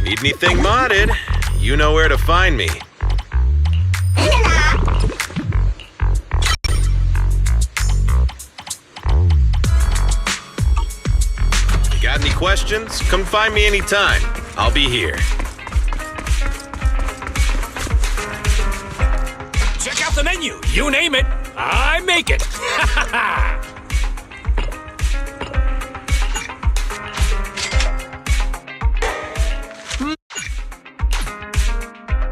Need anything modded? You know where to find me. You got any questions? Come find me anytime. I'll be here. Check out the menu. You name it, I make it.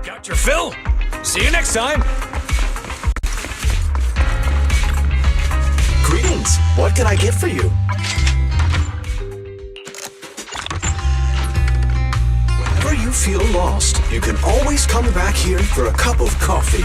Got your fill? See you next time. Greetings. What can I get for you? Whenever you feel lost, you can always come back here for a cup of coffee.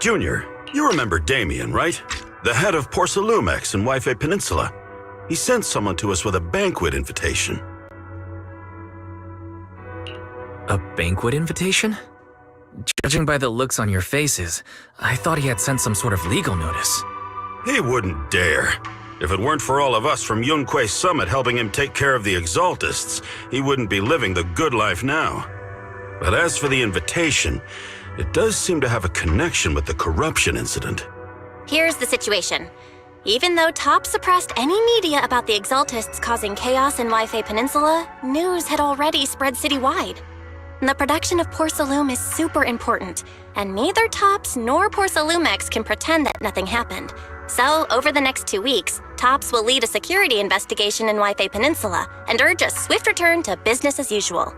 Junior, you remember Damien, right? The head of Porcelumex in Wi-Fi Peninsula. He sent someone to us with a banquet invitation. A banquet invitation? Judging by the looks on your faces, I thought he had sent some sort of legal notice. He wouldn't dare. If it weren't for all of us from Yunque Summit helping him take care of the Exaltists, he wouldn't be living the good life now. But as for the invitation, it does seem to have a connection with the corruption incident. Here's the situation. Even though Top suppressed any media about the Exaltists causing chaos in Wi-Fi Peninsula, news had already spread citywide. The production of Porcelume is super important, and neither Tops nor Porcelumex can pretend that nothing happened. So, over the next 2 weeks, Tops will lead a security investigation in Wi-Fi Peninsula and urge a swift return to business as usual.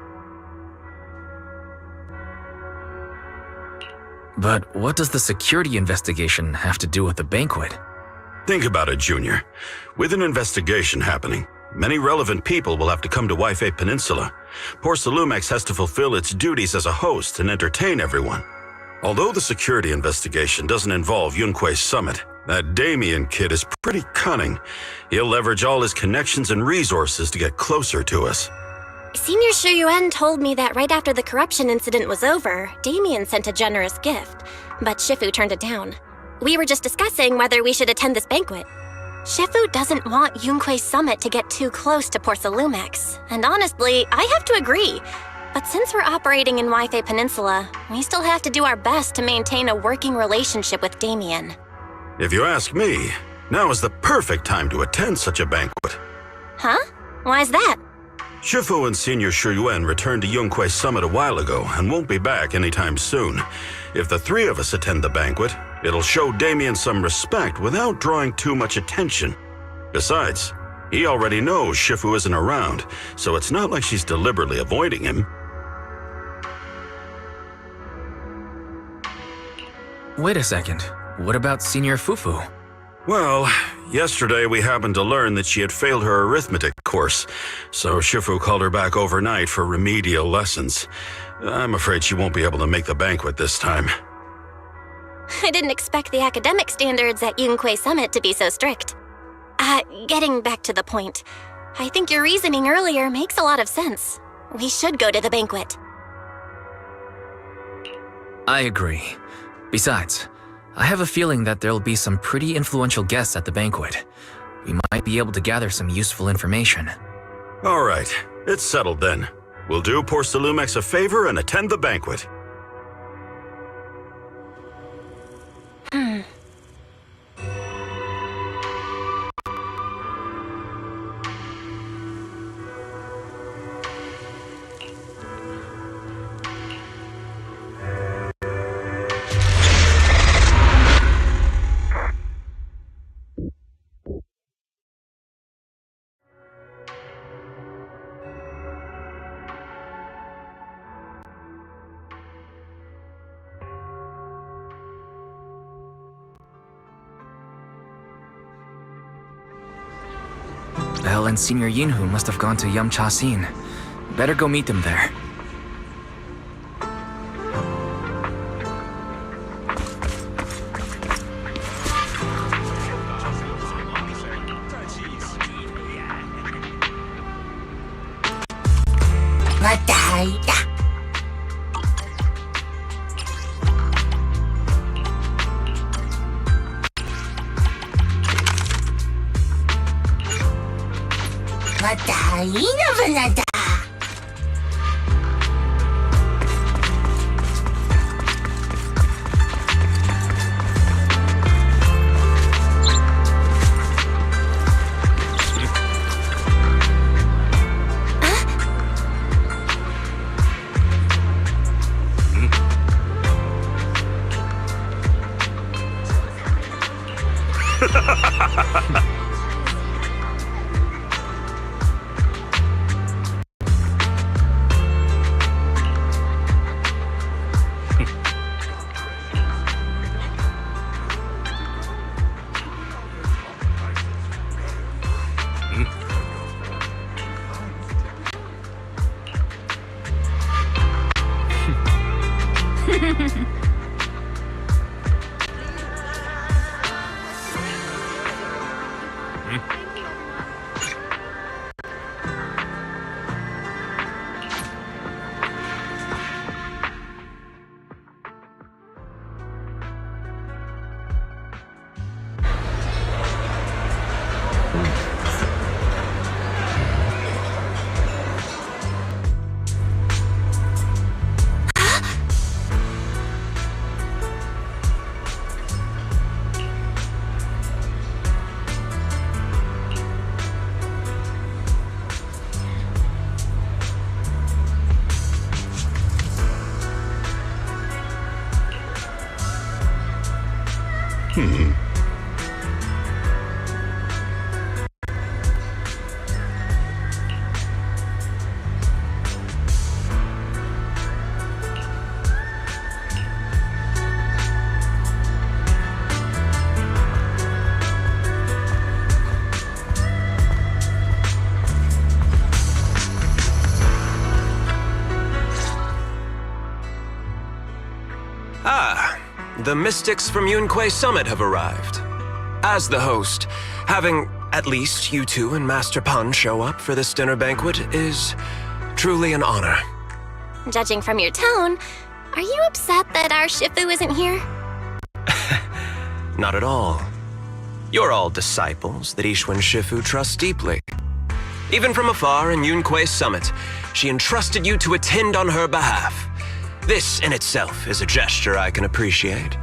But what does the security investigation have to do with the banquet? Think about it, Junior. With an investigation happening, many relevant people will have to come to Wi-Fi Peninsula. Porcelumex has to fulfill its duties as a host and entertain everyone. Although the security investigation doesn't involve Yunque Summit, that Damien kid is pretty cunning. He'll leverage all his connections and resources to get closer to us. Senior Shuyuan told me that right after the corruption incident was over, Damien sent a generous gift, but Shifu turned it down. We were just discussing whether we should attend this banquet. Shifu doesn't want Yunque Summit to get too close to Porcelumex, and honestly, I have to agree. But since we're operating in Wi-Fi Peninsula, we still have to do our best to maintain a working relationship with Damien. If you ask me, now is the perfect time to attend such a banquet. Huh? Why's that? Shifu and Senior Shuyuan returned to Yunque Summit a while ago and won't be back anytime soon. If the three of us attend the banquet, it'll show Damien some respect without drawing too much attention. Besides, he already knows Shifu isn't around, so it's not like she's deliberately avoiding him. Wait a second. What about Senior Fufu? Well, yesterday we happened to learn that she had failed her arithmetic course, so Shifu called her back overnight for remedial lessons. I'm afraid she won't be able to make the banquet this time. I didn't expect the academic standards at Yunque Summit to be so strict. Getting back to the point, I think your reasoning earlier makes a lot of sense. We should go to the banquet. I agree. Besides, I have a feeling that there'll be some pretty influential guests at the banquet. We might be able to gather some useful information. All right, it's settled then. We'll do Porcelumex a favor and attend the banquet. Belle and Senior Yinhu must have gone to Yamcha-sin. Better go meet them there. The mystics from Yunque Summit have arrived. As the host, having at least you two and Master Pun show up for this dinner banquet is truly an honor. Judging from your tone, are you upset that our Shifu isn't here? Not at all. You're all disciples that Ishwan Shifu trusts deeply. Even from afar in Yunque Summit, she entrusted you to attend on her behalf. This in itself is a gesture I can appreciate.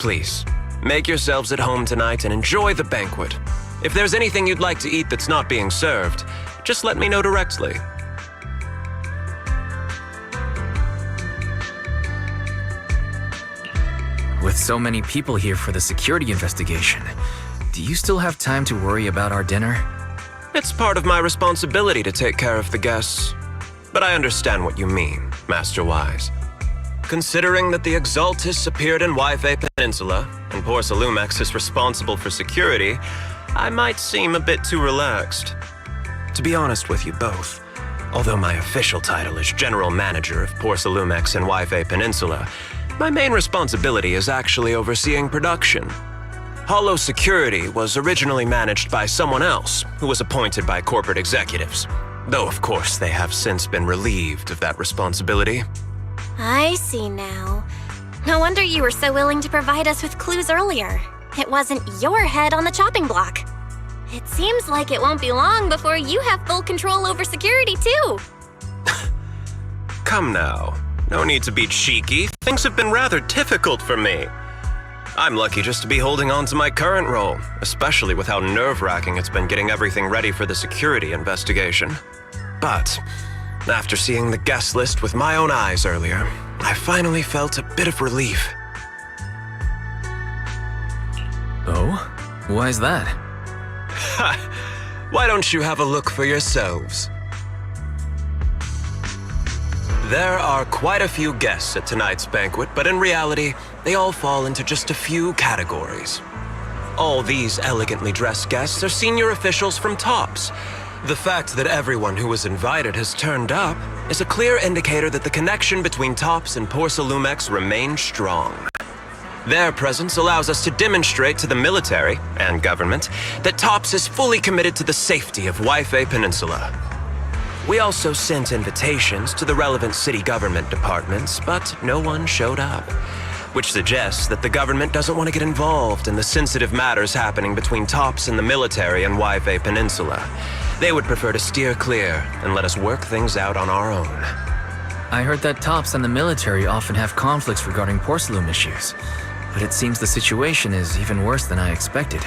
Please, make yourselves at home tonight and enjoy the banquet. If there's anything you'd like to eat that's not being served, just let me know directly. With so many people here for the security investigation, do you still have time to worry about our dinner? It's part of my responsibility to take care of the guests. But I understand what you mean, Master Wise. Considering that the Exaltus appeared in Yfe Peninsula, and Porcelumex is responsible for security, I might seem a bit too relaxed. To be honest with you both, although my official title is General Manager of Porcelumex and Yfe Peninsula, my main responsibility is actually overseeing production. Hollow Security was originally managed by someone else, who was appointed by corporate executives. Though, of course, they have since been relieved of that responsibility. I see now. No wonder you were so willing to provide us with clues earlier. It wasn't your head on the chopping block. It seems like it won't be long before you have full control over security, too. Come now. No need to be cheeky. Things have been rather difficult for me. I'm lucky just to be holding on to my current role, especially with how nerve-wracking it's been getting everything ready for the security investigation. But after seeing the guest list with my own eyes earlier, I finally felt a bit of relief. Oh? Why is that? Why don't you have a look for yourselves? There are quite a few guests at tonight's banquet, but in reality, they all fall into just a few categories. All these elegantly dressed guests are senior officials from TOPS. The fact that everyone who was invited has turned up is a clear indicator that the connection between TOPS and Porcelumex remains strong. Their presence allows us to demonstrate to the military and government that TOPS is fully committed to the safety of Yfe Peninsula. We also sent invitations to the relevant city government departments, but no one showed up, which suggests that the government doesn't want to get involved in the sensitive matters happening between TOPS and the military and Yfe Peninsula. They would prefer to steer clear and let us work things out on our own. I heard that TOPS and the military often have conflicts regarding porcelain issues, but it seems the situation is even worse than I expected.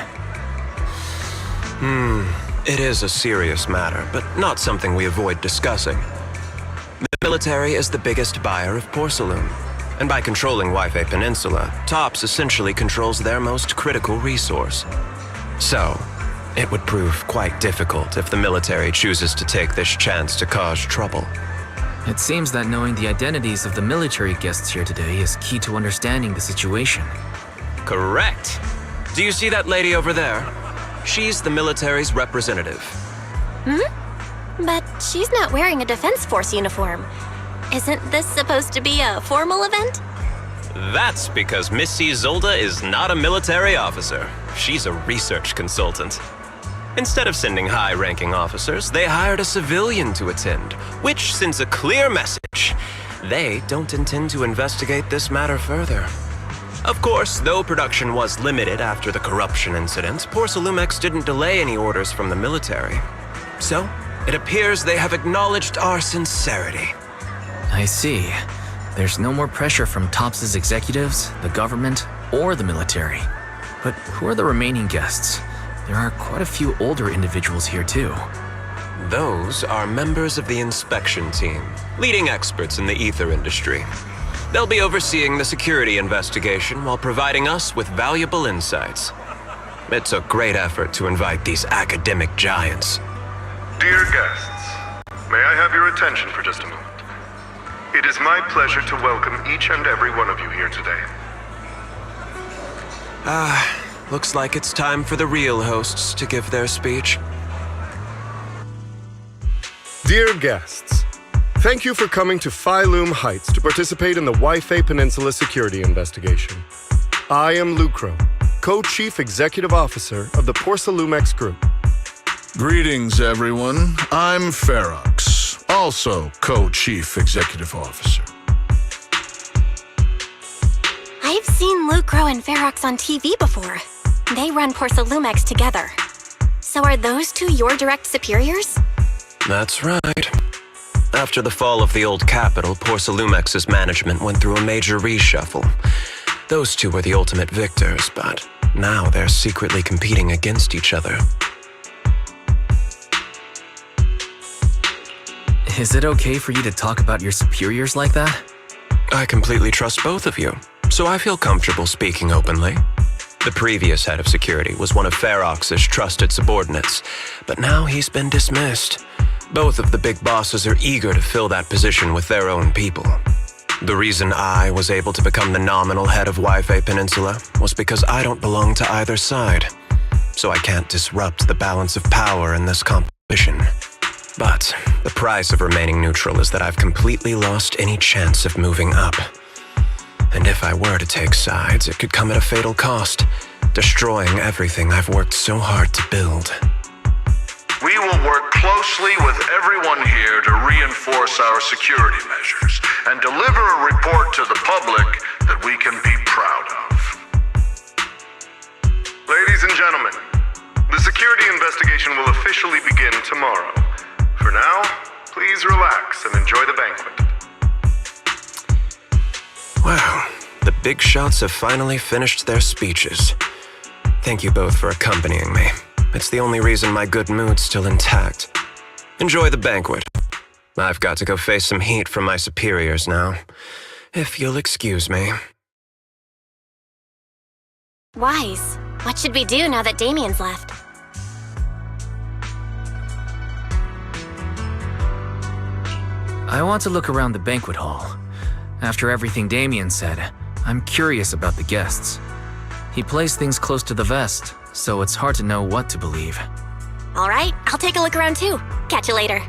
It is a serious matter, but not something we avoid discussing. The military is the biggest buyer of porcelain, and by controlling Yfe Peninsula, TOPS essentially controls their most critical resource. So, it would prove quite difficult if the military chooses to take this chance to cause trouble. It seems that knowing the identities of the military guests here today is key to understanding the situation. Correct. Do you see that lady over there? She's the military's representative. But she's not wearing a Defense Force uniform. Isn't this supposed to be a formal event? That's because Missy Zolda is not a military officer. She's a research consultant. Instead of sending high-ranking officers, they hired a civilian to attend, which sends a clear message. They don't intend to investigate this matter further. Of course, though production was limited after the corruption incident, Porcelumex didn't delay any orders from the military. So, it appears they have acknowledged our sincerity. I see. There's no more pressure from TOPS' executives, the government, or the military. But who are the remaining guests? There are quite a few older individuals here too. Those are members of the inspection team, leading experts in the ether industry. They'll be overseeing the security investigation while providing us with valuable insights. It took great effort to invite these academic giants. Dear guests, may I have your attention for just a moment? It is my pleasure to welcome each and every one of you here today. Looks like it's time for the real hosts to give their speech. Dear guests, thank you for coming to Phylum Heights to participate in the Wi-Fi Peninsula security investigation. I am Lucro, Co-Chief Executive Officer of the Porsalumex Group. Greetings, everyone. I'm Ferox, also Co-Chief Executive Officer. I've seen Lucro and Ferox on TV before. They run Porsalumex together. So are those two your direct superiors? That's right. After the fall of the old capital, Porsalumex's management went through a major reshuffle. Those two were the ultimate victors, but now they're secretly competing against each other. Is it okay for you to talk about your superiors like that? I completely trust both of you, so I feel comfortable speaking openly. The previous head of security was one of Ferox's trusted subordinates, but now he's been dismissed. Both of the big bosses are eager to fill that position with their own people. The reason I was able to become the nominal head of Wi-Fi Peninsula was because I don't belong to either side, so I can't disrupt the balance of power in this competition. But the price of remaining neutral is that I've completely lost any chance of moving up. And if I were to take sides, it could come at a fatal cost, destroying everything I've worked so hard to build. We will work closely with everyone here to reinforce our security measures and deliver a report to the public that we can be proud of. Ladies and gentlemen, the security investigation will officially begin tomorrow. For now, please relax and enjoy the banquet. Wow, the big shots have finally finished their speeches. Thank you both for accompanying me. It's the only reason my good mood's still intact. Enjoy the banquet. I've got to go face some heat from my superiors now, if you'll excuse me. Wise, what should we do now that Damien's left? I want to look around the banquet hall. After everything Damien said, I'm curious about the guests. He plays things close to the vest, so it's hard to know what to believe. All right, I'll take a look around too. Catch you later.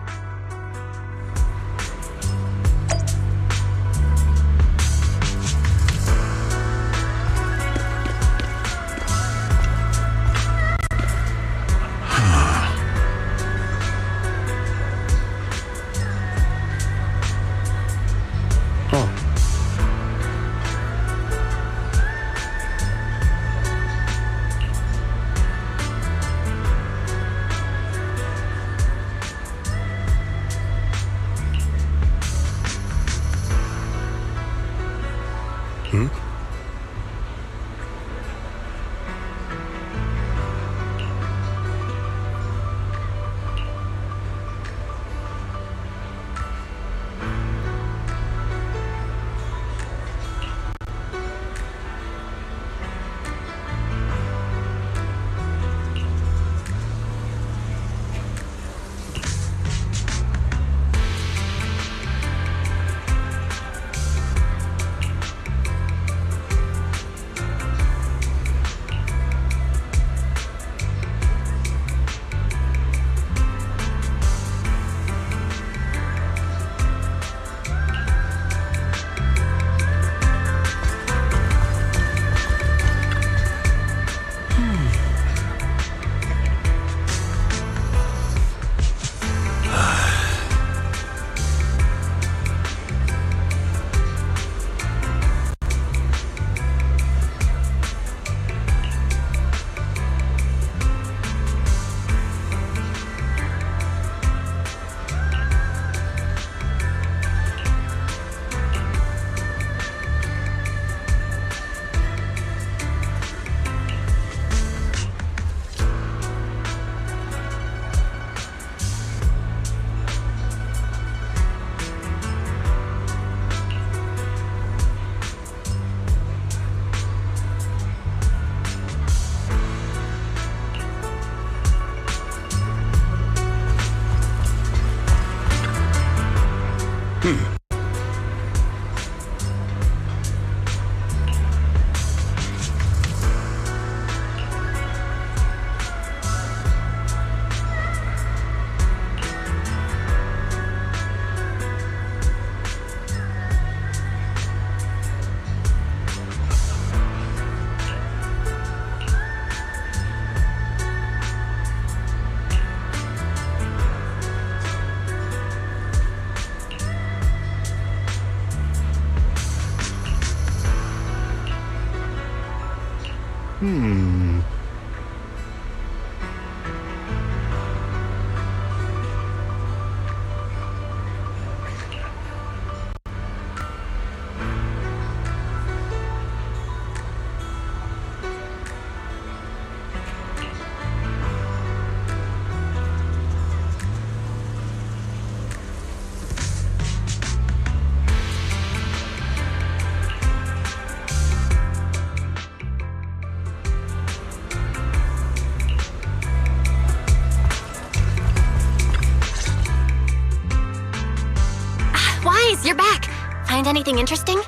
Wise, you're back. Find anything interesting?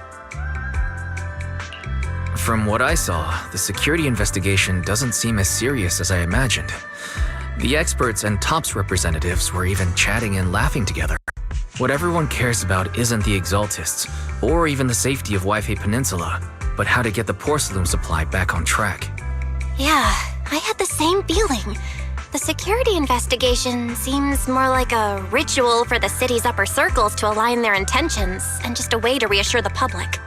From what I saw, the security investigation doesn't seem as serious as I imagined. The experts and TOPS representatives were even chatting and laughing together. What everyone cares about isn't the Exaltists, or even the safety of Wi-Fi Peninsula, but how to get the porcelain supply back on track. Yeah, I had the same feeling. The security investigation seems more like a ritual for the city's upper circles to align their intentions, and just a way to reassure the public.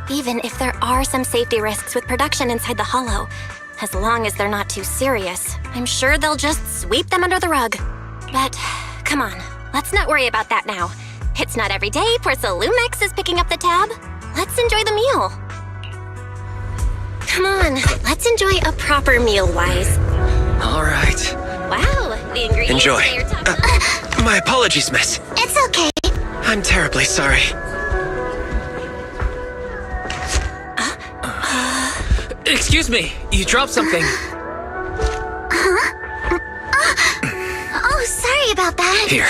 Even if there are some safety risks with production inside the Hollow, as long as they're not too serious, I'm sure they'll just sweep them under the rug. But, come on, let's not worry about that now. It's not every day Porcelumex is picking up the tab. Let's enjoy the meal. Come on, let's enjoy a proper meal, Wise. All right. Wow, the ingredients Enjoy. say you're top My apologies, miss. It's okay. I'm terribly sorry. Excuse me, you dropped something. Oh, sorry about that. Here.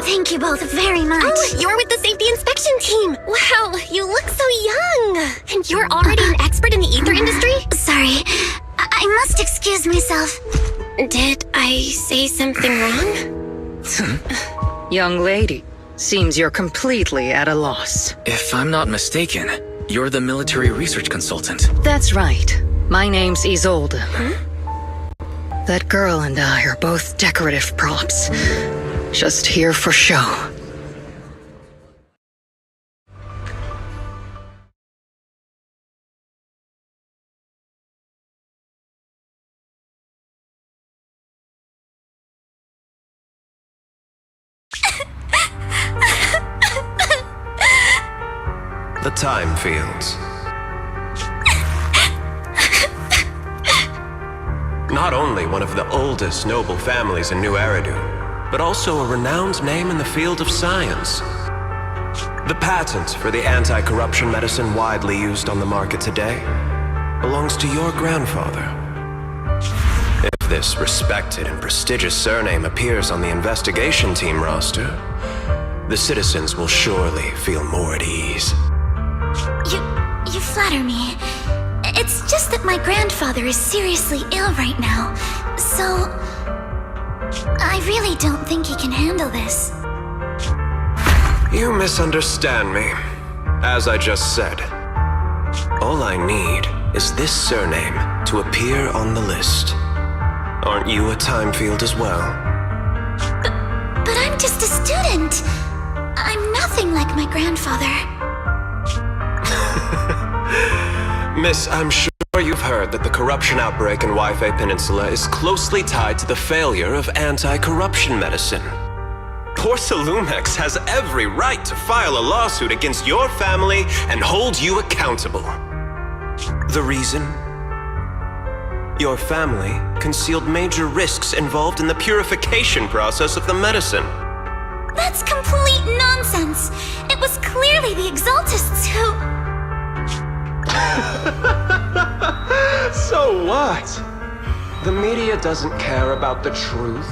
Thank you both very much. Oh, you're with the safety inspection team. Wow, you look so young. And you're already an expert in the ether industry? Sorry, I must excuse myself. Did I say something wrong? Young lady, seems you're completely at a loss. If I'm not mistaken, you're the military research consultant. That's right. My name's Isolde. That girl and I are both decorative props. Just here for show. The time fields. Not only one of the oldest noble families in New Eridu, but also a renowned name in the field of science. The patent for the anti-corruption medicine widely used on the market today belongs to your grandfather. If this respected and prestigious surname appears on the investigation team roster, the citizens will surely feel more at ease. You flatter me. It's just that my grandfather is seriously ill right now, so I really don't think he can handle this. You misunderstand me. As I just said, all I need is this surname to appear on the list. Aren't you a time field as well? But I'm just a student. I'm nothing like my grandfather. Miss, I'm sure you've heard that the corruption outbreak in Wi-Fi Peninsula is closely tied to the failure of anti-corruption medicine. Porcelumex has every right to file a lawsuit against your family and hold you accountable. The reason? Your family concealed major risks involved in the purification process of the medicine. That's complete nonsense. It was clearly the Exaltists who... So what? The media doesn't care about the truth.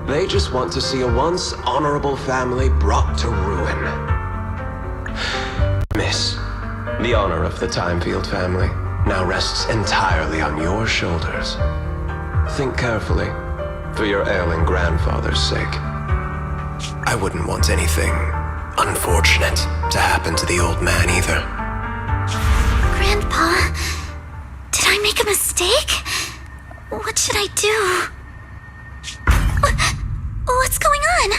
They just want to see a once honorable family brought to ruin. Miss, the honor of the Timefield family now rests entirely on your shoulders. Think carefully, for your ailing grandfather's sake. I wouldn't want anything unfortunate to happen to the old man either. Grandpa, did I make a mistake? What should I do? What's going on?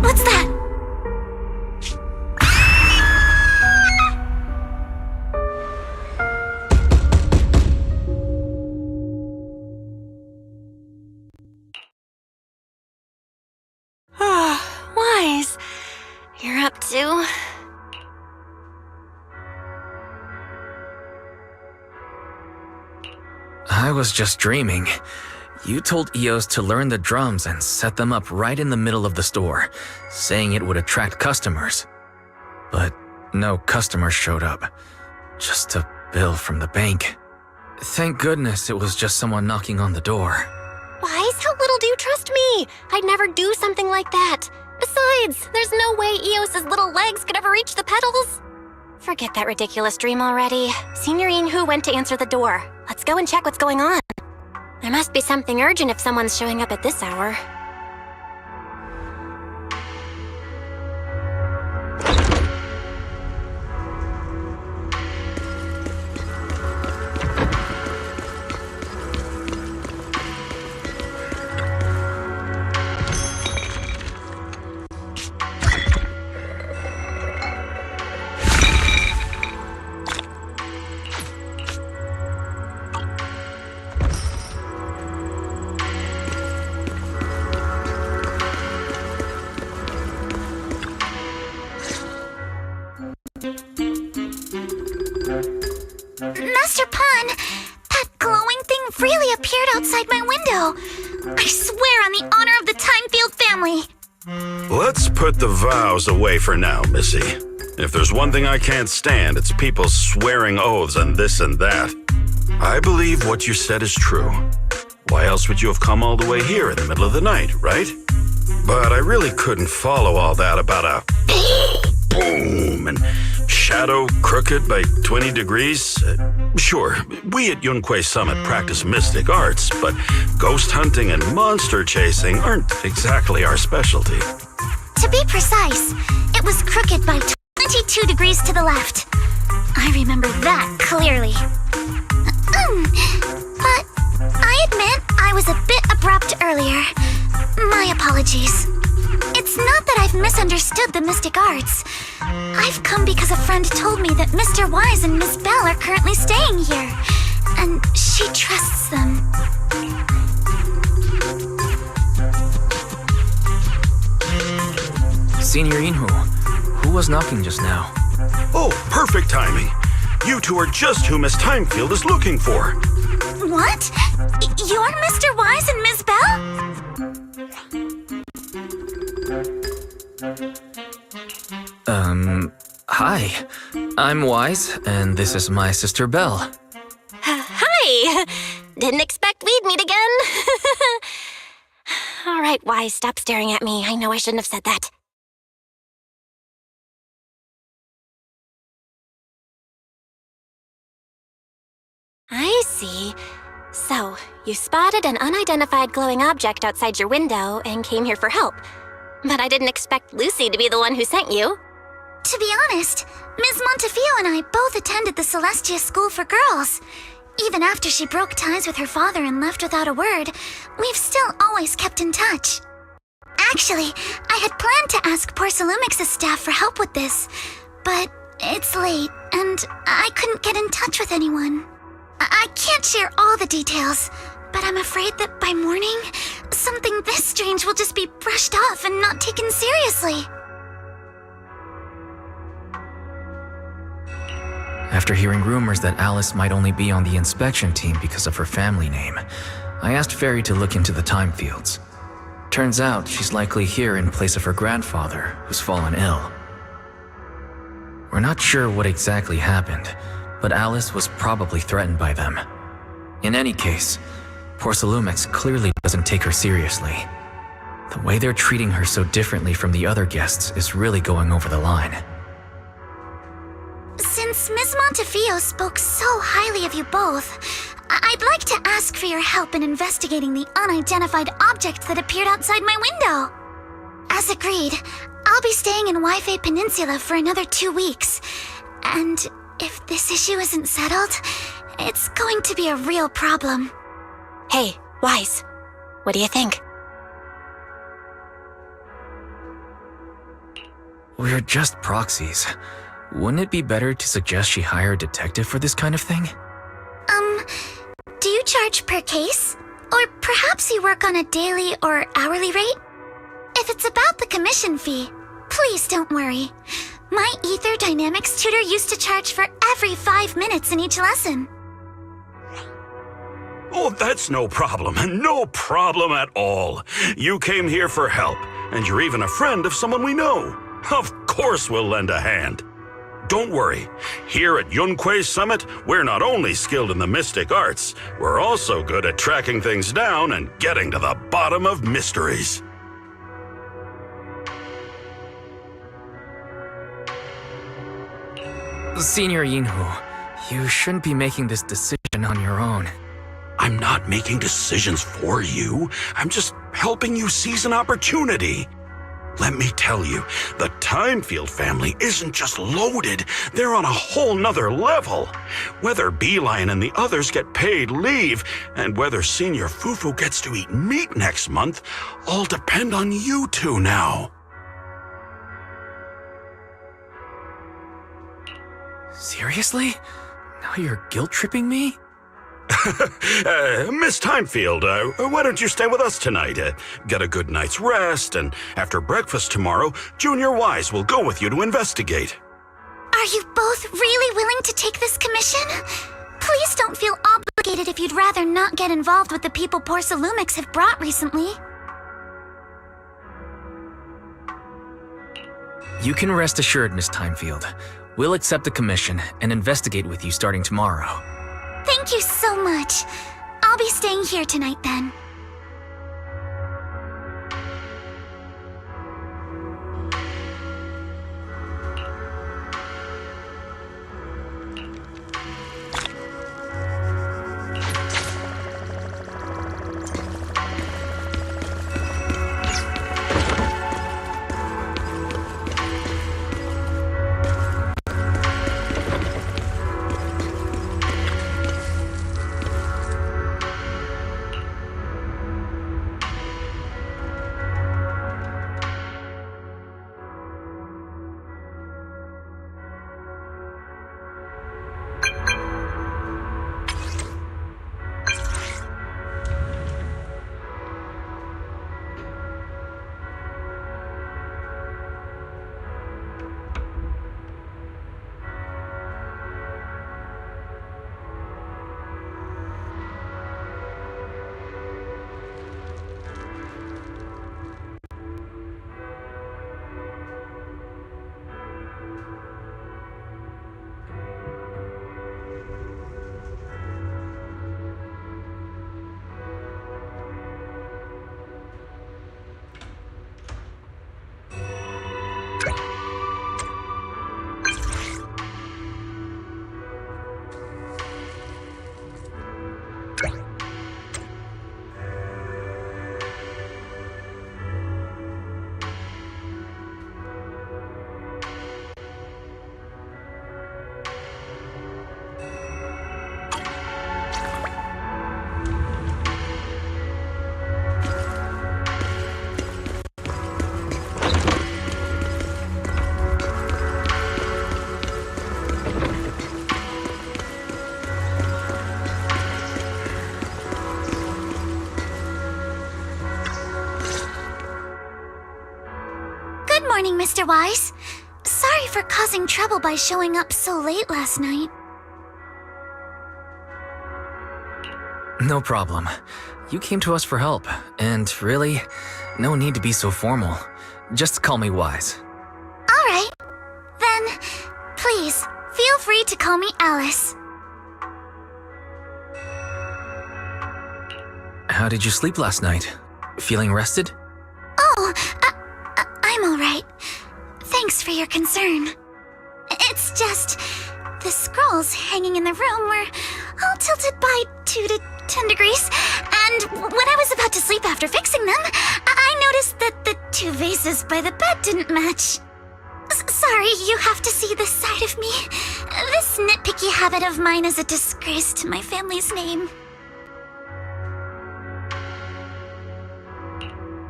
What's that? you're up to? I was just dreaming. You told Eos to learn the drums and set them up right in the middle of the store, saying it would attract customers. But no customers showed up. Just a bill from the bank. Thank goodness it was just someone knocking on the door. Wise, how little do you trust me? I'd never do something like that. Besides, there's no way Eos's little legs could ever reach the pedals. Forget that ridiculous dream already. Signorine Hu went to answer the door. Let's go and check what's going on. There must be something urgent if someone's showing up at this hour. Master Pun, that glowing thing really appeared outside my window. I swear on the honor of the Timefield family. Let's put the vows away for now, Missy. If there's one thing I can't stand, it's people swearing oaths on this and that. I believe what you said is true. Why else would you have come all the way here in the middle of the night, right? But I really couldn't follow all that about a boom and shadow crooked by 20 degrees. Sure, we at Yunquei Summit practice mystic arts, but ghost hunting and monster chasing aren't exactly our specialty. To be precise, it was crooked by 22 degrees to the left. I remember that clearly. But I admit I was a bit abrupt earlier. My apologies. It's not that I've misunderstood the mystic arts. I've come because a friend told me that Mr. Wise and Miss Bell are currently staying here, and she trusts them. Signorine Hu, who was knocking just now? Oh, perfect timing. You two are just who Miss Timefield is looking for. What? You're Mr. Wise and Miss Bell? Hi. I'm Wise, and this is my sister Belle. Hi! Didn't expect we'd meet again. All right, Wise, stop staring at me. I know I shouldn't have said that. I see. So, you spotted an unidentified glowing object outside your window and came here for help. But I didn't expect Lucy to be the one who sent you. To be honest, Ms. Montefiore and I both attended the Celestia School for Girls. Even after she broke ties with her father and left without a word, we've still always kept in touch. Actually, I had planned to ask Porcelumix's staff for help with this, but it's late, and I couldn't get in touch with anyone. I can't share all the details, but I'm afraid that by morning, something this strange will just be brushed off and not taken seriously. After hearing rumors that Alice might only be on the inspection team because of her family name, I asked Fairy to look into the time fields. Turns out she's likely here in place of her grandfather, who's fallen ill. We're not sure what exactly happened, but Alice was probably threatened by them. In any case, Porcelumix clearly doesn't take her seriously. The way they're treating her so differently from the other guests is really going over the line. Since Ms. Montefiore spoke so highly of you both, I'd like to ask for your help in investigating the unidentified object that appeared outside my window. As agreed, I'll be staying in Wi-Fi Peninsula for another 2 weeks. And if this issue isn't settled, it's going to be a real problem. Hey, Wise, what do you think? We're just proxies. Wouldn't it be better to suggest she hire a detective for this kind of thing? Do you charge per case? Or perhaps you work on a daily or hourly rate? If it's about the commission fee, Please don't worry. My ether dynamics tutor used to charge for every 5 minutes in each lesson. Oh, that's no problem. No problem at all. You came here for help, and you're even a friend of someone we know. Of course we'll lend a hand. Don't worry. Here at Yunquei Summit, we're not only skilled in the mystic arts, we're also good at tracking things down and getting to the bottom of mysteries. Senior Yinhu, you shouldn't be making this decision on your own. I'm not making decisions for you. I'm just helping you seize an opportunity. Let me tell you, the Timefield family isn't just loaded, they're on a whole nother level. Whether Beeline and the others get paid leave, and whether Senior Fufu gets to eat meat next month, all depend on you two now. Seriously? Now you're guilt-tripping me? Miss Timefield, why don't you stay with us tonight? Get a good night's rest, and after breakfast tomorrow, Junior Wise will go with you to investigate. Are you both really willing to take this commission? Please don't feel obligated if you'd rather not get involved with the people Porcelumix have brought recently. You can rest assured, Miss Timefield. We'll accept the commission and investigate with you starting tomorrow. Thank you so much. I'll be staying here tonight then. Good morning, Mr. Wise. Sorry for causing trouble by showing up so late last night. No problem. You came to us for help, and really, no need to be so formal. Just call me Wise. All right. Then, please, feel free to call me Alice. How did you sleep last night? Feeling rested? Oh, I'm all right. Thanks for your concern. It's just, the scrolls hanging in the room were all tilted by 2 to 10 degrees, and when I was about to sleep after fixing them, I noticed that the 2 vases by the bed didn't match. Sorry, you have to see this side of me. This nitpicky habit of mine is a disgrace to my family's name.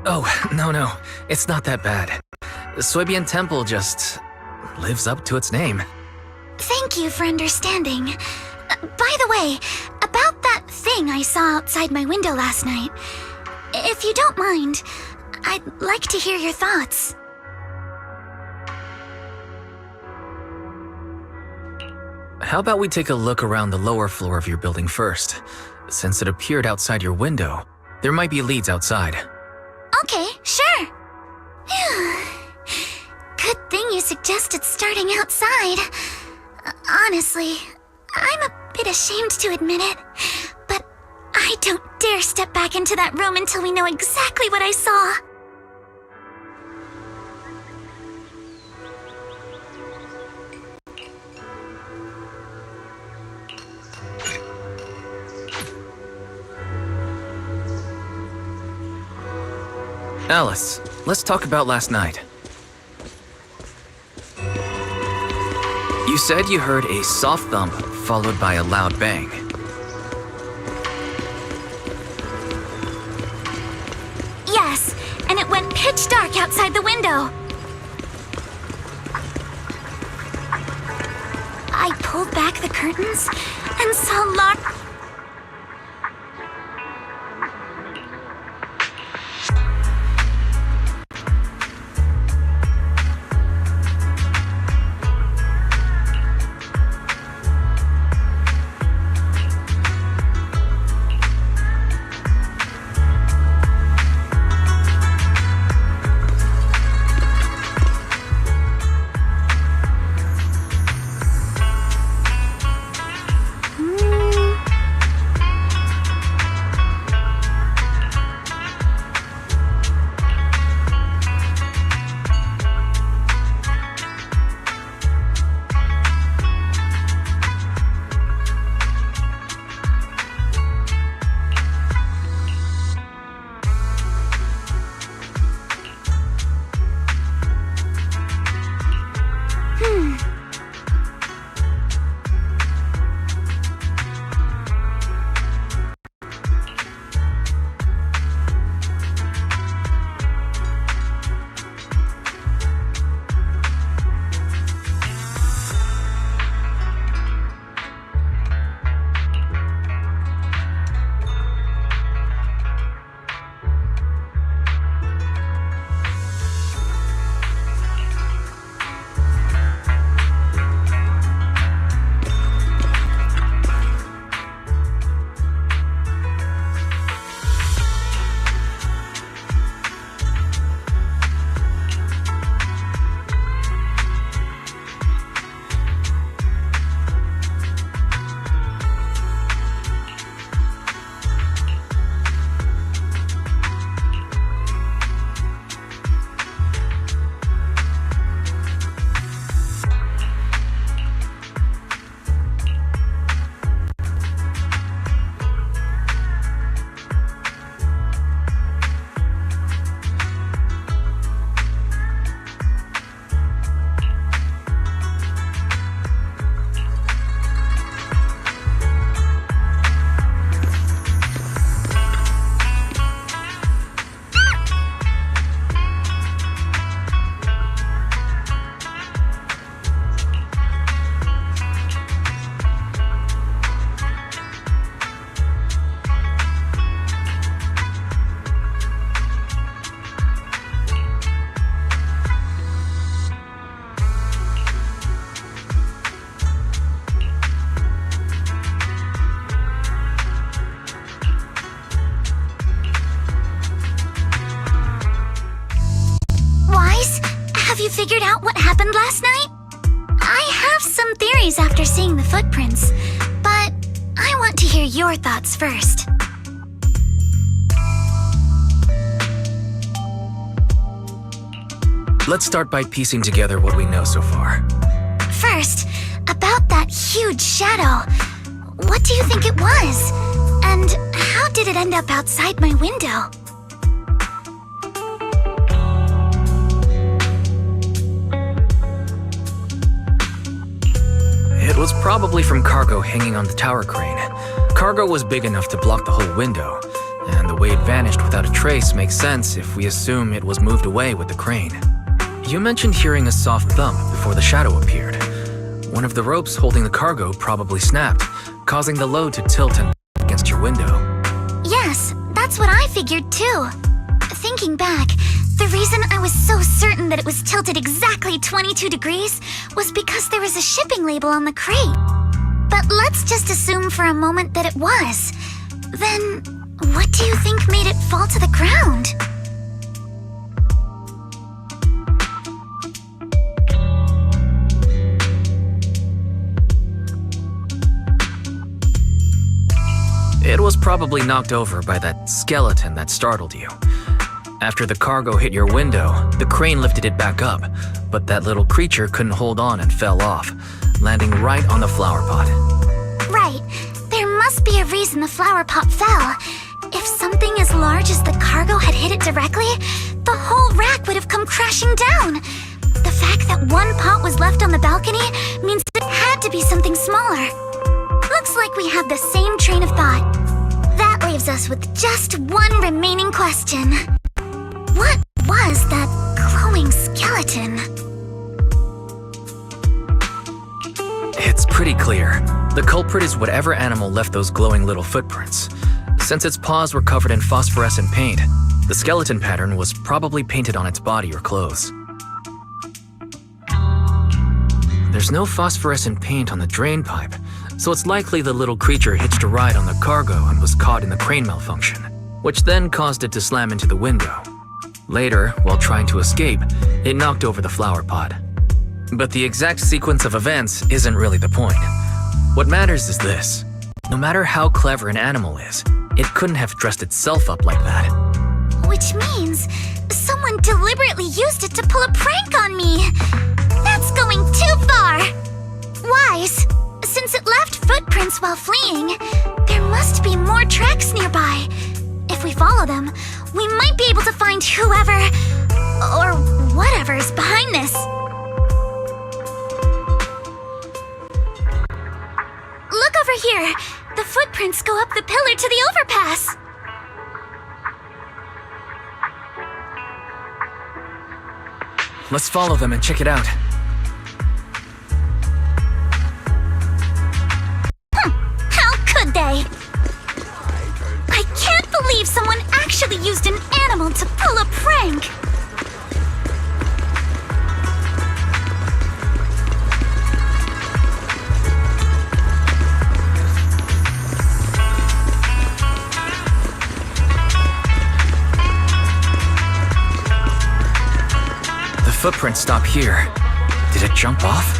Oh, no. It's not that bad. The Soybian Temple just lives up to its name. Thank you for understanding. By the way, about that thing I saw outside my window last night, if you don't mind, I'd like to hear your thoughts. how about we take a look around the lower floor of your building first? Since it appeared outside your window, there might be leads outside. Okay, sure. Good thing you suggested starting outside. Honestly, I'm a bit ashamed to admit it, but I don't dare step back into that room until we know exactly what I saw. Alice, let's talk about last night. You said you heard a soft thump followed by a loud bang. Yes, and it went pitch dark outside the window. I pulled back the curtains and saw large... figured out what happened last night? I have some theories after seeing the footprints, but I want to hear your thoughts first. Let's start by piecing together what we know so far. First, about that huge shadow. What do you think it was? And how did it end up outside my window? It was probably from cargo hanging on the tower crane. Cargo was big enough to block the whole window, and the way it vanished without a trace makes sense if we assume it was moved away with the crane. You mentioned hearing a soft thump before the shadow appeared. One of the ropes holding the cargo probably snapped, causing the load to tilt and against your window. Yes, that's what I figured too. Thinking back, the reason I was so certain that it was tilted exactly 22 degrees was because there was a shipping label on the crate. But let's just assume for a moment that it was. Then, what do you think made it fall to the ground? It was probably knocked over by that skeleton that startled you. After the cargo hit your window, the crane lifted it back up, but that little creature couldn't hold on and fell off, landing right on the flower pot. Right. There must be a reason the flower pot fell. If something as large as the cargo had hit it directly, the whole rack would have come crashing down. The fact that one pot was left on the balcony means it had to be something smaller. Looks like we have the same train of thought. That leaves us with just one remaining question. What was that glowing skeleton? It's pretty clear. The culprit is whatever animal left those glowing little footprints. Since its paws were covered in phosphorescent paint, the skeleton pattern was probably painted on its body or clothes. There's no phosphorescent paint on the drain pipe, so it's likely the little creature hitched a ride on the cargo and was caught in the crane malfunction, which then caused it to slam into the window. Later, while trying to escape, it knocked over the flower pot. But the exact sequence of events isn't really the point. What matters is this. No matter how clever an animal is, it couldn't have dressed itself up like that. Which means someone deliberately used it to pull a prank on me. That's going too far. Wise, since it left footprints while fleeing, there must be more tracks nearby. If we follow them, we might be able to find whoever or whatever is behind this. Look over here. The footprints go up the pillar to the overpass. Let's follow them and check it out. How could they? I can't believe someone actually used an animal to pull a prank. The footprints stop here. Did it jump off?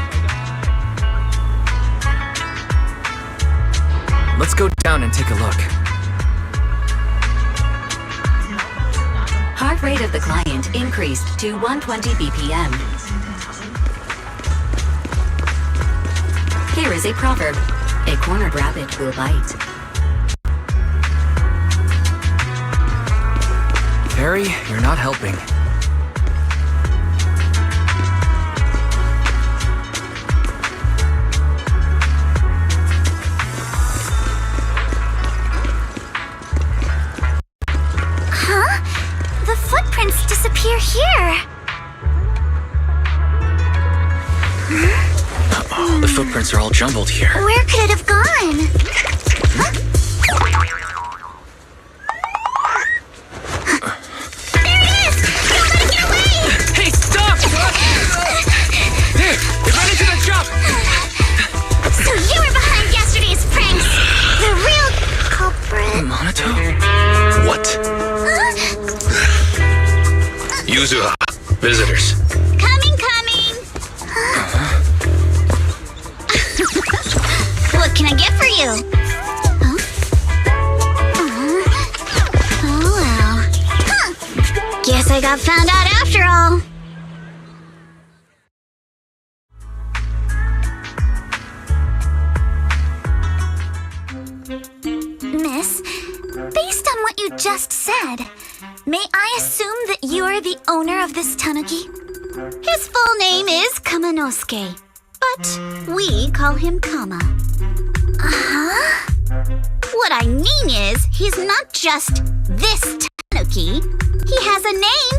Let's go down and take a look. Heart rate of the client increased to 120 BPM. Here is a proverb. A cornered rabbit will bite. Harry, you're not helping. Disappear here. Uh-oh, the footprints are all jumbled here. Where could it have gone? There it is! Don't let it get away! Hey, stop! Here, run into the shop! So you were behind yesterday's pranks. The real culprit. Monato? What? Yuzuha, visitors. Coming. What can I get for you? Oh well. Guess I got found out after all. Miss, based on what you just said, may I assume that you are the owner of this tanuki? His full name is Kamanosuke, but we call him Kama. Uh-huh? What I mean is, he's not just this tanuki. He has a name.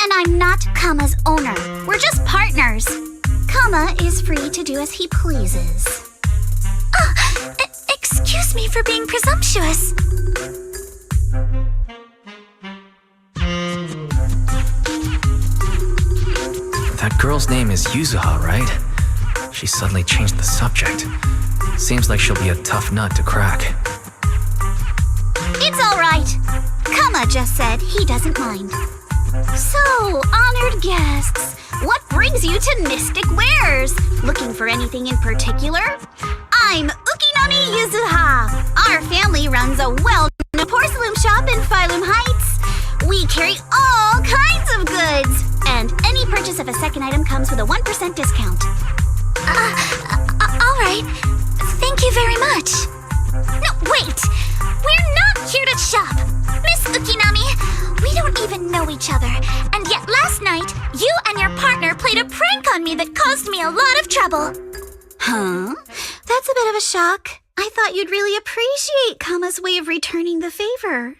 And I'm not Kama's owner. We're just partners. Kama is free to do as he pleases. Excuse me for being presumptuous. That girl's name is Yuzuha, right? She suddenly changed the subject. Seems like she'll be a tough nut to crack. It's all right. Kama just said he doesn't mind. So, honored guests, what brings you to Mystic Wares? Looking for anything in particular? I'm Ukinami Yuzuha. Our family runs a well-known porcelain shop in Phylum Heights. We carry all kinds of goods, and any purchase of a second item comes with a 1% discount. All right. Thank you very much. No, wait! We're not here to shop! Miss Ukinami, we don't even know each other, and yet last night, you and your partner played a prank on me that caused me a lot of trouble. Huh? That's a bit of a shock. I thought you'd really appreciate Kama's way of returning the favor.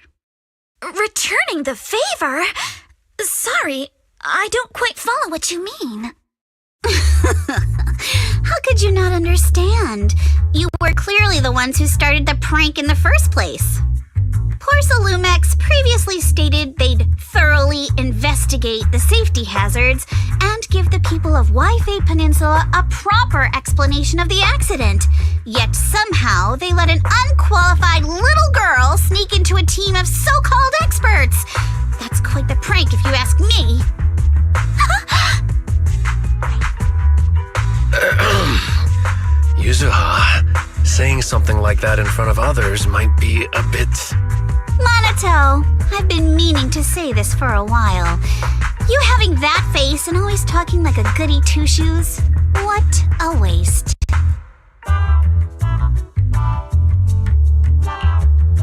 Returning the favor? Sorry, I don't quite follow what you mean. How could you not understand? You were clearly the ones who started the prank in the first place. Porcelumex previously stated they'd thoroughly investigate the safety hazards and give the people of Wi-Fi Peninsula a proper explanation of the accident. Yet somehow they let an unqualified little girl sneak into a team of so-called experts. That's quite the prank if you ask me. Yuzuha, saying something like that in front of others might be a bit... Monato, I've been meaning to say this for a while. You having that face and always talking like a goody two-shoes? What a waste.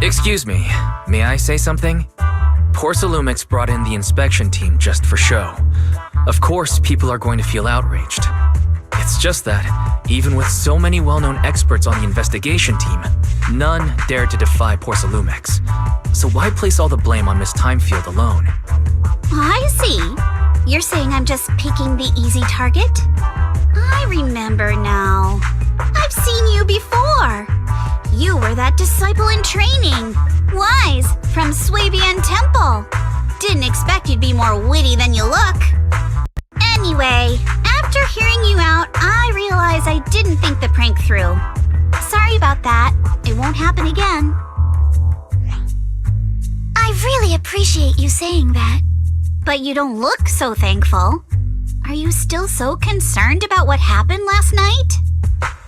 Excuse me, may I say something? Porcelumix brought in the inspection team just for show. Of course, people are going to feel outraged. It's just that, even with so many well-known experts on the investigation team, none dared to defy Porcelumix. So why place all the blame on Miss Timefield alone? I see. You're saying I'm just picking the easy target? I remember now. I've seen you before. You were that disciple in training. Wise, from Swabian Temple. Didn't expect you'd be more witty than you look. Anyway, after hearing you out, I realized I didn't think the prank through. Sorry about that. It won't happen again. I really appreciate you saying that. But you don't look so thankful. Are you still so concerned about what happened last night?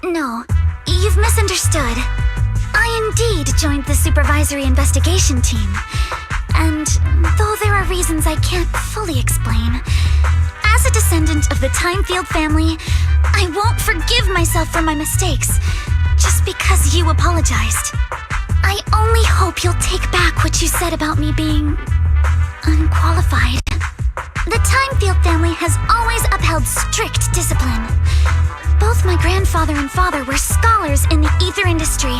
No, you've misunderstood. I indeed joined the supervisory investigation team. And though there are reasons I can't fully explain, as a descendant of the Timefield family, I won't forgive myself for my mistakes just because you apologized. I only hope you'll take back what you said about me being unqualified. The Timefield family has always upheld strict discipline. Both my grandfather and father were scholars in the ether industry,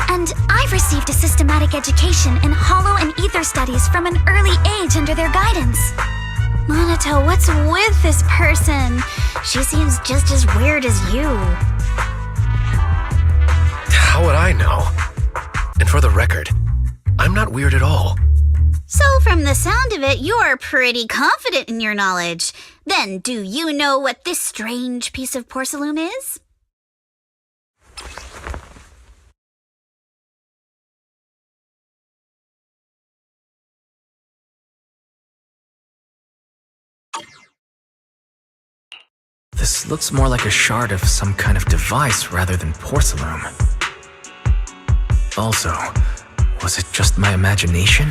and I've received a systematic education in hollow and ether studies from an early age under their guidance. Monato, what's with this person? She seems just as weird as you. How would I know? And for the record, I'm not weird at all. So from the sound of it, you're pretty confident in your knowledge. Then do you know what this strange piece of porcelain is? This looks more like a shard of some kind of device rather than porcelain. Also, was it just my imagination?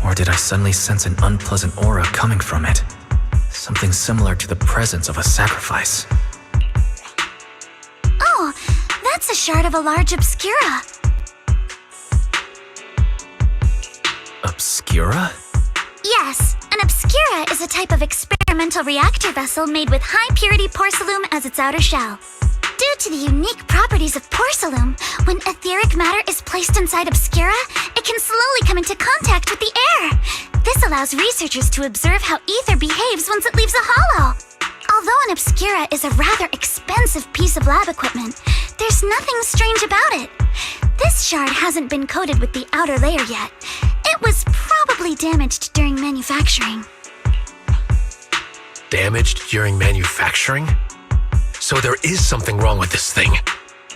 Or did I suddenly sense an unpleasant aura coming from it? Something similar to the presence of a sacrifice. Oh, that's a shard of a large obscura. Obscura? Yes, an obscura is a type of experimental reactor vessel made with high-purity porcelain as its outer shell. Due to the unique properties of porcelain, when etheric matter is placed inside obscura, it can slowly come into contact with the air. This allows researchers to observe how ether behaves once it leaves a hollow. Although an obscura is a rather expensive piece of lab equipment, there's nothing strange about it. This shard hasn't been coated with the outer layer yet. It was probably damaged during manufacturing. Damaged during manufacturing? So there is something wrong with this thing.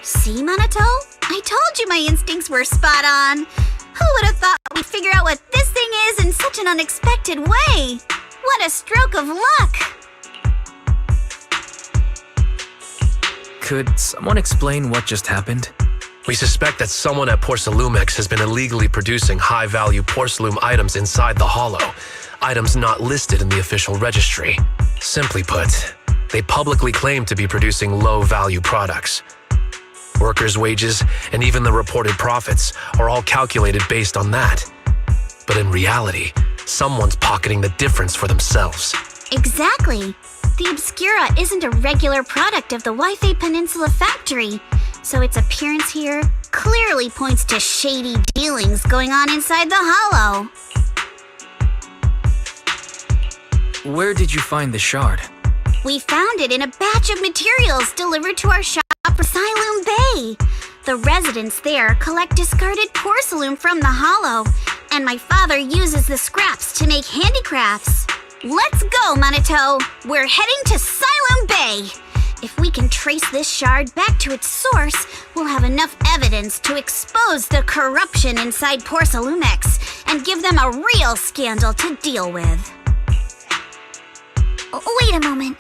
See, Minato? I told you my instincts were spot on. Who would have thought we'd figure out what this thing is in such an unexpected way? What a stroke of luck! Could someone explain what just happened? We suspect that someone at Porcelumex has been illegally producing high-value porcelain items inside the Hollow, items not listed in the official registry. Simply put, they publicly claim to be producing low-value products. Workers' wages and even the reported profits are all calculated based on that. But in reality, someone's pocketing the difference for themselves. Exactly. The Obscura isn't a regular product of the Wi-Fi Peninsula factory, so its appearance here clearly points to shady dealings going on inside the Hollow. Where did you find the shard? We found it in a batch of materials delivered to our shop from Siloam Bay. The residents there collect discarded porcelain from the Hollow, and my father uses the scraps to make handicrafts. Let's go, Minato! We're heading to Siloam Bay! If we can trace this shard back to its source, we'll have enough evidence to expose the corruption inside Porcelumex and give them a real scandal to deal with. Wait a moment.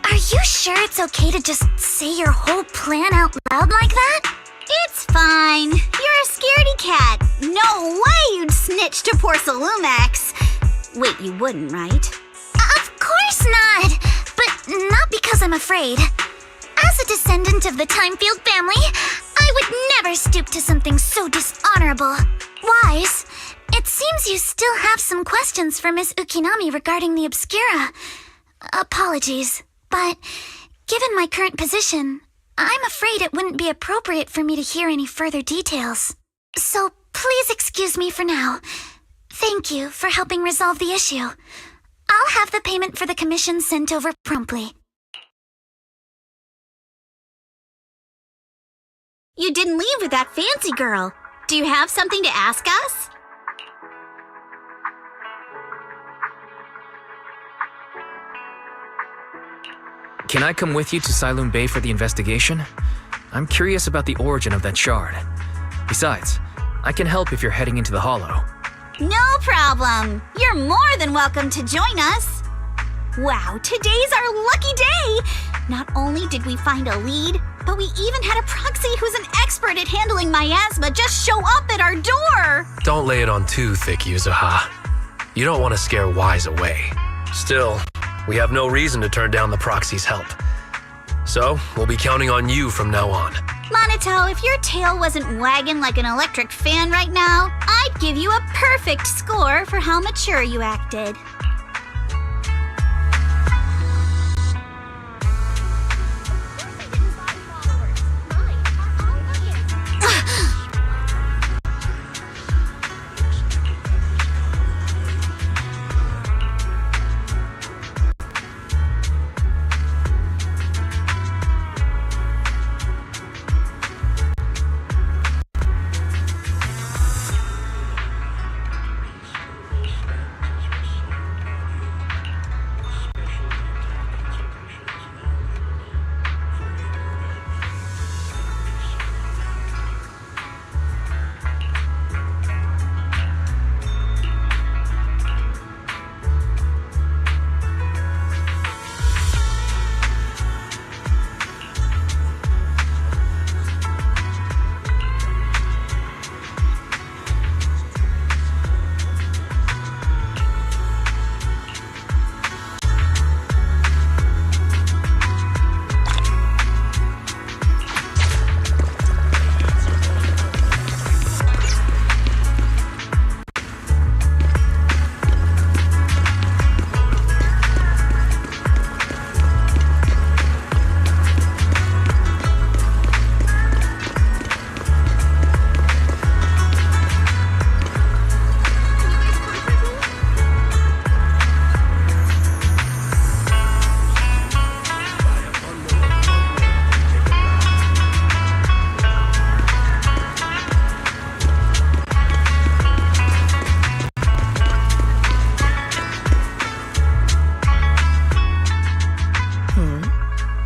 Are you sure it's okay to just say your whole plan out loud like that? It's fine. You're a scaredy cat. No way you'd snitch to Porcelumex. Wait, you wouldn't, right? Of course not! But not because I'm afraid. As a descendant of the Timefield family, I would never stoop to something so dishonorable. Wise, it seems you still have some questions for Miss Ukinami regarding the Obscura. Apologies, but given my current position, I'm afraid it wouldn't be appropriate for me to hear any further details. So please excuse me for now. Thank you for helping resolve the issue. I'll have the payment for the commission sent over promptly. You didn't leave with that fancy girl. Do you have something to ask us? Can I come with you to Siloam Bay for the investigation? I'm curious about the origin of that shard. Besides, I can help if you're heading into the Hollow. No problem. You're more than welcome to join us. Wow, today's our lucky day. Not only did we find a lead, but we even had a proxy who's an expert at handling miasma just show up at our door. Don't lay it on too thick, Yuzuha. You don't want to scare Wise away. Still, we have no reason to turn down the proxy's help. So, we'll be counting on you from now on. Minato, if your tail wasn't wagging like an electric fan right now, I'd give you a perfect score for how mature you acted.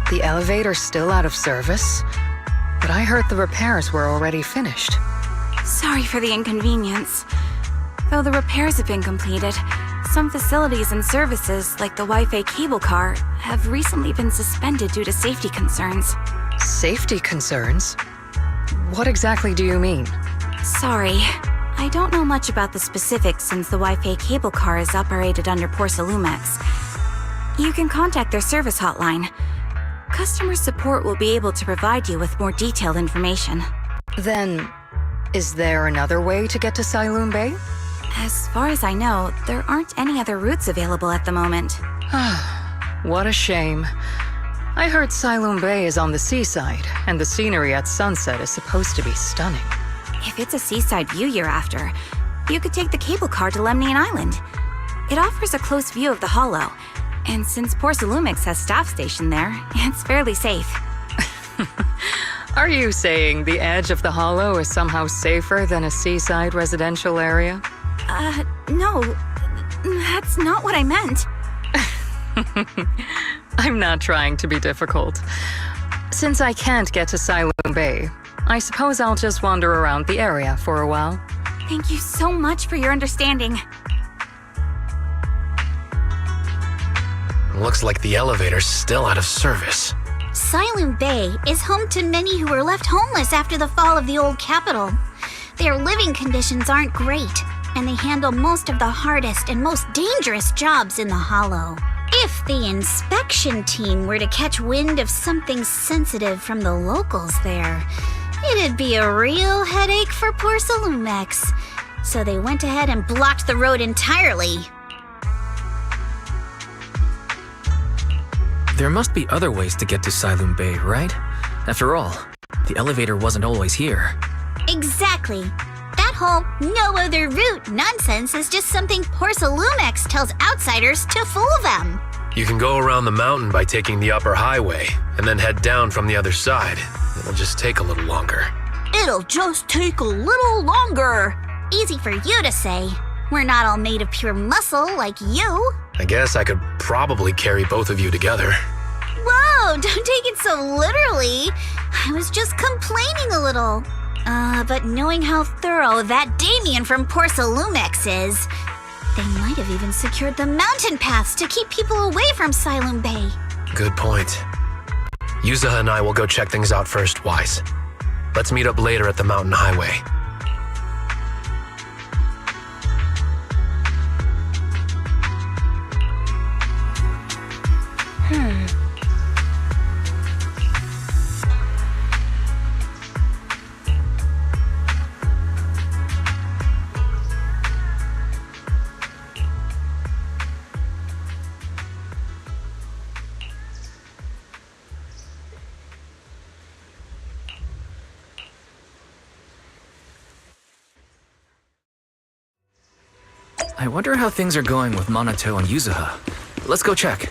The elevator's still out of service? but I heard the repairs were already finished. Sorry for the inconvenience. Though the repairs have been completed, some facilities and services, like the Wi-Fi cable car, have recently been suspended due to safety concerns. Safety concerns? What exactly do you mean? Sorry. I don't know much about the specifics since the Wi-Fi cable car is operated under Porsalumex. You can contact their service hotline. Customer support will be able to provide you with more detailed information. Then, is there another way to get to Siloon Bay? As far as I know, there aren't any other routes available at the moment. What a shame. I heard Siloon Bay is on the seaside, and the scenery at sunset is supposed to be stunning. If it's a seaside view you're after, you could take the cable car to Lemnian Island. It offers a close view of the Hollow, and since Porsalumex has staff stationed there, it's fairly safe. Are you saying the edge of the Hollow is somehow safer than a seaside residential area? No. That's not what I meant. I'm not trying to be difficult. Since I can't get to Siloon Bay, I suppose I'll just wander around the area for a while. Thank you so much for your understanding. Looks like the elevator's still out of service. Siloon Bay is home to many who were left homeless after the fall of the old capital. Their living conditions aren't great, and they handle most of the hardest and most dangerous jobs in the Hollow. If the inspection team were to catch wind of something sensitive from the locals there, it'd be a real headache for Porsalumex. So they went ahead and blocked the road entirely. There must be other ways to get to Siloon Bay, right? After all, the elevator wasn't always here. Exactly. That whole no other route nonsense is just something Porsalumex tells outsiders to fool them. You can go around the mountain by taking the upper highway, and then head down from the other side. It'll just take a little longer. It'll just take a little longer. Easy for you to say. We're not all made of pure muscle like you. I guess I could probably carry both of you together. Whoa, don't take it so literally. I was just complaining a little. But knowing how thorough that Damien from Porsalumex is, they might have even secured the mountain paths to keep people away from Siloon Bay. Good point. Yuzaha and I will go check things out first, Wise. Let's meet up later at the mountain highway. I wonder how things are going with Monato and Yuzaha. Let's go check.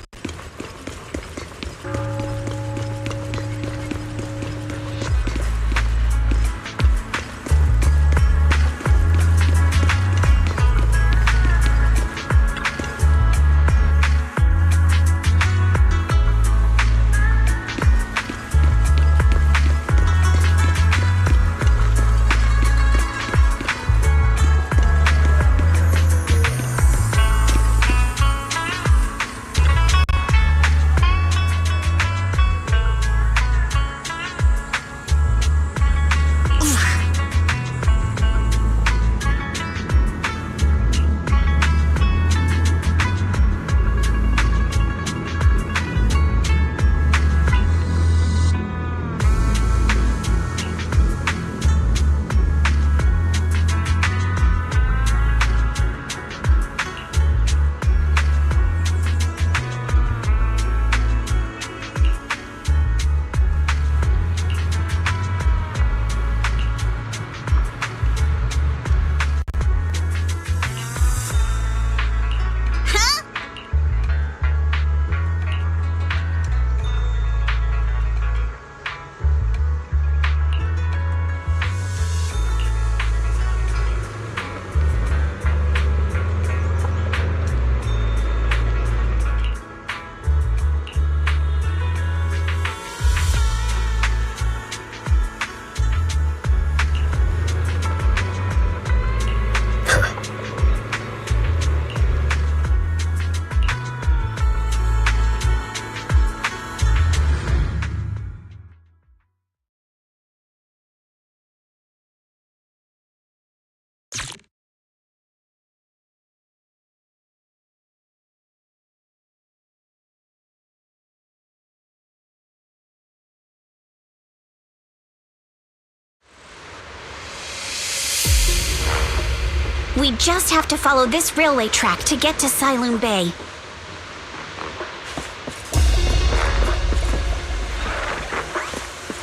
We just have to follow this railway track to get to Siloon Bay.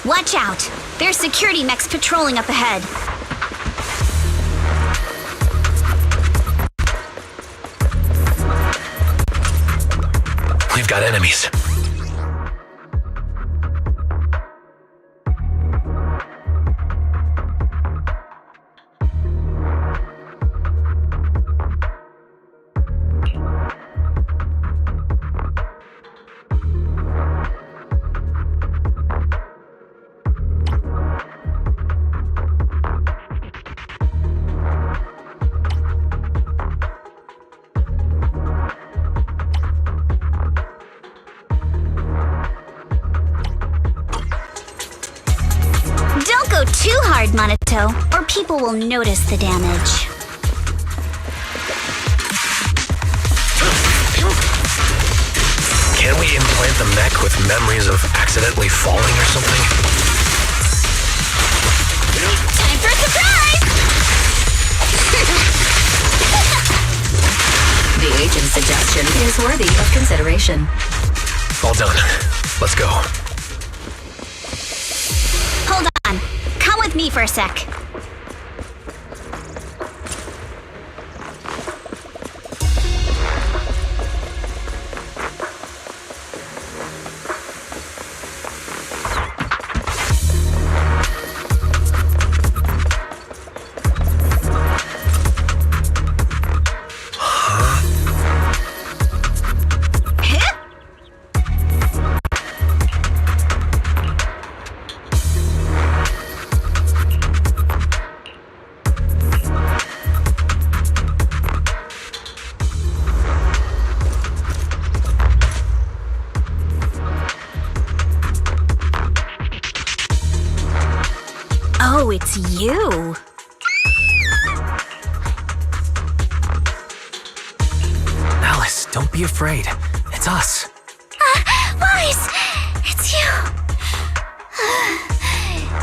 Watch out! There's security mechs patrolling up ahead. We've got enemies. Too hard, Monato, or people will notice the damage. Can we implant the mech with memories of accidentally falling or something? Time for a surprise! The agent's suggestion is worthy of consideration. All done. Let's go. Hold on. Come with me for a sec. Oh, it's you. Alice, don't be afraid. It's us. Wise! It's you!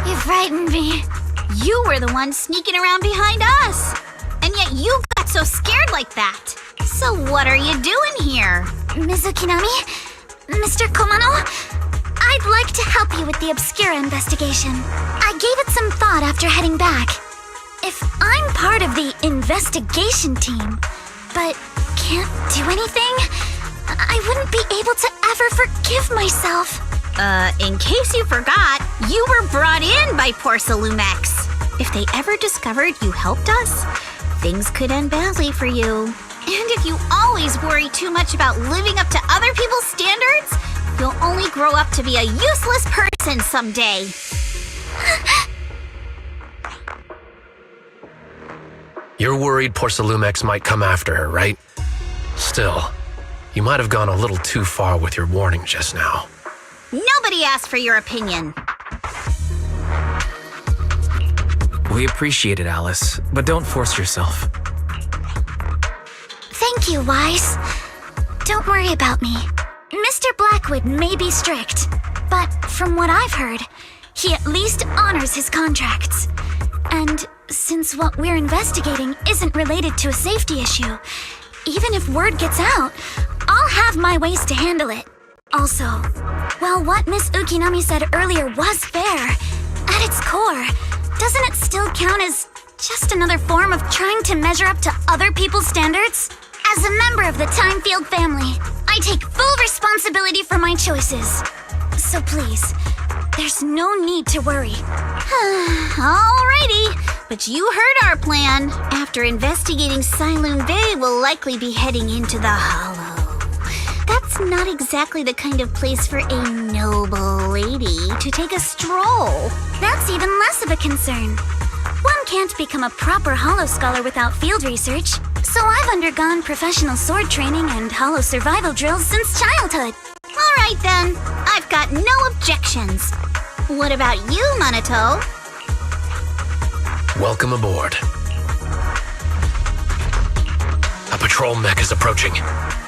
You frightened me. You were the one sneaking around behind us. And yet you got so scared like that. So what are you doing here? Mizukinami? Mr. Komano? I'd like to help you with the Obscura investigation. I gave it some thought after heading back. If I'm part of the investigation team, but can't do anything, I wouldn't be able to ever forgive myself. In case you forgot, you were brought in by Porcelumex. If they ever discovered you helped us, things could end badly for you. And if you always worry too much about living up to other people's standards, you'll only grow up to be a useless person someday. You're worried Porcelumex might come after her, right? Still, you might have gone a little too far with your warning just now. Nobody asked for your opinion. We appreciate it, Alice, but don't force yourself. Thank you, Wise. Don't worry about me. Mr. Blackwood may be strict, but from what I've heard, he at least honors his contracts. And since what we're investigating isn't related to a safety issue, even if word gets out, I'll have my ways to handle it. Also, while what Miss Ukinami said earlier was fair, at its core, doesn't it still count as just another form of trying to measure up to other people's standards? As a member of the Timefield family, I take full responsibility for my choices. So please, there's no need to worry. Alrighty, but you heard our plan. After investigating Siloon Bay, we'll likely be heading into the Hollow. That's not exactly the kind of place for a noble lady to take a stroll. That's even less of a concern. One can't become a proper Hollow scholar without field research, so I've undergone professional sword training and Hollow survival drills since childhood. Alright then, I've got no objections. What about you, Monato? Welcome aboard. A patrol mech is approaching.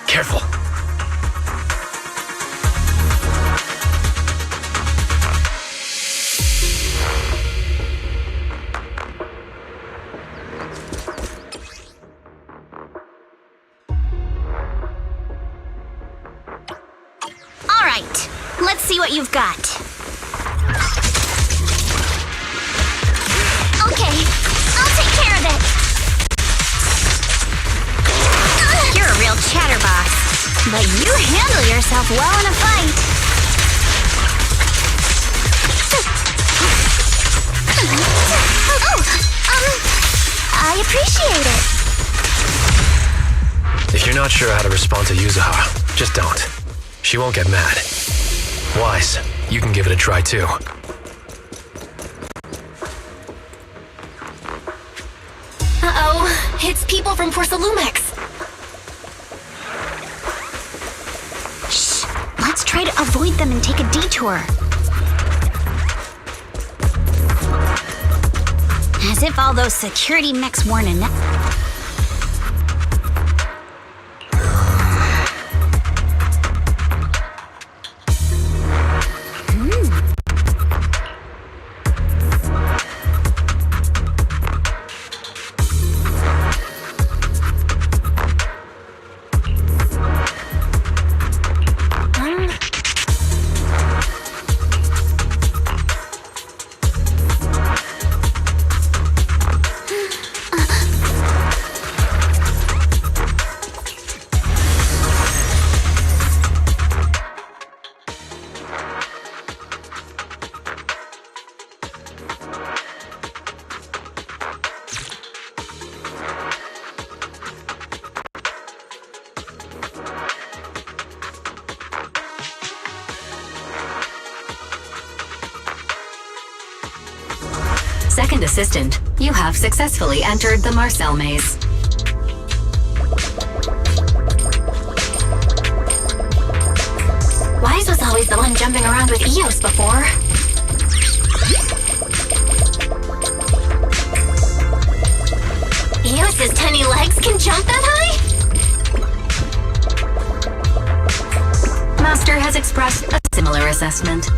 Careful. you've got. Okay, I'll take care of it. You're a real chatterbox, but you handle yourself well in a fight. I appreciate it. If you're not sure how to respond to Yuzuha, just don't. She won't get mad. Wise, you can give it a try too. Uh-oh, it's people from Porsalumex. Shh, let's try to avoid them and take a detour. As if all those security mechs weren't enough. Second assistant, you have successfully entered the Marcel maze. Wise was always the one jumping around with Eos before. Eos's tiny legs can jump that high? Master has expressed a similar assessment.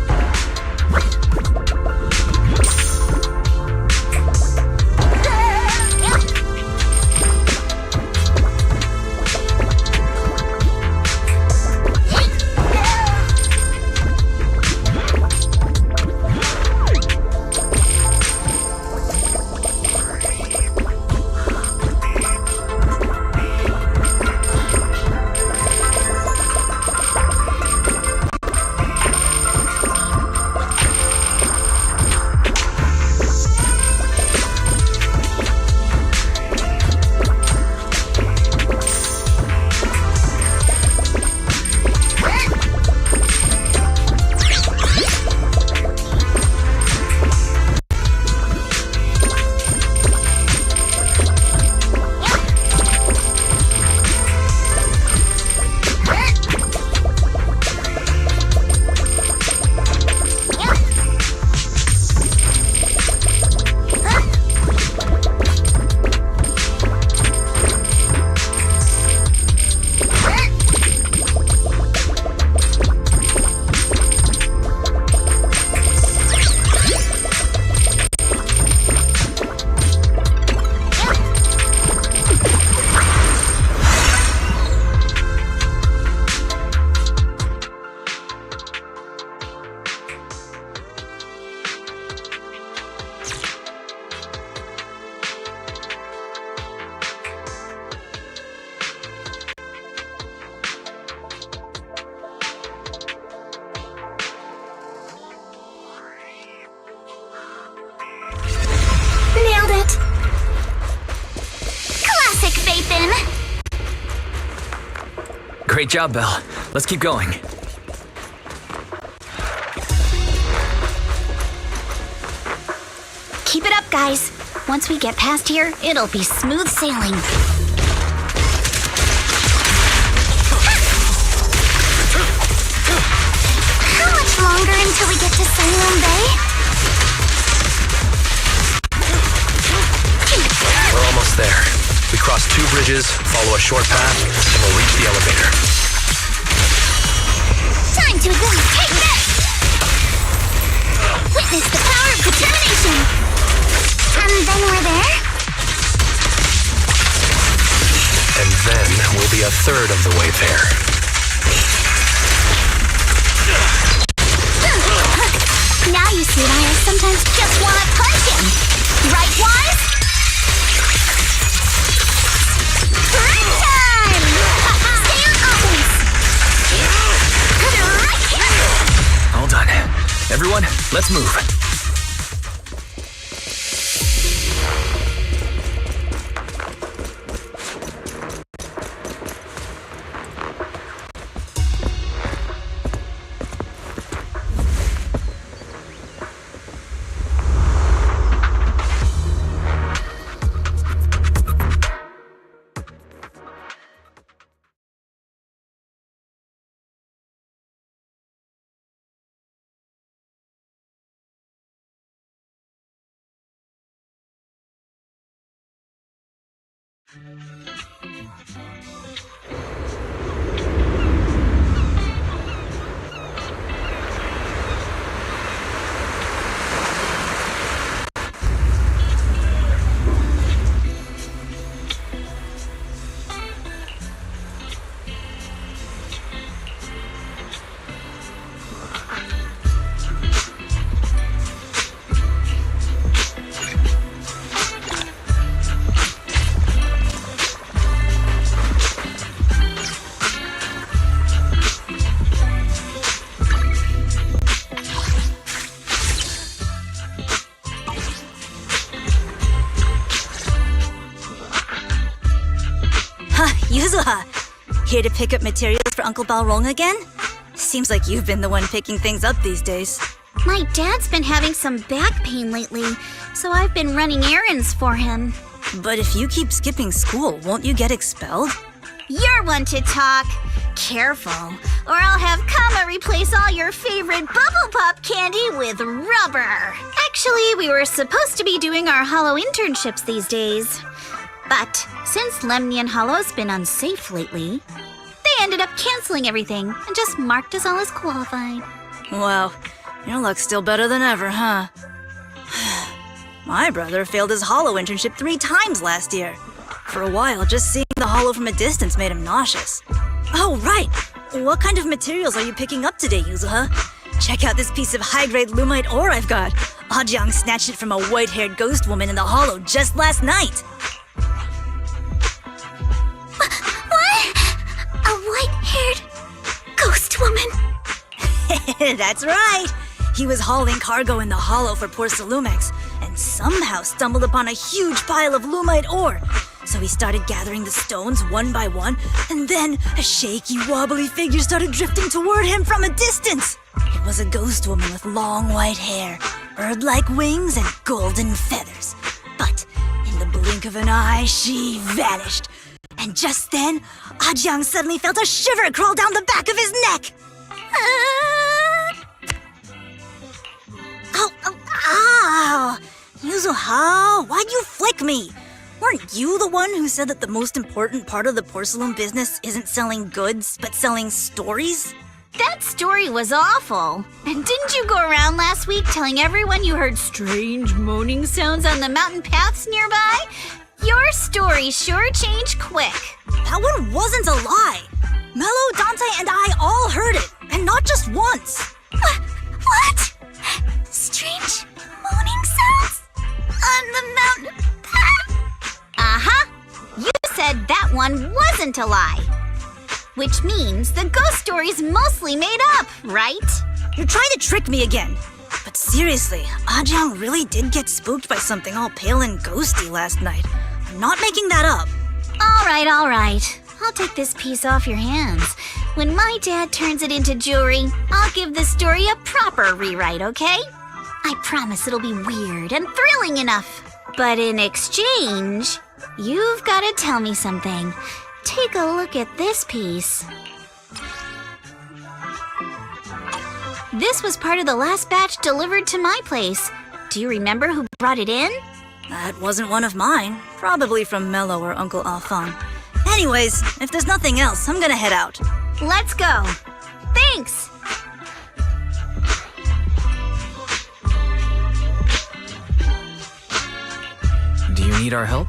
Great job, Belle. Let's keep going. Keep it up, guys. Once we get past here, it'll be smooth sailing. How much longer until we get to Sunroom Bay? We're almost there. We cross 2 bridges, follow a short path, and we'll reach the elevator. Time to take this! Witness the power of determination! And then we're there? And then we'll be a third of the way there. Now you see why I sometimes just want to punch him. Right, Wise? Break time! Stay on offense! All done. Everyone, let's move. Yuzuha, here to pick up materials for Uncle Balrong again? Seems like you've been the one picking things up these days. My dad's been having some back pain lately, so I've been running errands for him. But if you keep skipping school, won't you get expelled? You're one to talk. Careful, or I'll have Kama replace all your favorite Bubble Pop candy with rubber. Actually, we were supposed to be doing our Hollow internships these days. But since Lemnian Hollow's been unsafe lately, they ended up canceling everything and just marked us all as qualified. Wow, your luck's still better than ever, huh? My brother failed his Hollow internship 3 times last year. For a while, just seeing the Hollow from a distance made him nauseous. Oh, right! What kind of materials are you picking up today, Yuzuha? Check out this piece of high-grade lumite ore I've got. Ajang snatched it from a white-haired ghost woman in the Hollow just last night. A white-haired ghost woman? That's right! He was hauling cargo in the Hollow for poor Salumex, and somehow stumbled upon a huge pile of lumite ore. So he started gathering the stones one by one, and then a shaky, wobbly figure started drifting toward him from a distance. It was a ghost woman with long white hair, bird-like wings, and golden feathers. But in the blink of an eye, she vanished. And just then, Ajang suddenly felt a shiver crawl down the back of his neck. Ow! Yuzuha, why'd you flick me? Weren't you the one who said that the most important part of the porcelain business isn't selling goods, but selling stories? That story was awful. And didn't you go around last week telling everyone you heard strange moaning sounds on the mountain paths nearby? Your story sure changed quick. That one wasn't a lie. Mello, Dante, and I all heard it, and not just once. What? Strange moaning sounds? On the mountain path? Uh-huh. You said that one wasn't a lie. Which means the ghost story's mostly made up, right? You're trying to trick me again. But seriously, Ajang really did get spooked by something all pale and ghosty last night. I'm not making that up. All right. I'll take this piece off your hands. When my dad turns it into jewelry, I'll give this story a proper rewrite, okay? I promise it'll be weird and thrilling enough. But in exchange, you've got to tell me something. Take a look at this piece. This was part of the last batch delivered to my place. Do you remember who brought it in? That wasn't one of mine. Probably from Mello or Uncle Alphon. Anyways, if there's nothing else, I'm gonna head out. Let's go. Thanks! Do you need our help?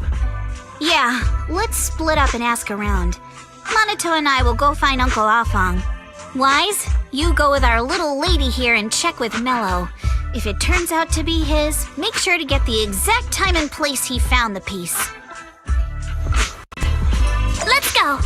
Yeah, let's split up and ask around. Monato and I will go find Uncle Afong. Wise, you go with our little lady here and check with Mello. If it turns out to be his, make sure to get the exact time and place he found the piece. Let's go!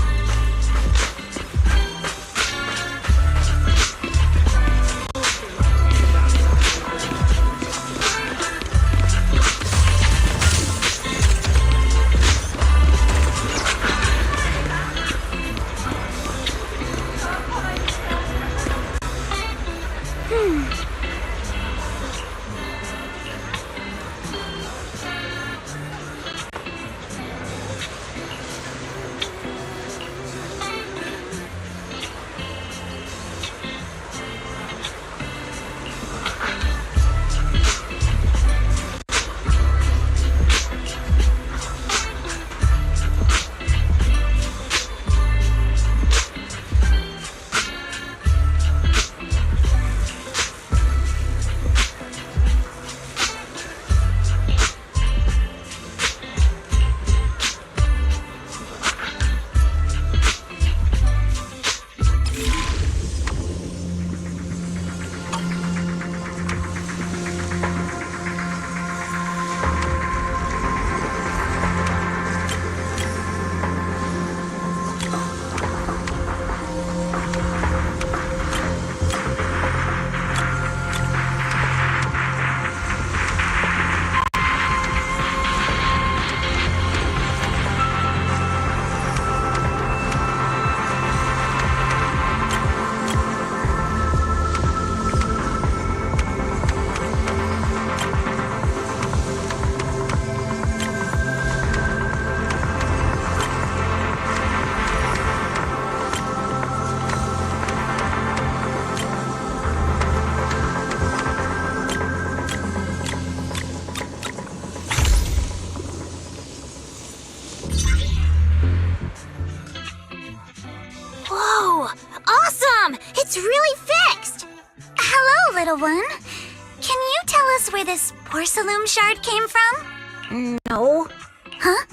It's really fixed! Hello, little one. Can you tell us where this porcelain shard came from? No. Huh?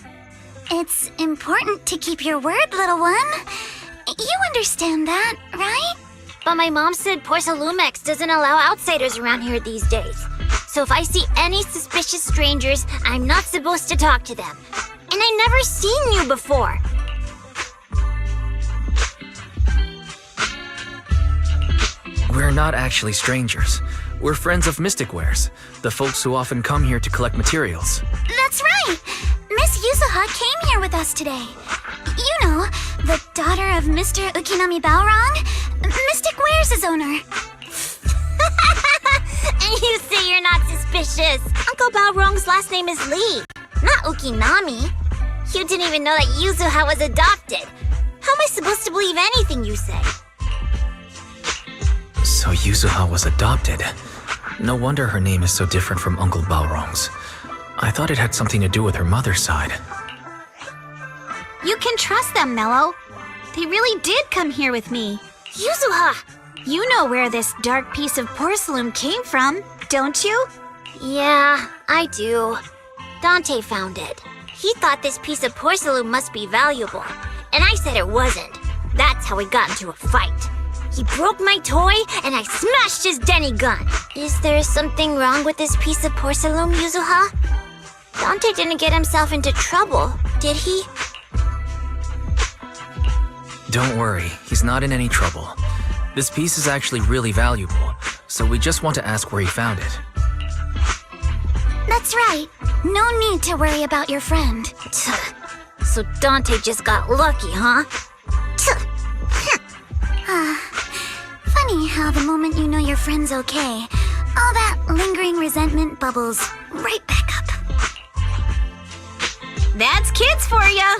It's important to keep your word, little one. You understand that, right? But my mom said Porcelumex doesn't allow outsiders around here these days. So if I see any suspicious strangers, I'm not supposed to talk to them. And I've never seen you before. We're not actually strangers. We're friends of Mystic Wares, the folks who often come here to collect materials. That's right! Miss Yuzuha came here with us today. You know, the daughter of Mr. Ukinami Balrong, Mystic Wares' owner. And you say you're not suspicious. Uncle Balrong's last name is Lee, not Ukinami. You didn't even know that Yuzuha was adopted. How am I supposed to believe anything you say? So Yuzuha was adopted. No wonder her name is so different from Uncle Balrong's. I thought it had something to do with her mother's side. You can trust them, Mello. They really did come here with me. Yuzuha! You know where this dark piece of porcelain came from, don't you? Yeah, I do. Dante found it. He thought this piece of porcelain must be valuable, and I said it wasn't. That's how we got into a fight. He broke my toy, and I smashed his Denny gun. Is there something wrong with this piece of porcelain, Yuzuha? Dante didn't get himself into trouble, did he? Don't worry, he's not in any trouble. This piece is actually really valuable, so we just want to ask where he found it. That's right. No need to worry about your friend. So Dante just got lucky, huh? Funny how the moment you know your friend's okay, all that lingering resentment bubbles right back up. That's kids for ya!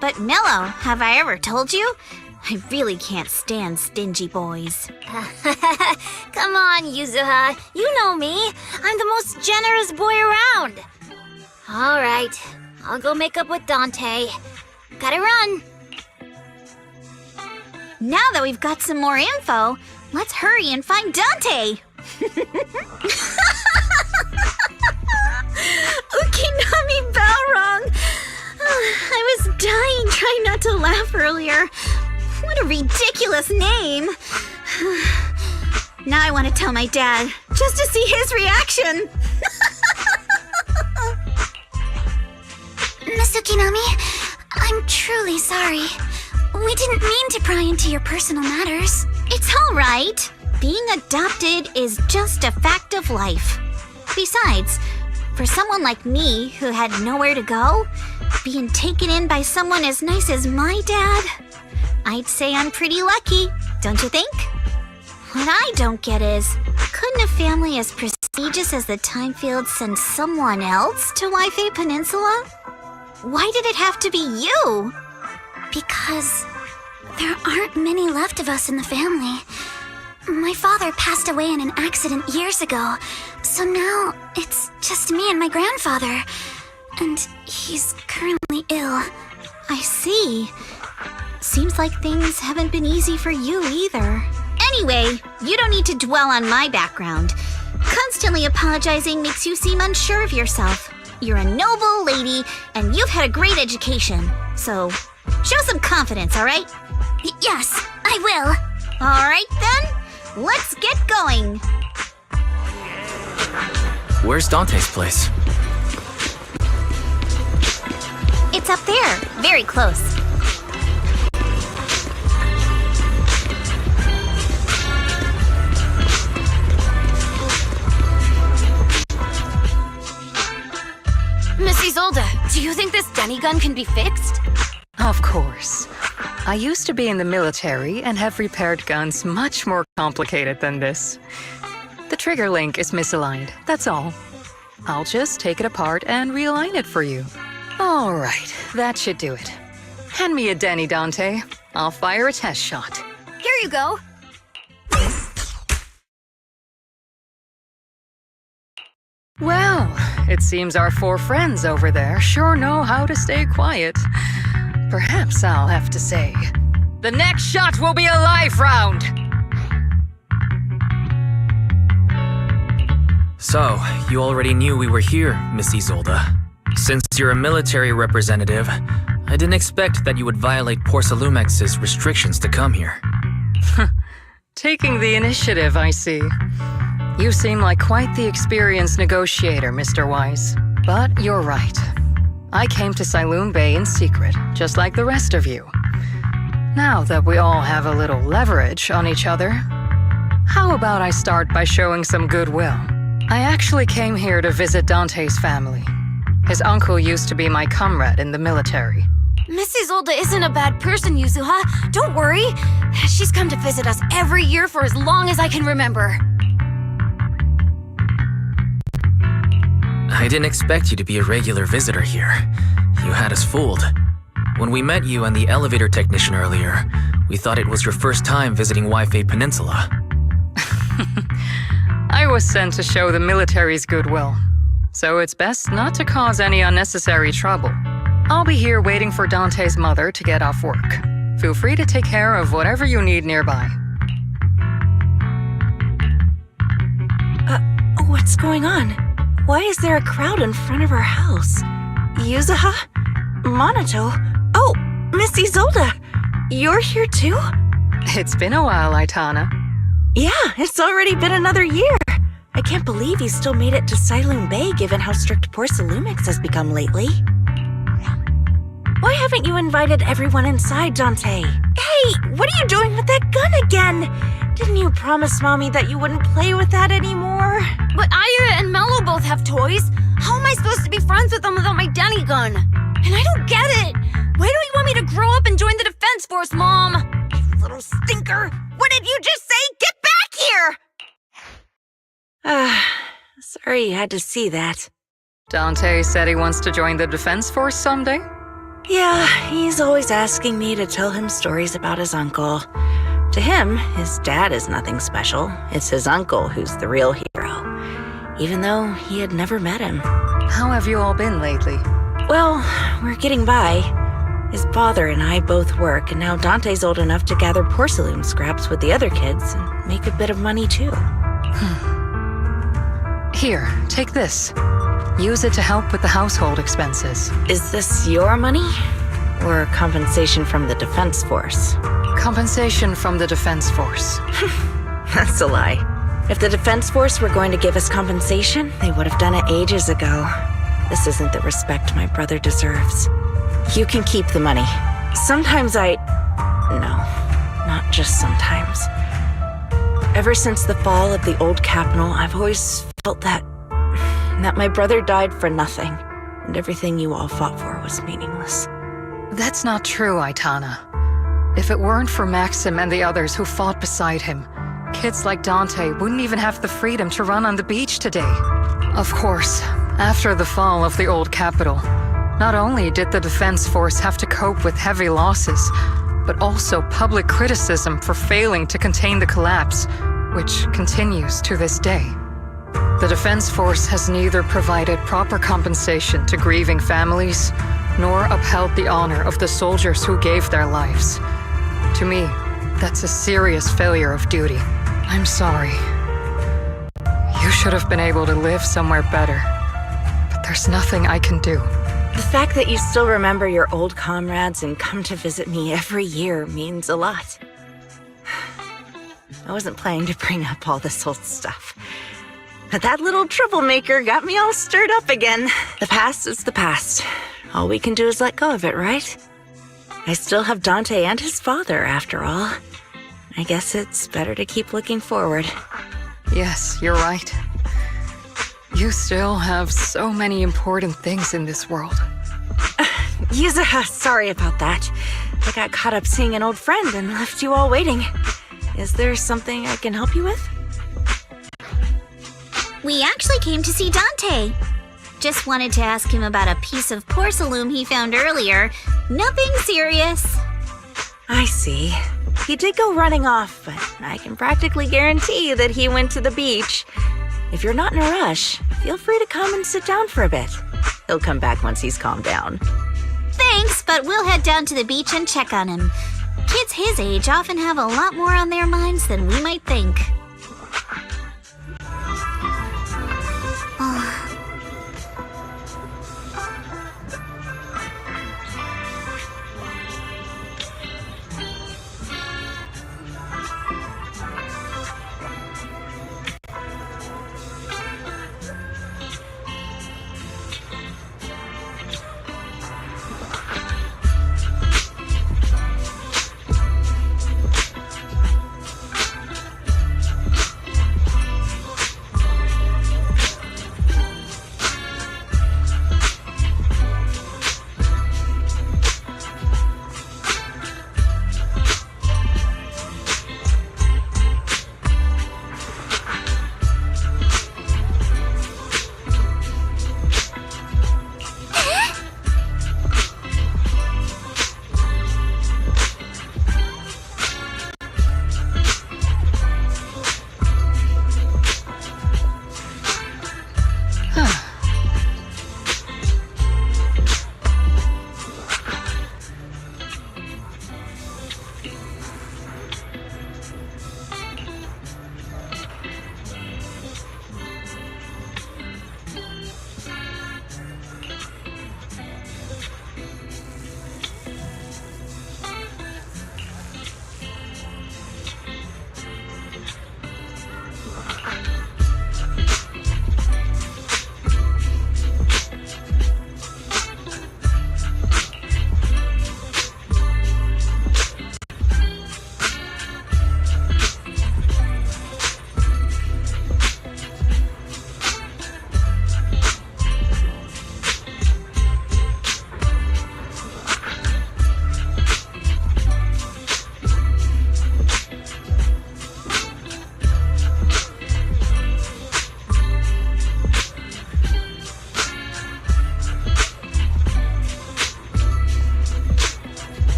But Mello, have I ever told you? I really can't stand stingy boys. Come on, Yuzuha. You know me. I'm the most generous boy around. All right, I'll go make up with Dante. Gotta run. Now that we've got some more info, let's hurry and find Dante. Ukinami Balrong. I was dying trying not to laugh earlier. What a ridiculous name. Now I want to tell my dad. just to see his reaction. Miss Ukinami, I'm truly sorry. We didn't mean to pry into your personal matters. It's all right. Being adopted is just a fact of life. Besides, for someone like me who had nowhere to go, being taken in by someone as nice as my dad, I'd say I'm pretty lucky, don't you think? What I don't get is, couldn't a family as prestigious as the Timefield send someone else to Wi-Fi Peninsula? Why did it have to be you? Because there aren't many left of us in the family. My father passed away in an accident years ago, so now it's just me and my grandfather. And he's currently ill. I see. Seems like things haven't been easy for you either. Anyway, you don't need to dwell on my background. Constantly apologizing makes you seem unsure of yourself. You're a noble lady, and you've had a great education. So, show some confidence, alright? Yes, I will. Alright then, let's get going. Where's Dante's place? It's up there, very close. Miss Isolde, do you think this Denny gun can be fixed? Of course. I used to be in the military and have repaired guns much more complicated than this. The trigger link is misaligned, that's all. I'll just take it apart and realign it for you. All right, that should do it. Hand me a Denny, Dante. I'll fire a test shot. Here you go. Well, it seems our four friends over there sure know how to stay quiet. Perhaps I'll have to say, the next shot will be a live round! So, you already knew we were here, Miss Isolde. Since you're a military representative, I didn't expect that you would violate Porcelumex's restrictions to come here. Taking the initiative, I see. You seem like quite the experienced negotiator, Mr. Wise. But you're right. I came to Siloon Bay in secret, just like the rest of you. Now that we all have a little leverage on each other, how about I start by showing some goodwill? I actually came here to visit Dante's family. His uncle used to be my comrade in the military. Miss Isolde isn't a bad person, Yuzuha. Don't worry. She's come to visit us every year for as long as I can remember. I didn't expect you to be a regular visitor here. You had us fooled. When we met you and the elevator technician earlier, we thought it was your first time visiting Wi-Fi Peninsula. I was sent to show the military's goodwill, so it's best not to cause any unnecessary trouble. I'll be here waiting for Dante's mother to get off work. Feel free to take care of whatever you need nearby. What's going on? Why is there a crowd in front of our house? Yuzuha? Monato? Oh, Miss Isolde! You're here too? It's been a while, Aitana. Yeah, it's already been another year. I can't believe you still made it to Siloon Bay given how strict Porcelumix has become lately. Why haven't you invited everyone inside, Dante? Hey, what are you doing with that gun again? Didn't you promise Mommy that you wouldn't play with that anymore? But Ira and Mello both have toys. How am I supposed to be friends with them without my Denny gun? And I don't get it. Why don't you want me to grow up and join the Defense Force, Mom? You little stinker. What did you just say? Get back here! Sorry you had to see that. Dante said he wants to join the Defense Force someday? Yeah, he's always asking me to tell him stories about his uncle. To him, his dad is nothing special. It's his uncle who's the real hero, even though he had never met him. How have you all been lately? Well, we're getting by. His father and I both work, and now Dante's old enough to gather porcelain scraps with the other kids and make a bit of money too. Here, take this. Use it to help with the household expenses. Is this your money? Or compensation from the Defense Force? Compensation from the Defense Force. That's a lie. If the Defense Force were going to give us compensation, they would have done it ages ago. This isn't the respect my brother deserves. You can keep the money. Sometimes No, not just sometimes. Ever since the fall of the old capital, I've always felt that my brother died for nothing, and everything you all fought for was meaningless. That's not true, Aitana. If it weren't for Maxim and the others who fought beside him, kids like Dante wouldn't even have the freedom to run on the beach today. Of course, after the fall of the old capital, not only did the Defense Force have to cope with heavy losses, but also public criticism for failing to contain the collapse, which continues to this day. The Defense Force has neither provided proper compensation to grieving families, nor upheld the honor of the soldiers who gave their lives. To me, that's a serious failure of duty. I'm sorry. You should have been able to live somewhere better, but there's nothing I can do. The fact that you still remember your old comrades and come to visit me every year means a lot. I wasn't planning to bring up all this old stuff, but that little troublemaker got me all stirred up again. The past is the past. All we can do is let go of it, right? I still have Dante and his father, after all. I guess it's better to keep looking forward. Yes, you're right. You still have so many important things in this world. Yuzuha, sorry about that. I got caught up seeing an old friend and left you all waiting. Is there something I can help you with? We actually came to see Dante. Just wanted to ask him about a piece of porcelain he found earlier. Nothing serious. I see. He did go running off, but I can practically guarantee that he went to the beach. If you're not in a rush, feel free to come and sit down for a bit. He'll come back once he's calmed down. Thanks, but we'll head down to the beach and check on him. Kids his age often have a lot more on their minds than we might think.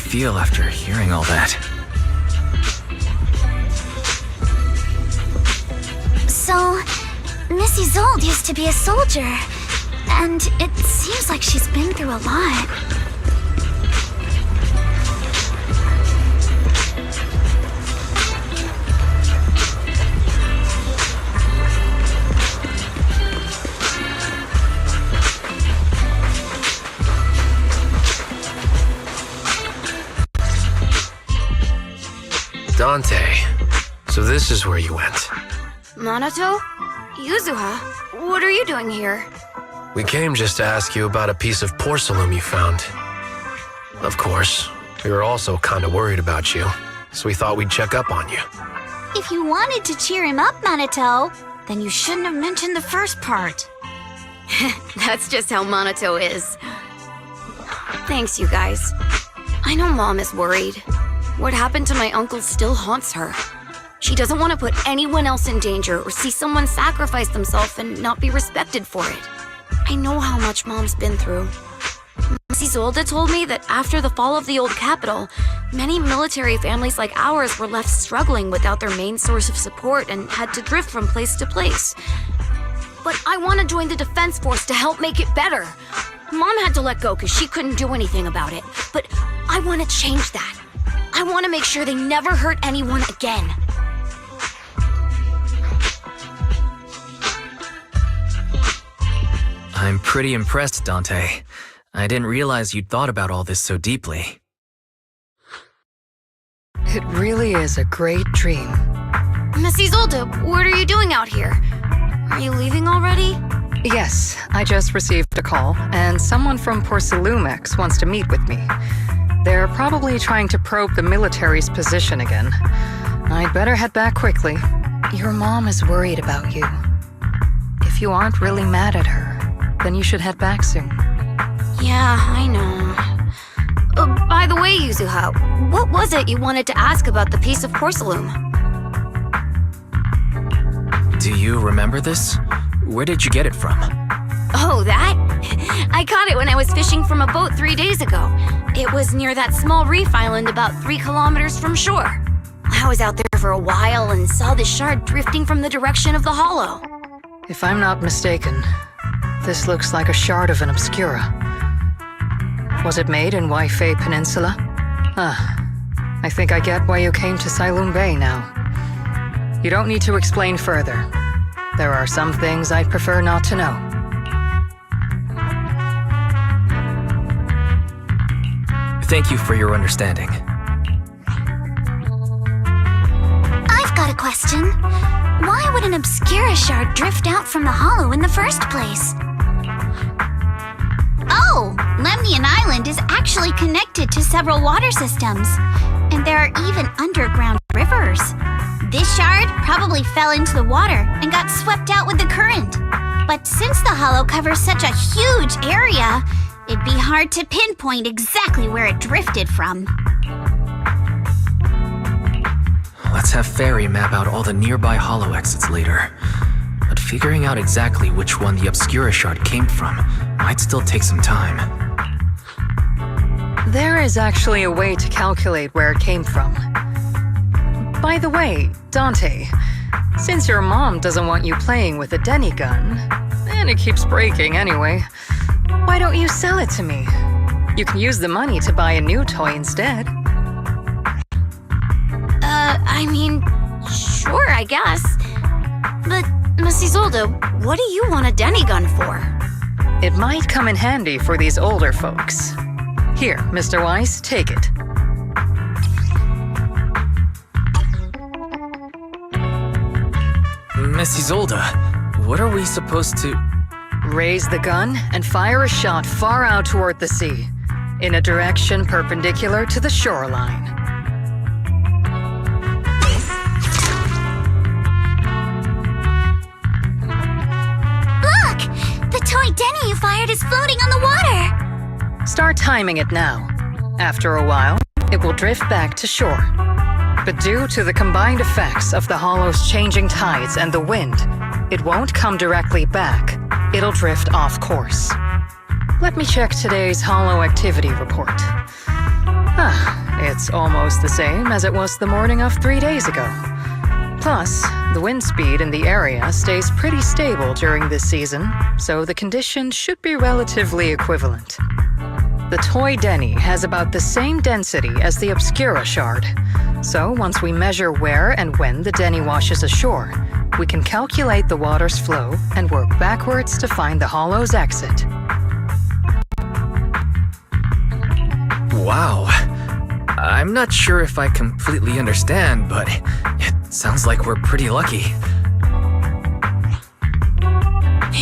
feel after hearing all that? So, Miss Isolde used to be a soldier, and it seems like she's been through a lot. Dante, so this is where you went. Minato? Yuzuha? What are you doing here? We came just to ask you about a piece of porcelain you found. Of course, we were also kind of worried about you, so we thought we'd check up on you. If you wanted to cheer him up, Minato, then you shouldn't have mentioned the first part. That's just how Minato is. Thanks, you guys. I know Mom is worried. What happened to my uncle still haunts her. She doesn't want to put anyone else in danger or see someone sacrifice themselves and not be respected for it. I know how much Mom's been through. Miss Isolde told me that after the fall of the old capital, many military families like ours were left struggling without their main source of support and had to drift from place to place. But I want to join the defense force to help make it better. Mom had to let go because she couldn't do anything about it. But I want to change that. I want to make sure they never hurt anyone again. I'm pretty impressed, Dante. I didn't realize you'd thought about all this so deeply. It really is a great dream. Miss Isolde, what are you doing out here? Are you leaving already? Yes, I just received a call, and someone from Porcelumex wants to meet with me. They're probably trying to probe the military's position again. I'd better head back quickly. Your mom is worried about you. If you aren't really mad at her, then you should head back soon. Yeah, I know. By the way, Yuzuha, what was it you wanted to ask about the piece of porcelain? Do you remember this? Where did you get it from? Oh, that? I caught it when I was fishing from a boat 3 days ago. It was near that small reef island about 3 kilometers from shore. I was out there for a while and saw the shard drifting from the direction of the hollow. If I'm not mistaken, this looks like a shard of an Obscura. Was it made in Waifei Peninsula? I think I get why you came to Sailoon Bay now. You don't need to explain further. There are some things I'd prefer not to know. Thank you for your understanding. I've got a question. Why would an Obscura shard drift out from the hollow in the first place? Oh, Lemnian Island is actually connected to several water systems, and there are even underground rivers. This shard probably fell into the water and got swept out with the current. But since the hollow covers such a huge area, it'd be hard to pinpoint exactly where it drifted from. Let's have Fairy map out all the nearby hollow exits later. But figuring out exactly which one the Obscura shard came from might still take some time. There is actually a way to calculate where it came from. By the way, Dante, since your mom doesn't want you playing with a Denny gun, and it keeps breaking anyway, why don't you sell it to me? You can use the money to buy a new toy instead. I mean, sure, I guess. But, Miss Isolde, what do you want a Denny gun for? It might come in handy for these older folks. Here, Mr. Weiss, take it. Miss Isolde, what are we supposed to... Raise the gun and fire a shot far out toward the sea, in a direction perpendicular to the shoreline. Look! The toy Denny you fired is floating on the water! Start timing it now. After a while, it will drift back to shore. But due to the combined effects of the hollow's changing tides and the wind, it won't come directly back. It'll drift off course. Let me check today's hollow activity report. It's almost the same as it was the morning of 3 days ago. Plus, the wind speed in the area stays pretty stable during this season, so the conditions should be relatively equivalent. The Toy Denny has about the same density as the Obscura Shard, so once we measure where and when the Denny washes ashore, we can calculate the water's flow and work backwards to find the hollow's exit. Wow. I'm not sure if I completely understand, but it sounds like we're pretty lucky.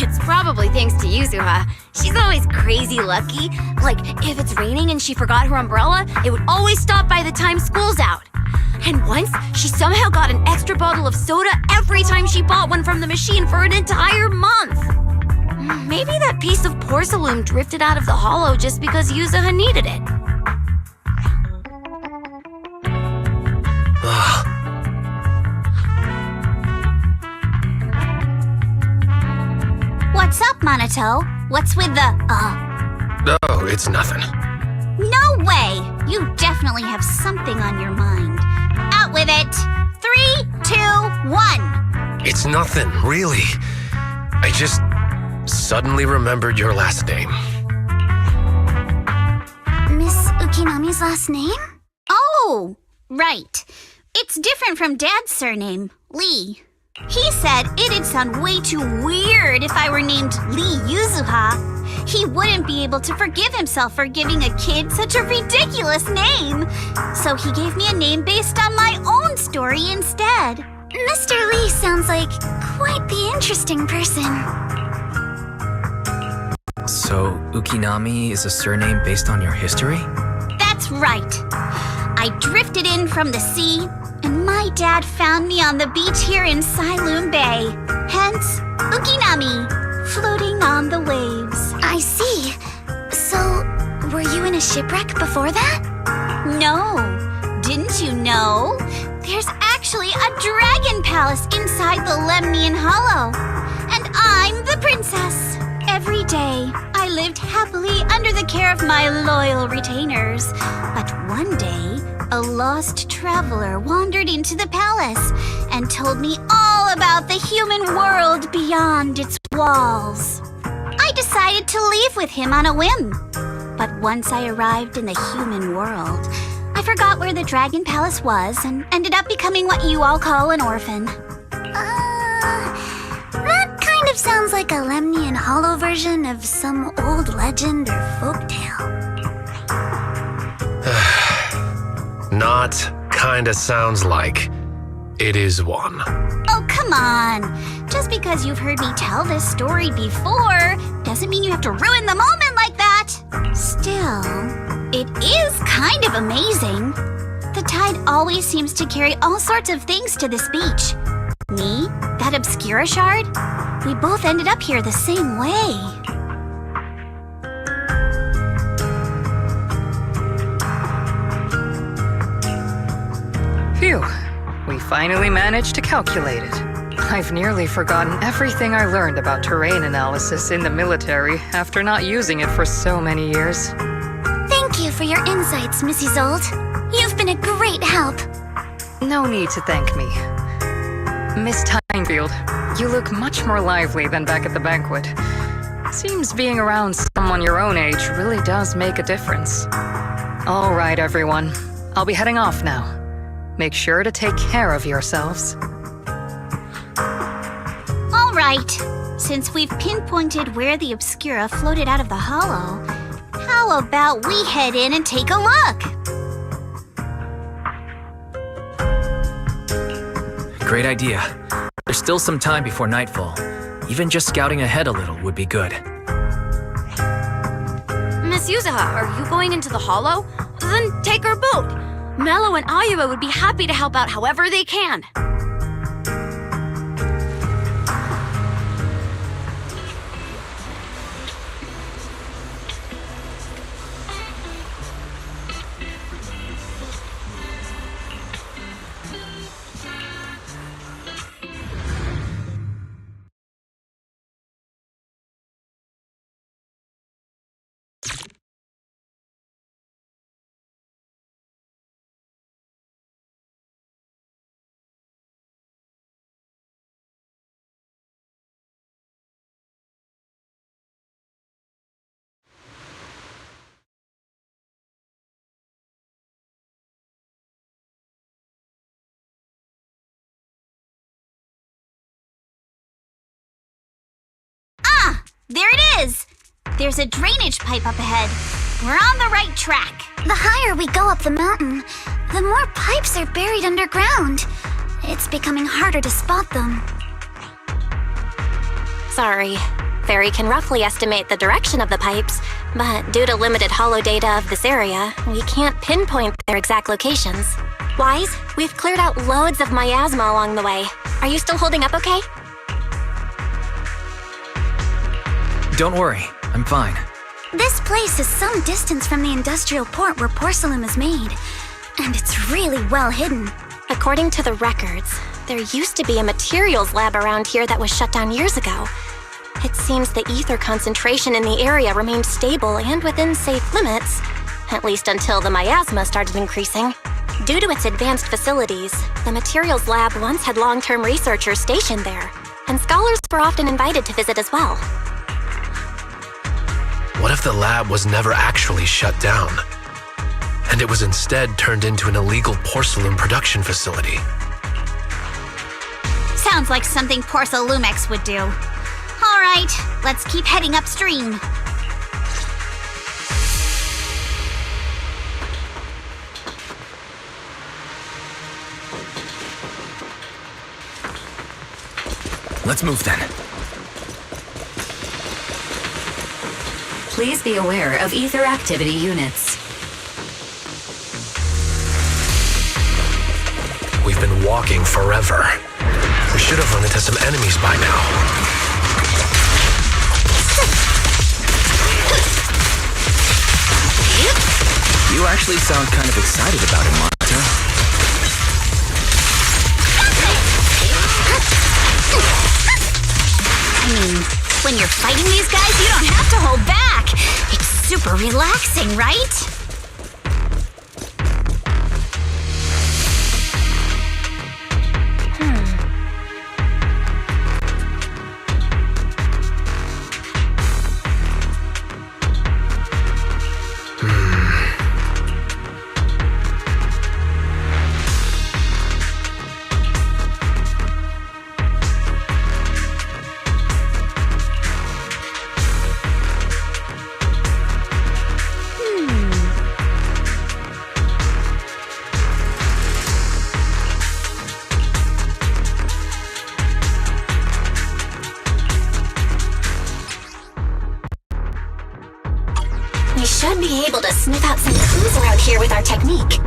It's probably thanks to Yuzuha. She's always crazy lucky. Like, if it's raining and she forgot her umbrella, it would always stop by the time school's out. And once, she somehow got an extra bottle of soda every time she bought one from the machine for an entire month. Maybe that piece of porcelain drifted out of the hollow just because Yuzuha needed it. What's up, Monato? What's with the, Oh, it's nothing. No way! You definitely have something on your mind. Out with it! 3, 2, 1! It's nothing, really. I just suddenly remembered your last name. Miss Ukinami's last name? Oh, right. It's different from Dad's surname, Lee. He said it'd sound way too weird if I were named Lee Yuzuha. He wouldn't be able to forgive himself for giving a kid such a ridiculous name. So he gave me a name based on my own story instead. Mr. Lee sounds like quite the interesting person. So, Ukinami is a surname based on your history? That's right. I drifted in from the sea, and my dad found me on the beach here in Sailoon Bay. Hence, Ukinami, floating on the waves. I see. So, were you in a shipwreck before that? No. Didn't you know? There's actually a dragon palace inside the Lemnian Hollow. And I'm the princess. Every day, I lived happily under the care of my loyal retainers. But one day, a lost traveler wandered into the palace and told me all about the human world beyond its walls. I decided to leave with him on a whim. But once I arrived in the human world, I forgot where the Dragon Palace was and ended up becoming what you all call an orphan. That kind of sounds like a Lemnian Hollow version of some old legend or folktale. Not kinda sounds like. It is one. Oh, come on. Just because you've heard me tell this story before doesn't mean you have to ruin the moment like that. Still, it is kind of amazing. The tide always seems to carry all sorts of things to this beach. Me, that Obscura Shard, we both ended up here the same way. Phew. We finally managed to calculate it. I've nearly forgotten everything I learned about terrain analysis in the military after not using it for so many years. Thank you for your insights, Missy Zold. You've been a great help. No need to thank me. Miss Tinefield, you look much more lively than back at the banquet. Seems being around someone your own age really does make a difference. All right, everyone. I'll be heading off now. Make sure to take care of yourselves. All right. Since we've pinpointed where the Obscura floated out of the hollow, how about we head in and take a look? Great idea. There's still some time before nightfall. Even just scouting ahead a little would be good. Miss Yuzuha, are you going into the hollow? Then take our boat. Mello and Ayuba would be happy to help out however they can. There it is! There's a drainage pipe up ahead. We're on the right track. The higher we go up the mountain, the more pipes are buried underground. It's becoming harder to spot them. Sorry. Fairy can roughly estimate the direction of the pipes, but due to limited holo data of this area, we can't pinpoint their exact locations. Wise, we've cleared out loads of miasma along the way. Are you still holding up okay? Don't worry, I'm fine. This place is some distance from the industrial port where porcelain is made, and it's really well hidden. According to the records, there used to be a materials lab around here that was shut down years ago. It seems the ether concentration in the area remained stable and within safe limits, at least until the miasma started increasing. Due to its advanced facilities, the materials lab once had long-term researchers stationed there, and scholars were often invited to visit as well. What if the lab was never actually shut down, and it was instead turned into an illegal porcelain production facility? Sounds like something Porcelumex would do. All right, let's keep heading upstream. Let's move then. Please be aware of ether activity units. We've been walking forever. We should have run into some enemies by now. You actually sound kind of excited about it, Marta. I mean, when you're fighting these guys, you don't have to hold back. It's super relaxing, right? We should be able to sniff out some clues around here with our technique.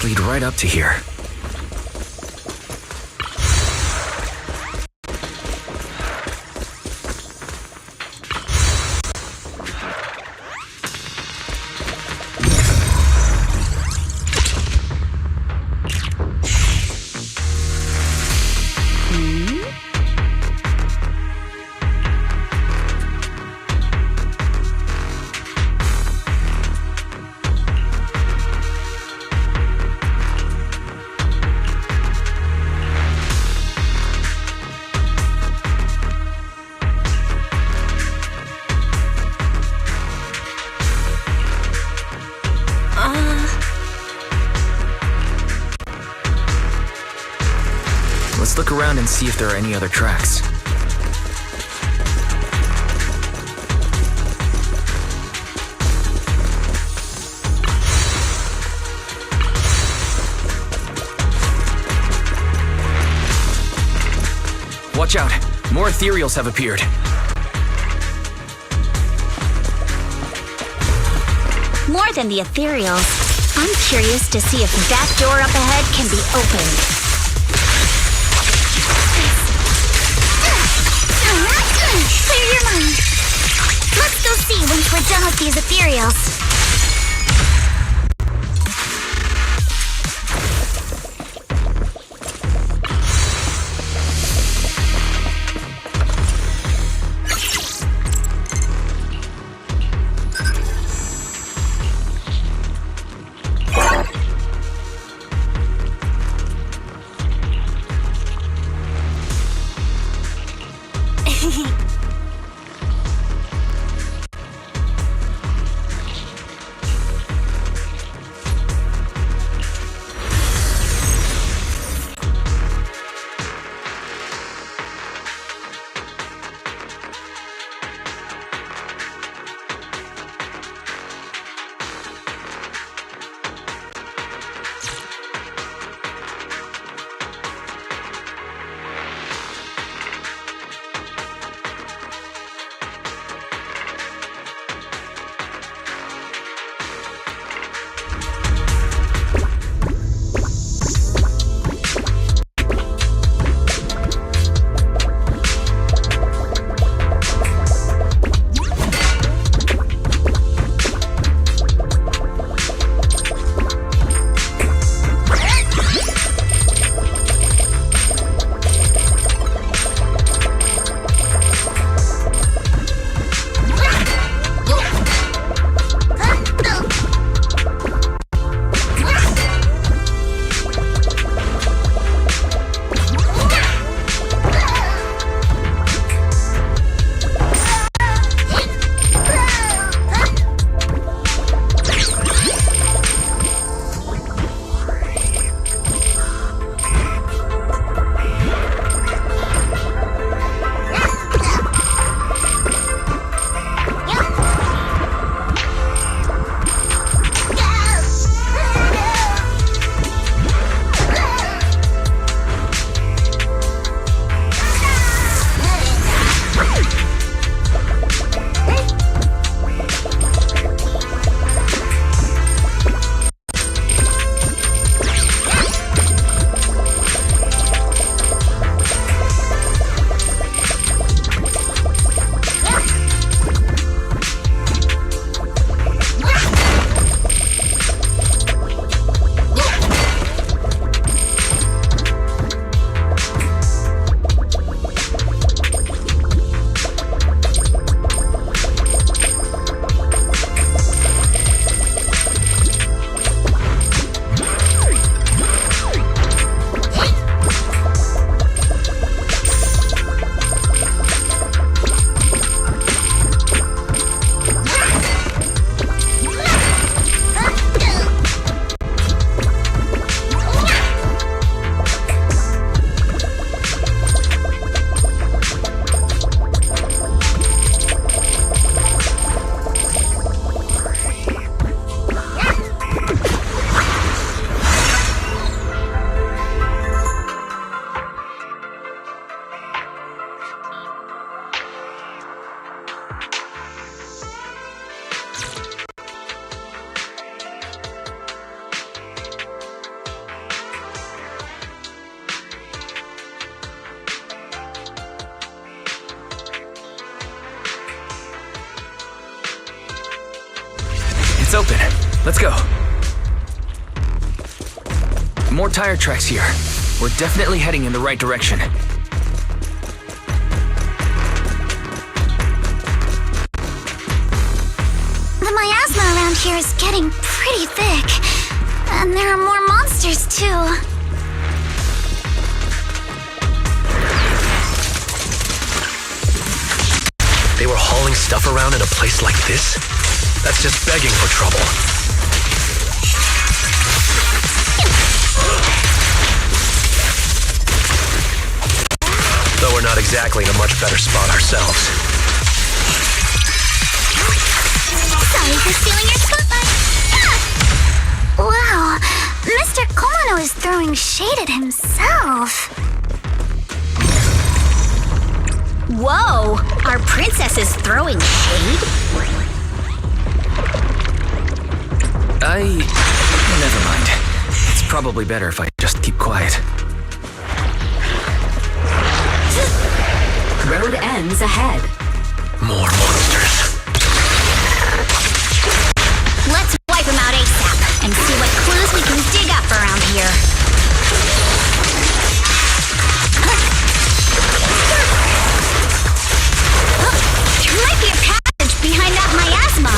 Lead right up to here. Let's look around and see if there are any other tracks. Watch out! More ethereals have appeared. More than the ethereals, I'm curious to see if that door up ahead can be opened. Clear your mind. Let's go see once we're done with these ethereals. It's open. Let's go. More tire tracks here. We're definitely heading in the right direction. The miasma around here is getting pretty thick. And there are more monsters, too. They were hauling stuff around in a place like this? That's just begging for trouble. Though we're not exactly in a much better spot ourselves. Sorry for stealing your spotlight. Wow, Mr. Komano is throwing shade at himself. Whoa! Our princess is throwing shade? Never mind. It's probably better if I just keep quiet. Road ends ahead. More monsters. Let's wipe them out ASAP and see what clues we can dig up around here. There might be a passage behind that miasma.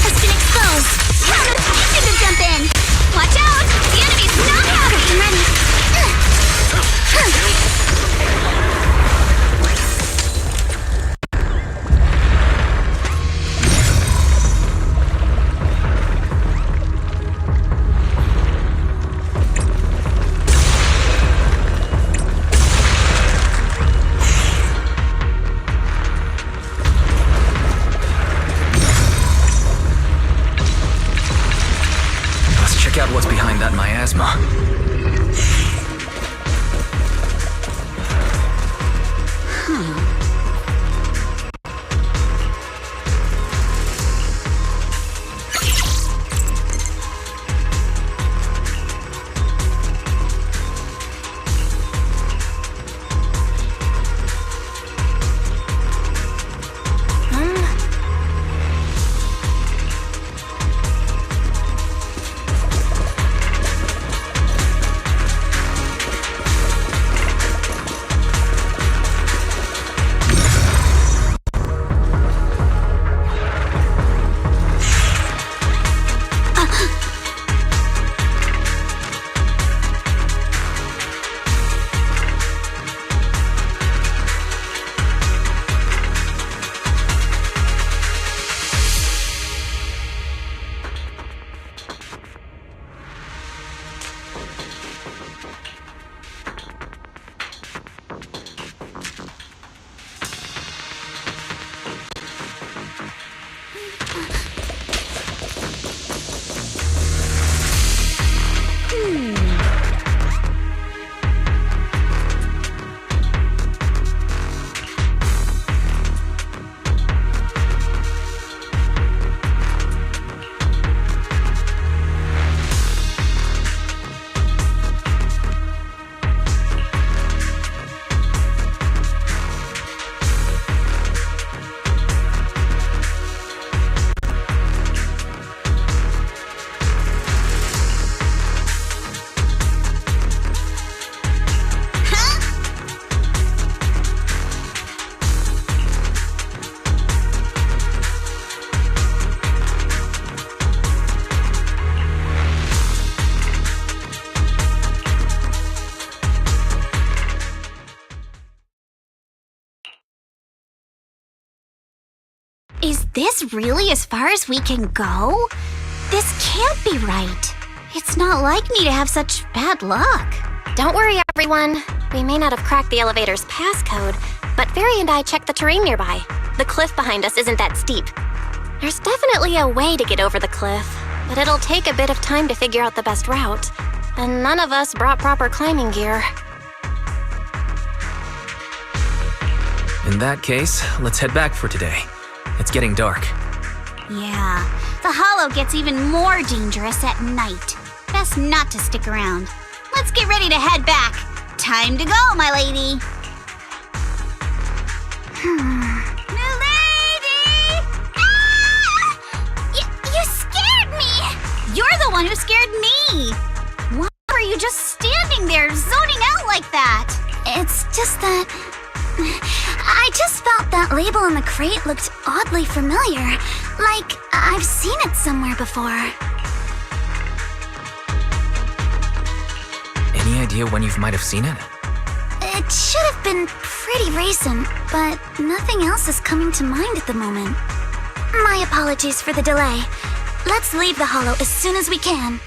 It's been exposed. I could jump in. Watch out! The enemy's not happy. I'm ready. Is this really as far as we can go? This can't be right. It's not like me to have such bad luck. Don't worry, everyone. We may not have cracked the elevator's passcode, but Fairy and I checked the terrain nearby. The cliff behind us isn't that steep. There's definitely a way to get over the cliff, but it'll take a bit of time to figure out the best route. And none of us brought proper climbing gear. In that case, let's head back for today. It's getting dark. Yeah, the hollow gets even more dangerous at night. Best not to stick around. Let's get ready to head back. Time to go, my lady. Milady! Ah! You scared me! You're the one who scared me! Why were you just standing there, zoning out like that? It's just that... I just felt that label on the crate looked oddly familiar. Like, I've seen it somewhere before. Any idea when you might have seen it? It should have been pretty recent, but nothing else is coming to mind at the moment. My apologies for the delay. Let's leave the hollow as soon as we can.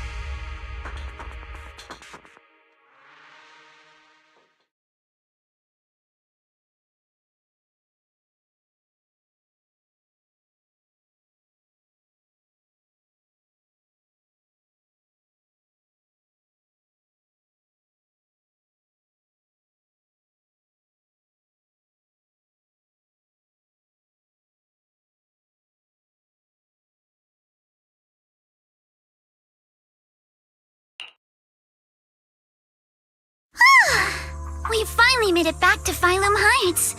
We finally made it back to Phylum Heights.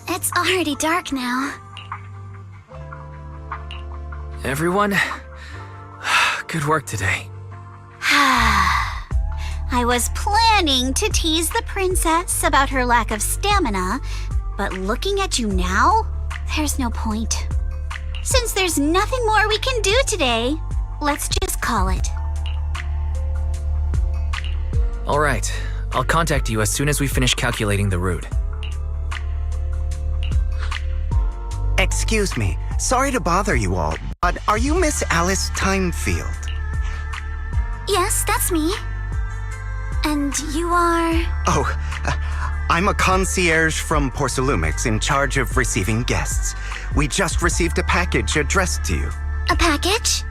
It's already dark now. Everyone, good work today. I was planning to tease the princess about her lack of stamina, but looking at you now, there's no point. Since there's nothing more we can do today, let's just call it. All right, I'll contact you as soon as we finish calculating the route. Excuse me, sorry to bother you all, but are you Miss Alice Timefield? Yes, that's me. And you are... Oh, I'm a concierge from Porcelumix in charge of receiving guests. We just received a package addressed to you. A package?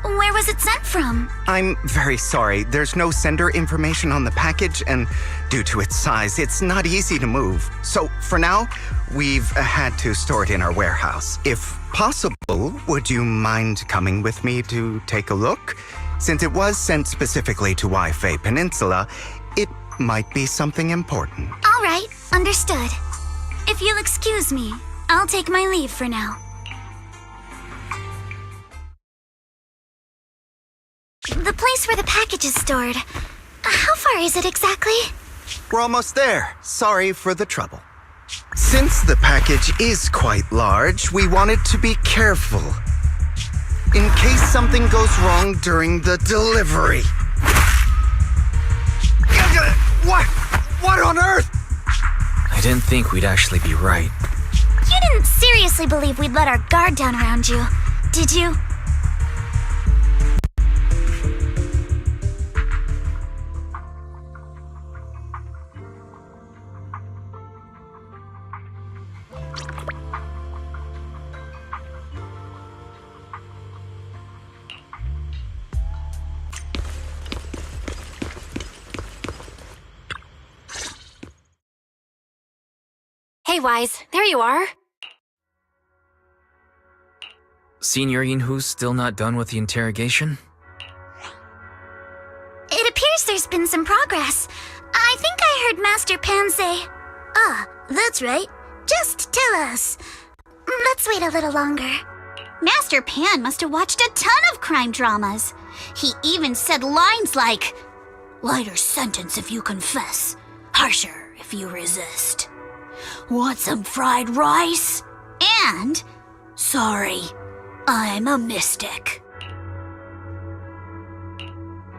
Where was it sent from? I'm very sorry. There's no sender information on the package, and due to its size, it's not easy to move. So, for now, we've had to store it in our warehouse. If possible, would you mind coming with me to take a look? Since it was sent specifically to Waifei Peninsula, it might be something important. All right, understood. If you'll excuse me, I'll take my leave for now. The place where the package is stored. How far is it exactly? We're almost there. Sorry for the trouble. Since the package is quite large, we wanted to be careful. In case something goes wrong during the delivery. What on earth? I didn't think we'd actually be right. You didn't seriously believe we'd let our guard down around you, did you? Hey, Wise, there you are. Senior Yinhu's still not done with the interrogation? It appears there's been some progress. I think I heard Master Pan say, "Ah, that's right. Just tell us." Let's wait a little longer. Master Pan must have watched a ton of crime dramas. He even said lines like, "Lighter sentence if you confess, harsher if you resist. Want some fried rice?" And, "Sorry, I'm a mystic."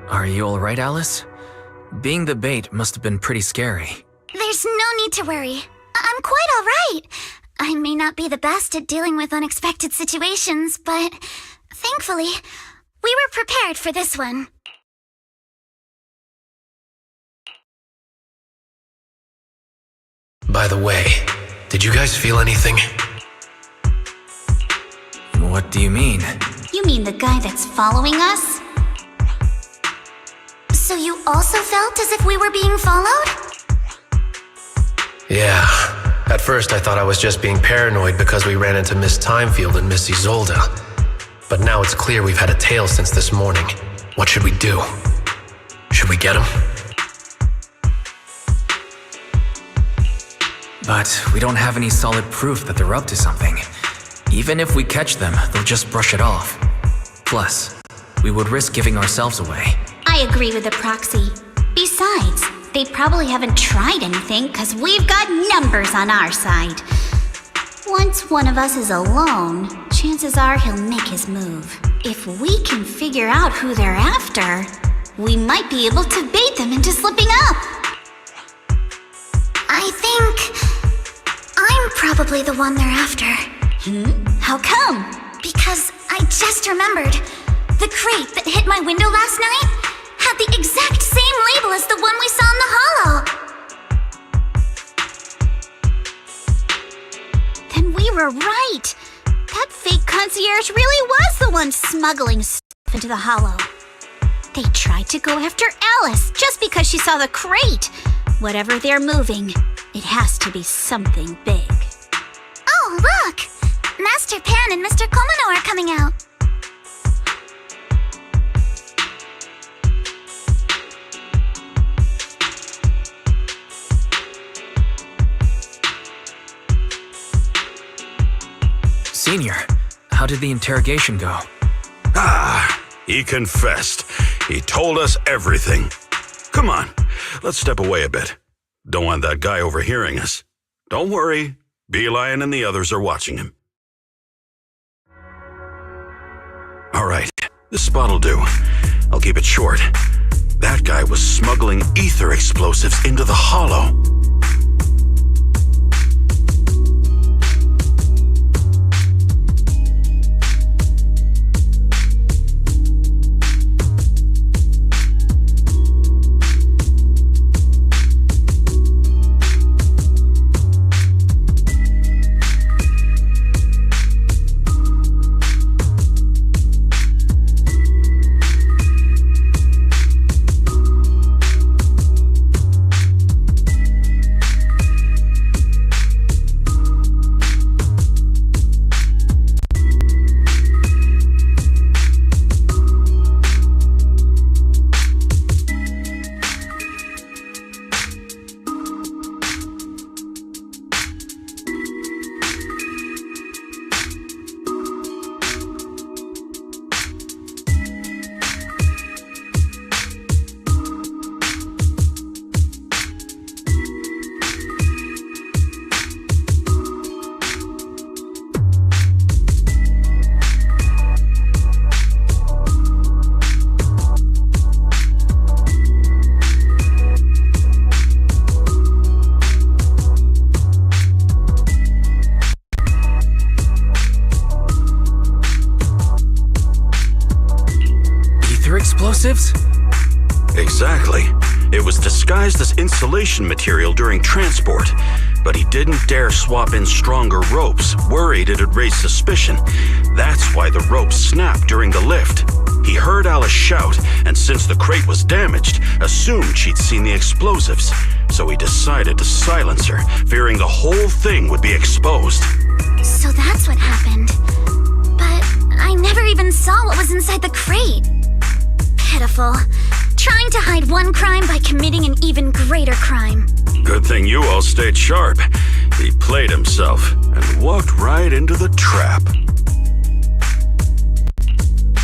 Are you alright, Alice? Being the bait must have been pretty scary. There's no need to worry. I'm quite alright. I may not be the best at dealing with unexpected situations, but thankfully, we were prepared for this one. By the way, did you guys feel anything? What do you mean? You mean the guy that's following us? So you also felt as if we were being followed? Yeah. At first I thought I was just being paranoid because we ran into Miss Timefield and Miss Isolde. But now it's clear we've had a tail since this morning. What should we do? Should we get him? But we don't have any solid proof that they're up to something. Even if we catch them, they'll just brush it off. Plus, we would risk giving ourselves away. I agree with the proxy. Besides, they probably haven't tried anything because we've got numbers on our side. Once one of us is alone, chances are he'll make his move. If we can figure out who they're after, we might be able to bait them into slipping up. I think I'm probably the one they're after. How come? Because I just remembered. The crate that hit my window last night had the exact same label as the one we saw in the hollow. Then we were right. That fake concierge really was the one smuggling stuff into the hollow. They tried to go after Alice just because she saw the crate. Whatever they're moving, it has to be something big. Oh, look! Master Pan and Mr. Komino are coming out. Senior, how did the interrogation go? He confessed. He told us everything. Come on, let's step away a bit. Don't want that guy overhearing us. Don't worry, Beelion and the others are watching him. All right, this spot'll do. I'll keep it short. That guy was smuggling ether explosives into the hollow. Explosives? Exactly. It was disguised as insulation material during transport, but he didn't dare swap in stronger ropes, worried it'd raise suspicion. That's why the ropes snapped during the lift. He heard Alice shout, and since the crate was damaged, assumed she'd seen the explosives. So he decided to silence her, fearing the whole thing would be exposed. So that's what happened. But I never even saw what was inside the crate. Pitiful. Trying to hide one crime by committing an even greater crime. Good thing you all stayed sharp. He played himself and walked right into the trap.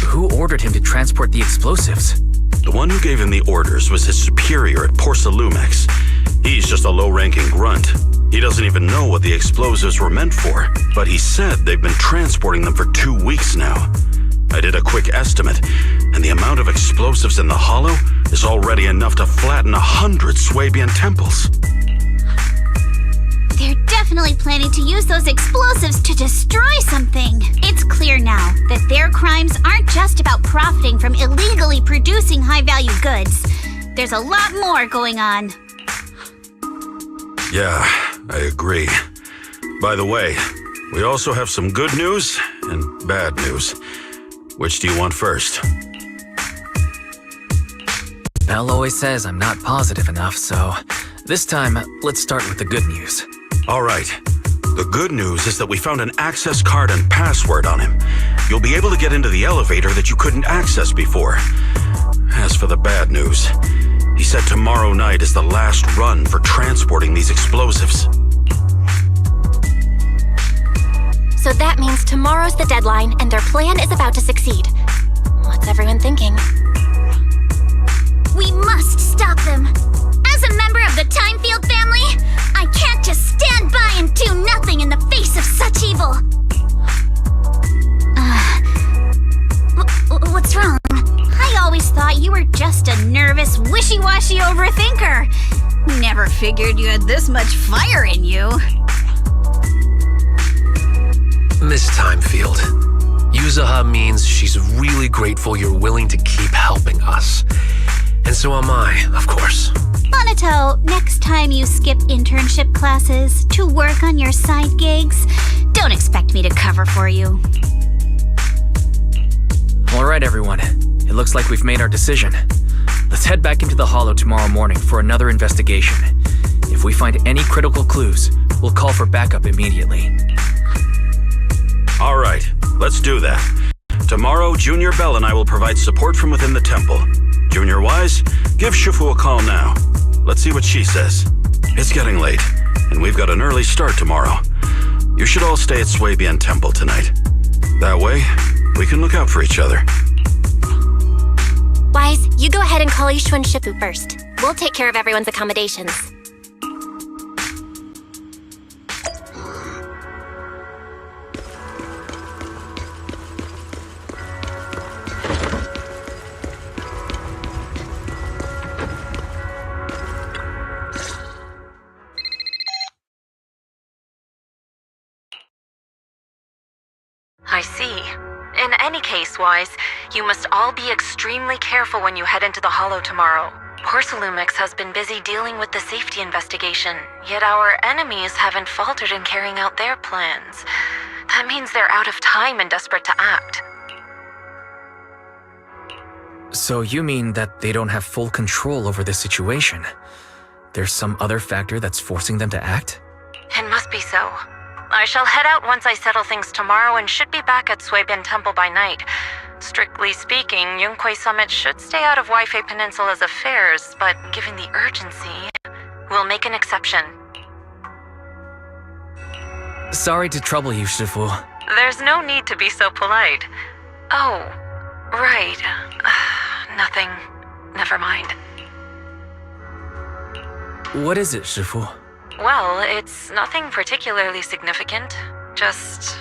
Who ordered him to transport the explosives? The one who gave him the orders was his superior at Porsalumex. He's just a low-ranking grunt. He doesn't even know what the explosives were meant for, but he said they've been transporting them for 2 weeks now. I did a quick estimate, and the amount of explosives in the hollow is already enough to flatten 100 Swabian temples. They're definitely definitely planning to use those explosives to destroy something. It's clear now that their crimes aren't just about profiting from illegally producing high-value goods. There's a lot more going on. Yeah, I agree. By the way, we also have some good news and bad news. Which do you want first? Belle always says I'm not positive enough, so this time, let's start with the good news. All right. The good news is that we found an access card and password on him. You'll be able to get into the elevator that you couldn't access before. As for the bad news, he said tomorrow night is the last run for transporting these explosives. So that means tomorrow's the deadline and their plan is about to succeed. What's everyone thinking? We must stop them. As a member of the Timefield family, I can't just stand by and do nothing in the face of such evil. What's wrong? I always thought you were just a nervous, wishy-washy overthinker. Never figured you had this much fire in you. Miss Timefield, Yuzaha means she's really grateful you're willing to keep helping us. And so am I, of course. Bonato, next time you skip internship classes to work on your side gigs, don't expect me to cover for you. All right, everyone. It looks like we've made our decision. Let's head back into the Hollow tomorrow morning for another investigation. If we find any critical clues, we'll call for backup immediately. All right, let's do that. Tomorrow, Junior Bell and I will provide support from within the temple. Junior Wise, give Shifu a call now. Let's see what she says. It's getting late, and we've got an early start tomorrow. You should all stay at Swabian Temple tonight. That way, we can look out for each other. Wise, you go ahead and call Ishu and Shifu first. We'll take care of everyone's accommodations. I see. In any case, Wise, you must all be extremely careful when you head into the Hollow tomorrow. Porcelumix has been busy dealing with the safety investigation, yet our enemies haven't faltered in carrying out their plans. That means they're out of time and desperate to act. So you mean that they don't have full control over this situation? There's some other factor that's forcing them to act? It must be so. I shall head out once I settle things tomorrow and should be back at Swabian Temple by night. Strictly speaking, Yunquei Summit should stay out of Waifei Peninsula's affairs, but given the urgency, we'll make an exception. Sorry to trouble you, Shifu. There's no need to be so polite. Oh, right. Nothing. Never mind. What is it, Shifu? Well, it's nothing particularly significant. Just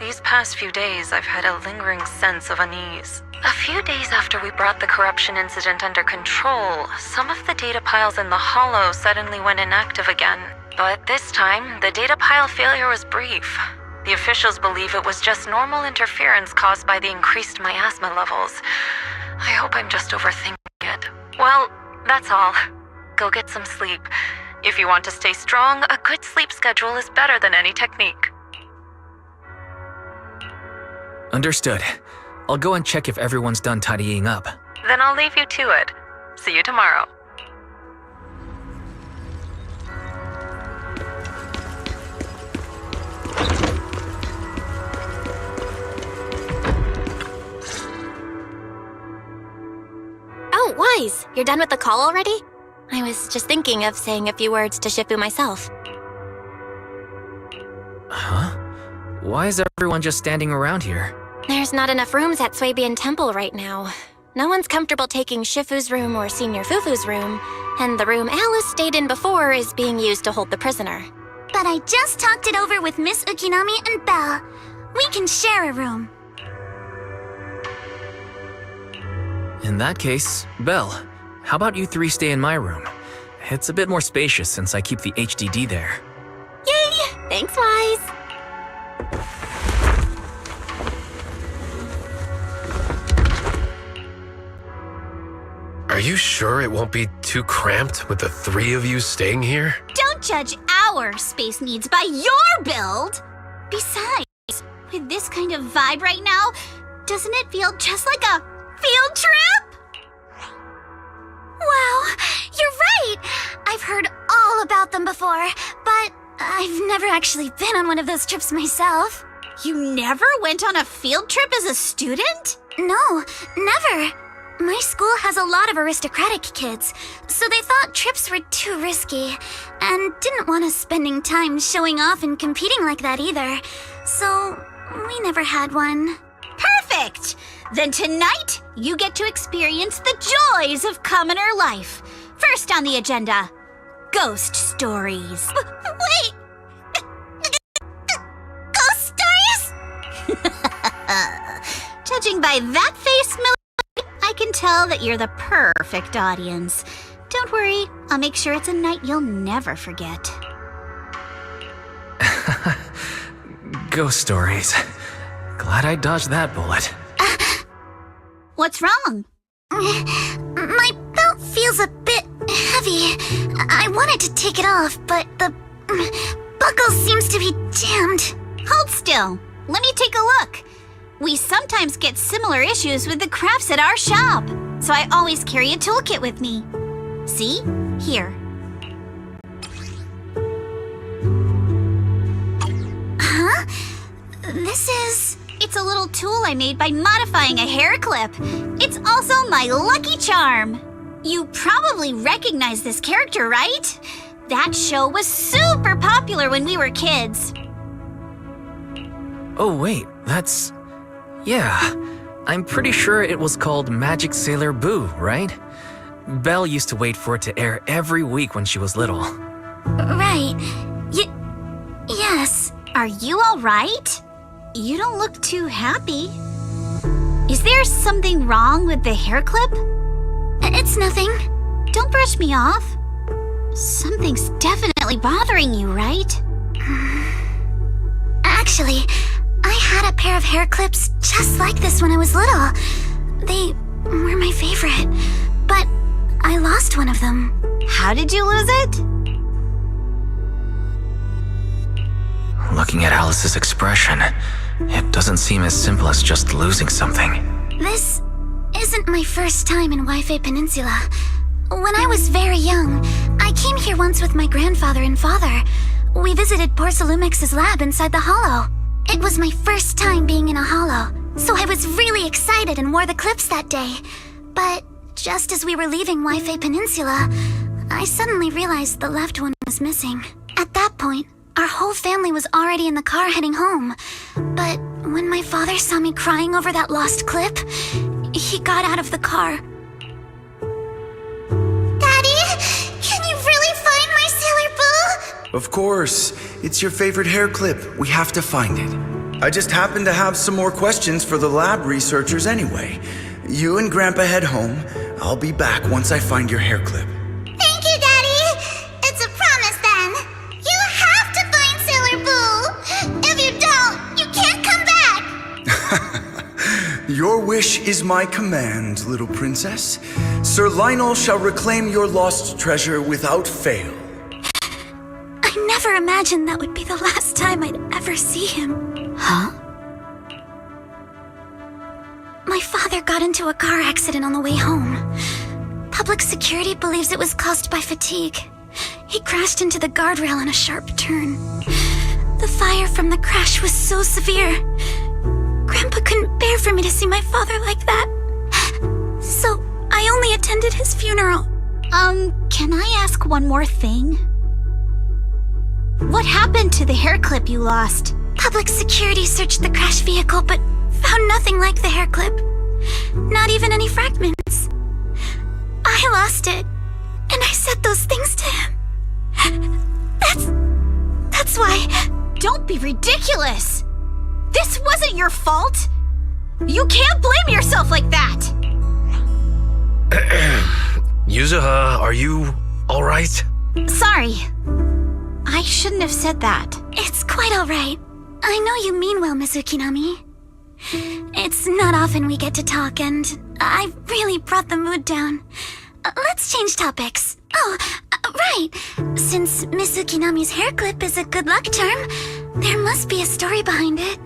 these past few days, I've had a lingering sense of unease. A few days after we brought the corruption incident under control, some of the data piles in the Hollow suddenly went inactive again. But this time, the data pile failure was brief. The officials believe it was just normal interference caused by the increased miasma levels. I hope I'm just overthinking it. Well, that's all. Go get some sleep. If you want to stay strong, a good sleep schedule is better than any technique. Understood. I'll go and check if everyone's done tidying up. Then I'll leave you to it. See you tomorrow. Oh, Wise, you're done with the call already? I was just thinking of saying a few words to Shifu myself. Huh? Why is everyone just standing around here? There's not enough rooms at Swabian Temple right now. No one's comfortable taking Shifu's room or Senior Fufu's room, and the room Alice stayed in before is being used to hold the prisoner. But I just talked it over with Miss Ukinami and Belle. We can share a room. In that case, Belle, how about you three stay in my room? It's a bit more spacious since I keep the HDD there. Yay! Thanks, Wise. Are you sure it won't be too cramped with the three of you staying here? Don't judge our space needs by your build! Besides, with this kind of vibe right now, doesn't it feel just like a field trip? Wow, you're right! I've heard all about them before, but I've never actually been on one of those trips myself. You never went on a field trip as a student? No, never. My school has a lot of aristocratic kids, so they thought trips were too risky, and didn't want us spending time showing off and competing like that either. So, we never had one. Perfect! Then tonight, you get to experience the joys of commoner life. First on the agenda, ghost stories. Wait! Ghost stories? Judging by that face, I can tell that you're the perfect audience. Don't worry, I'll make sure it's a night you'll never forget. Ghost stories. Glad I dodged that bullet. What's wrong? My belt feels a bit heavy. I wanted to take it off, but the buckle seems to be jammed. Hold still. Let me take a look. We sometimes get similar issues with the crafts at our shop, so I always carry a toolkit with me. See? Here. Huh? It's a little tool I made by modifying a hair clip. It's also my lucky charm. You probably recognize this character, right? That show was super popular when we were kids. Oh wait, that's... Yeah, I'm pretty sure it was called Magic Sailor Boo, right? Belle used to wait for it to air every week when she was little. Right. Yes. Are you all right? You don't look too happy. Is there something wrong with the hair clip? It's nothing. Don't brush me off. Something's definitely bothering you, right? Actually, I had a pair of hair clips just like this when I was little. They were my favorite, but I lost one of them. How did you lose it? Looking at Alice's expression, it doesn't seem as simple as just losing something. This isn't my first time in Wi-Fi Peninsula. When I was very young, I came here once with my grandfather and father. We visited Porcelumex's lab inside the Hollow. It was my first time being in a Hollow, so I was really excited and wore the clips that day. But just as we were leaving Wi-Fi Peninsula, I suddenly realized the left one was missing. At that point, our whole family was already in the car heading home. But when my father saw me crying over that lost clip, he got out of the car. Daddy, can you really find my Sailor Boo? Of course. It's your favorite hair clip. We have to find it. I just happen to have some more questions for the lab researchers anyway. You and Grandpa head home. I'll be back once I find your hair clip. Thank you, Daddy. It's a promise then. You have to find Sailor Boo. If you don't, you can't come back. Your wish is my command, little princess. Sir Lionel shall reclaim your lost treasure without fail. I never imagined that would be the last time I'd ever see him. Huh? My father got into a car accident on the way home. Public security believes it was caused by fatigue. He crashed into the guardrail on a sharp turn. The fire from the crash was so severe. Grandpa couldn't bear for me to see my father like that. So I only attended his funeral. Can I ask one more thing? What happened to the hair clip you lost? Public security searched the crash vehicle, but found nothing like the hair clip. Not even any fragments. I lost it, and I said those things to him. That's why... Don't be ridiculous! This wasn't your fault! You can't blame yourself like that! Yuzuha, are you alright? Sorry. I I shouldn't have said that. It's quite alright. I know you mean well, Miss Ukinami. It's not often we get to talk, and I really brought the mood down. Let's change topics. Oh, right. Since Miss Ukinami's hair clip is a good luck charm, there must be a story behind it.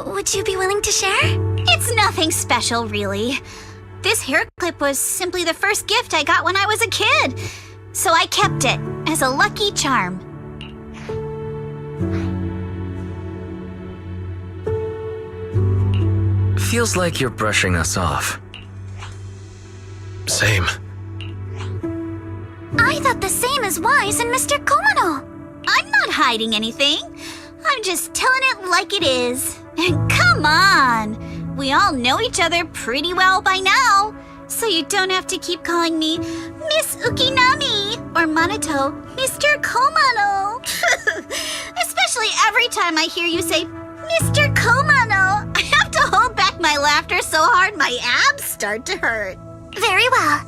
Would you be willing to share? It's nothing special, really. This hair clip was simply the first gift I got when I was a kid. So I kept it as a lucky charm. Feels like you're brushing us off. Same. I thought the same as Wise and Mr. Komano. I'm not hiding anything. I'm just telling it like it is. Come on! We all know each other pretty well by now, so you don't have to keep calling me Miss Ukinami or Manato Mr. Komano. Especially every time I hear you say Mr. Komano, I have to hold back my laughter so hard my abs start to hurt. Very well.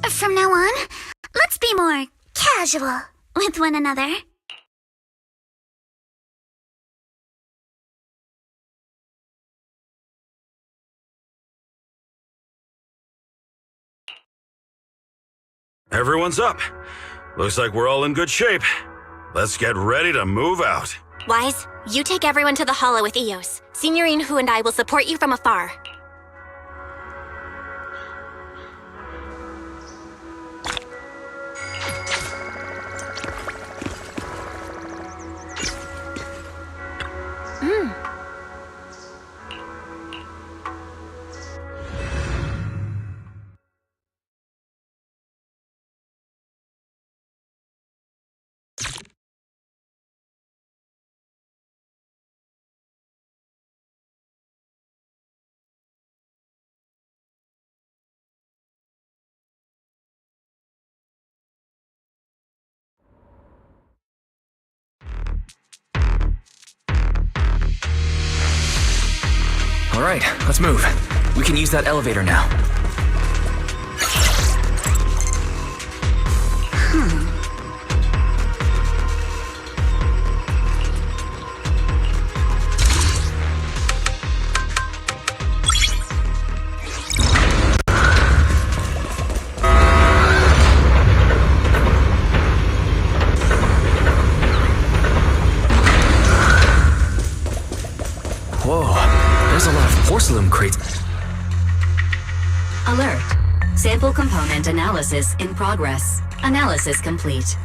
From now on, let's be more casual with one another. Everyone's up. Looks like we're all in good shape. Let's get ready to move out. Wise, you take everyone to the Hollow with Eos. Signorine Hu and I will support you from afar. All right, let's move. We can use that elevator now. There's a lot of porcelain crates. Alert. Sample component analysis in progress. Analysis complete.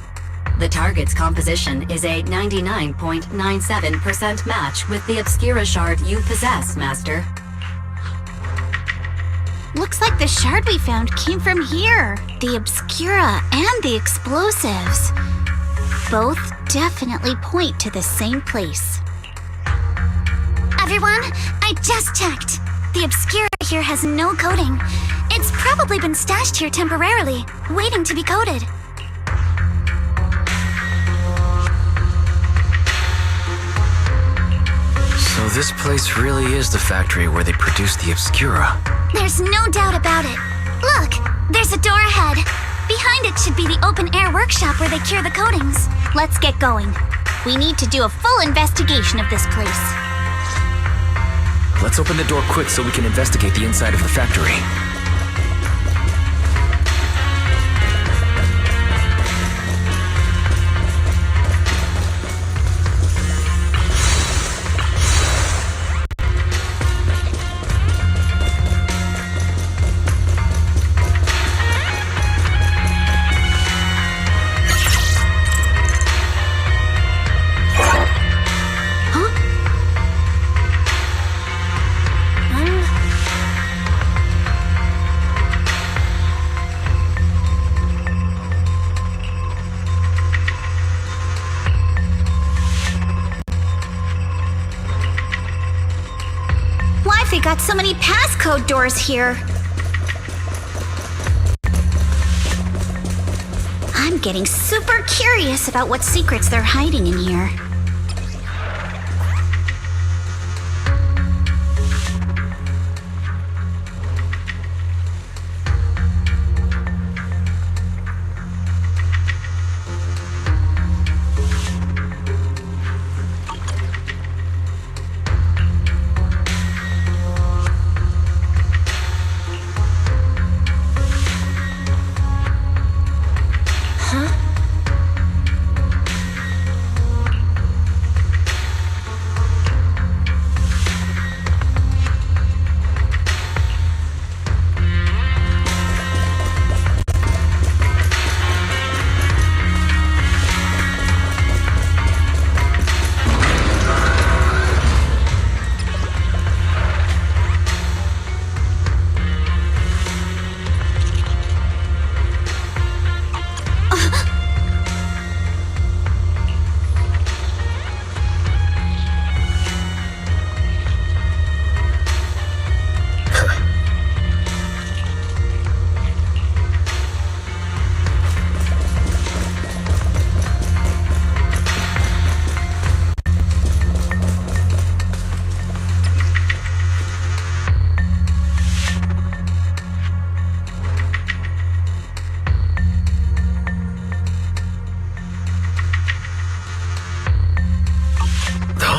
The target's composition is a 99.97% match with the Obscura shard you possess, Master. Looks like the shard we found came from here. The Obscura and the explosives. Both definitely point to the same place. Everyone, I just checked. The Obscura here has no coding. It's probably been stashed here temporarily, waiting to be coded. So this place really is the factory where they produce the Obscura. There's no doubt about it. Look, there's a door ahead. Behind it should be the open-air workshop where they cure the coatings. Let's get going. We need to do a full investigation of this place. Let's open the door quick so we can investigate the inside of the factory. They got so many passcode doors here. I'm getting super curious about what secrets they're hiding in here.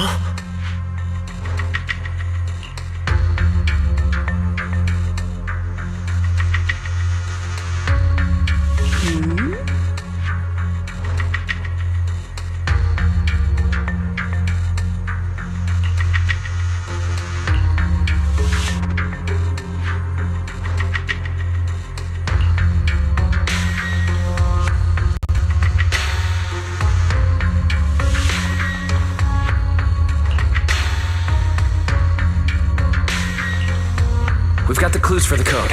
Huh? We've got the clues for the code.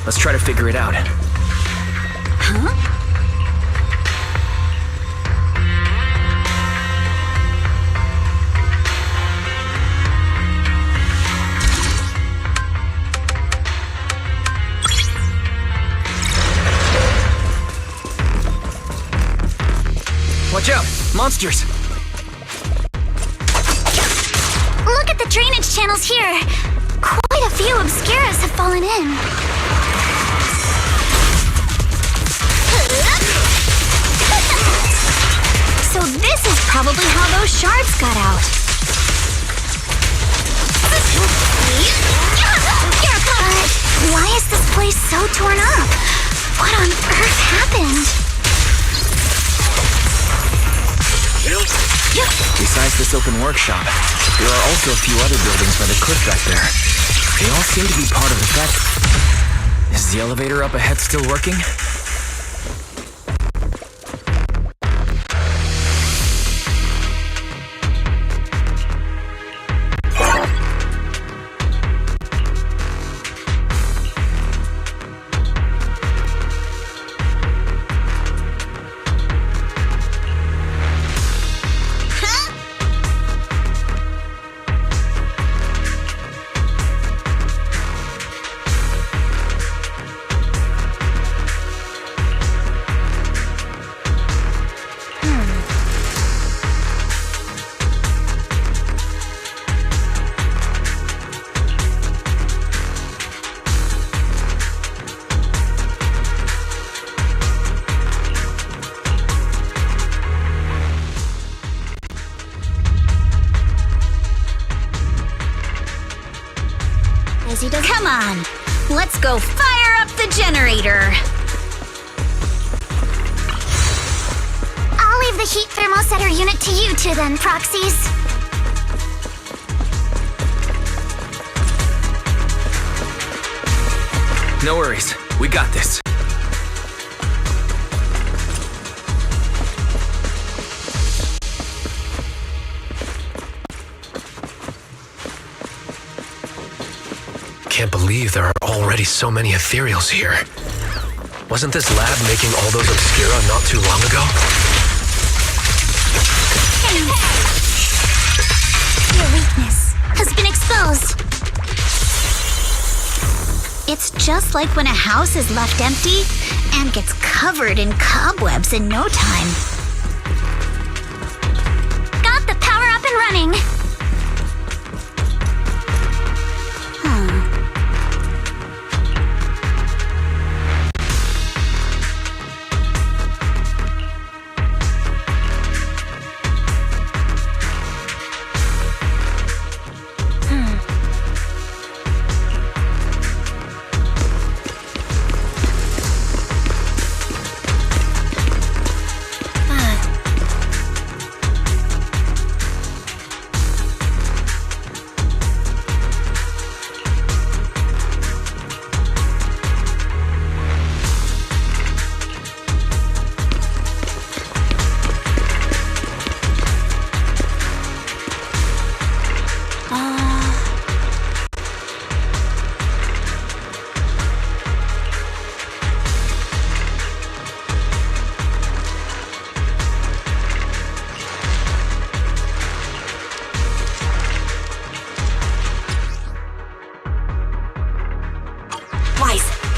Let's try to figure it out. Huh? Watch out! Monsters! Look at the drainage channels here. Quite a few obscuras have fallen in. So this is probably how those shards got out. Why is this place so torn up? What on earth happened? Besides this open workshop, there are also a few other buildings by the cliff back there. They all seem to be part of the fact. Is the elevator up ahead still working? Come on, let's go fire up the generator. I'll leave the heat thermosetter unit to you two then, proxies. No worries. We got this. Can't believe there are already so many ethereals here. Wasn't this lab making all those obscura not too long ago? Your weakness has been exposed. It's just like when a house is left empty and gets covered in cobwebs in no time. Got the power up and running.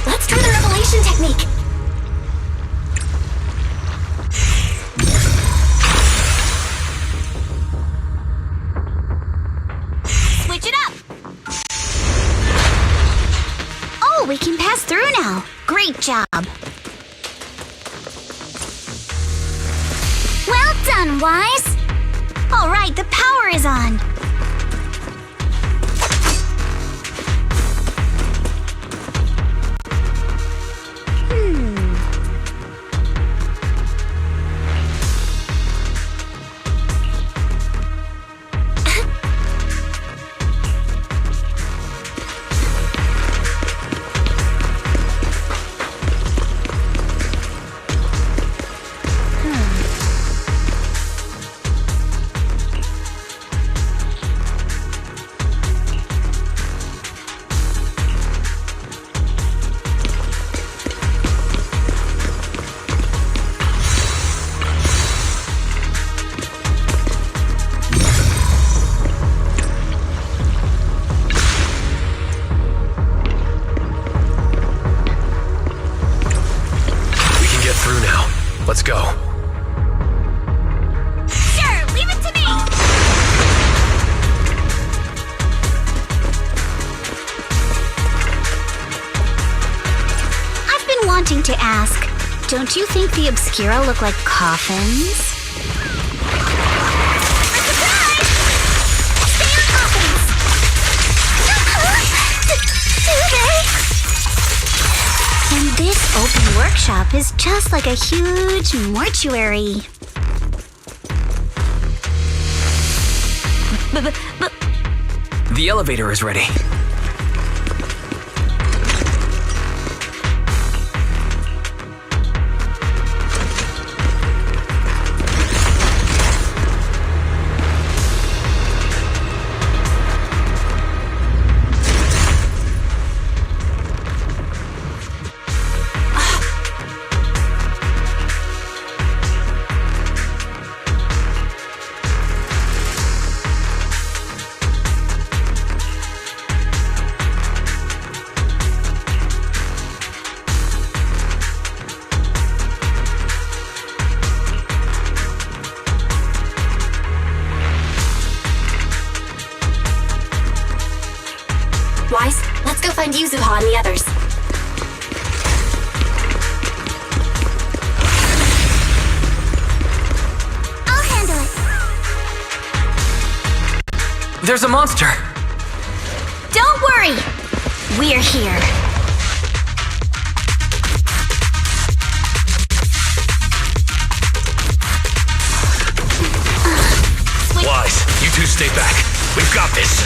Let's try the revelation technique. Switch it up. Oh, we can pass through now. Great job. Well done, Wise. Alright, the power is on! Let's go. Sure, leave it to me! I've been wanting to ask, don't you think the Obscura look like coffins? Surprise! Stay on coffins! Do they? And this open workshop is just like a huge mortuary. The elevator is ready. Wise, let's go find Yuzuha and the others. I'll handle it. There's a monster! Don't worry! We're here. Wise, you two stay back. We've got this.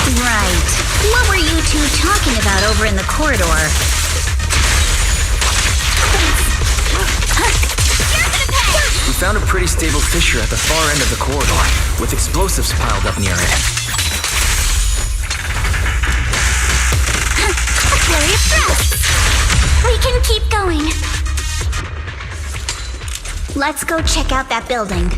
Right. What were you two talking about over in the corridor? We found a pretty stable fissure at the far end of the corridor, with explosives piled up near it. A flurry of threats! We can keep going. Let's go check out that building.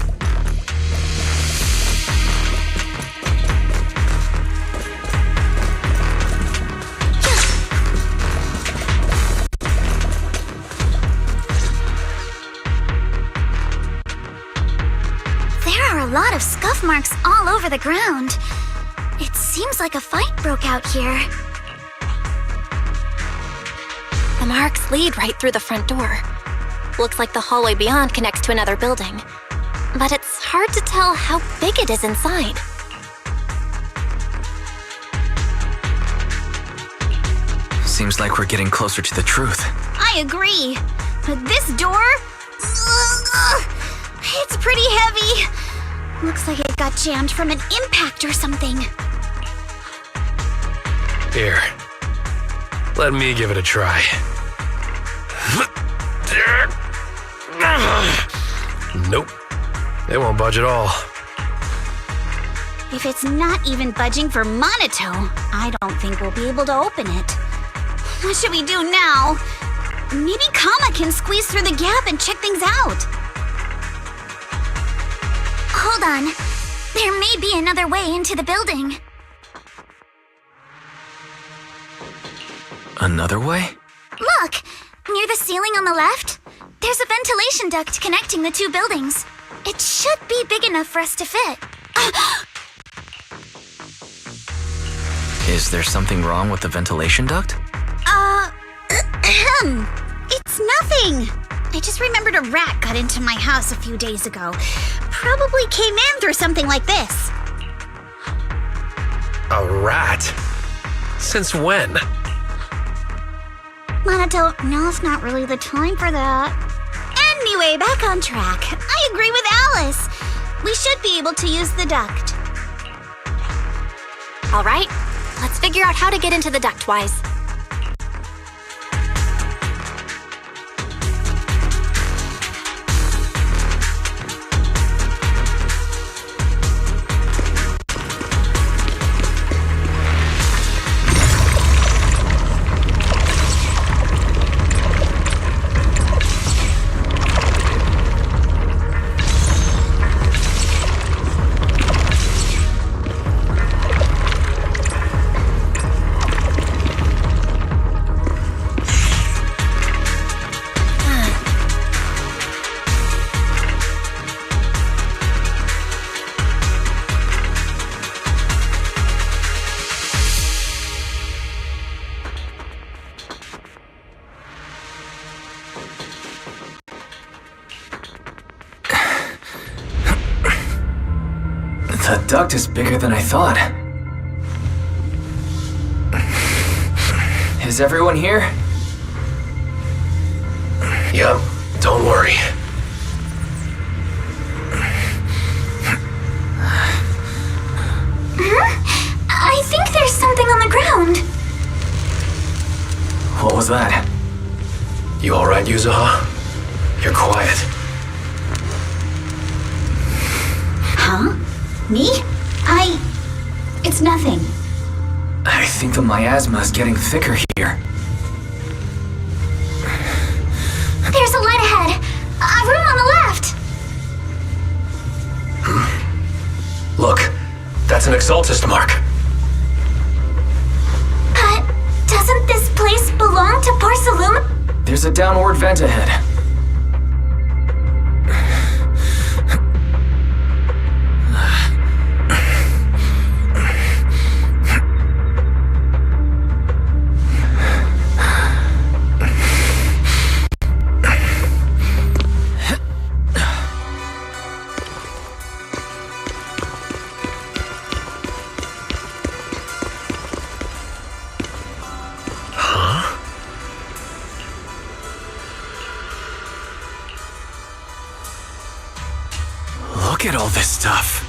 A lot of scuff marks all over the ground. It seems like a fight broke out here. The marks lead right through the front door. Looks like the hallway beyond connects to another building. But it's hard to tell how big it is inside. Seems like we're getting closer to the truth. I agree. But this door... it's pretty heavy. Looks like it got jammed from an impact or something. Here. Let me give it a try. Nope. It won't budge at all. If it's not even budging for Monotone, I don't think we'll be able to open it. What should we do now? Maybe Kama can squeeze through the gap and check things out. Hold on. There may be another way into the building. Another way? Look! Near the ceiling on the left, there's a ventilation duct connecting the two buildings. It should be big enough for us to fit. Is there something wrong with the ventilation duct? It's nothing. I just remembered a rat got into my house a few days ago. Probably came in through something like this. A rat? Since when? Monato, now's not really the time for that. Anyway, back on track. I agree with Alice. We should be able to use the duct. All right, let's figure out how to get into the duct, Wise. The duct is bigger than I thought. Is everyone here? Yep, don't worry. I think there's something on the ground. What was that? You alright, Yuzuha? You're quiet. Huh? Me? It's nothing. I think the miasma is getting thicker here. There's a light ahead. A room on the left. Look, that's an Exaltist mark. But doesn't this place belong to Porcelain? There's a downward vent ahead. Look at all this stuff.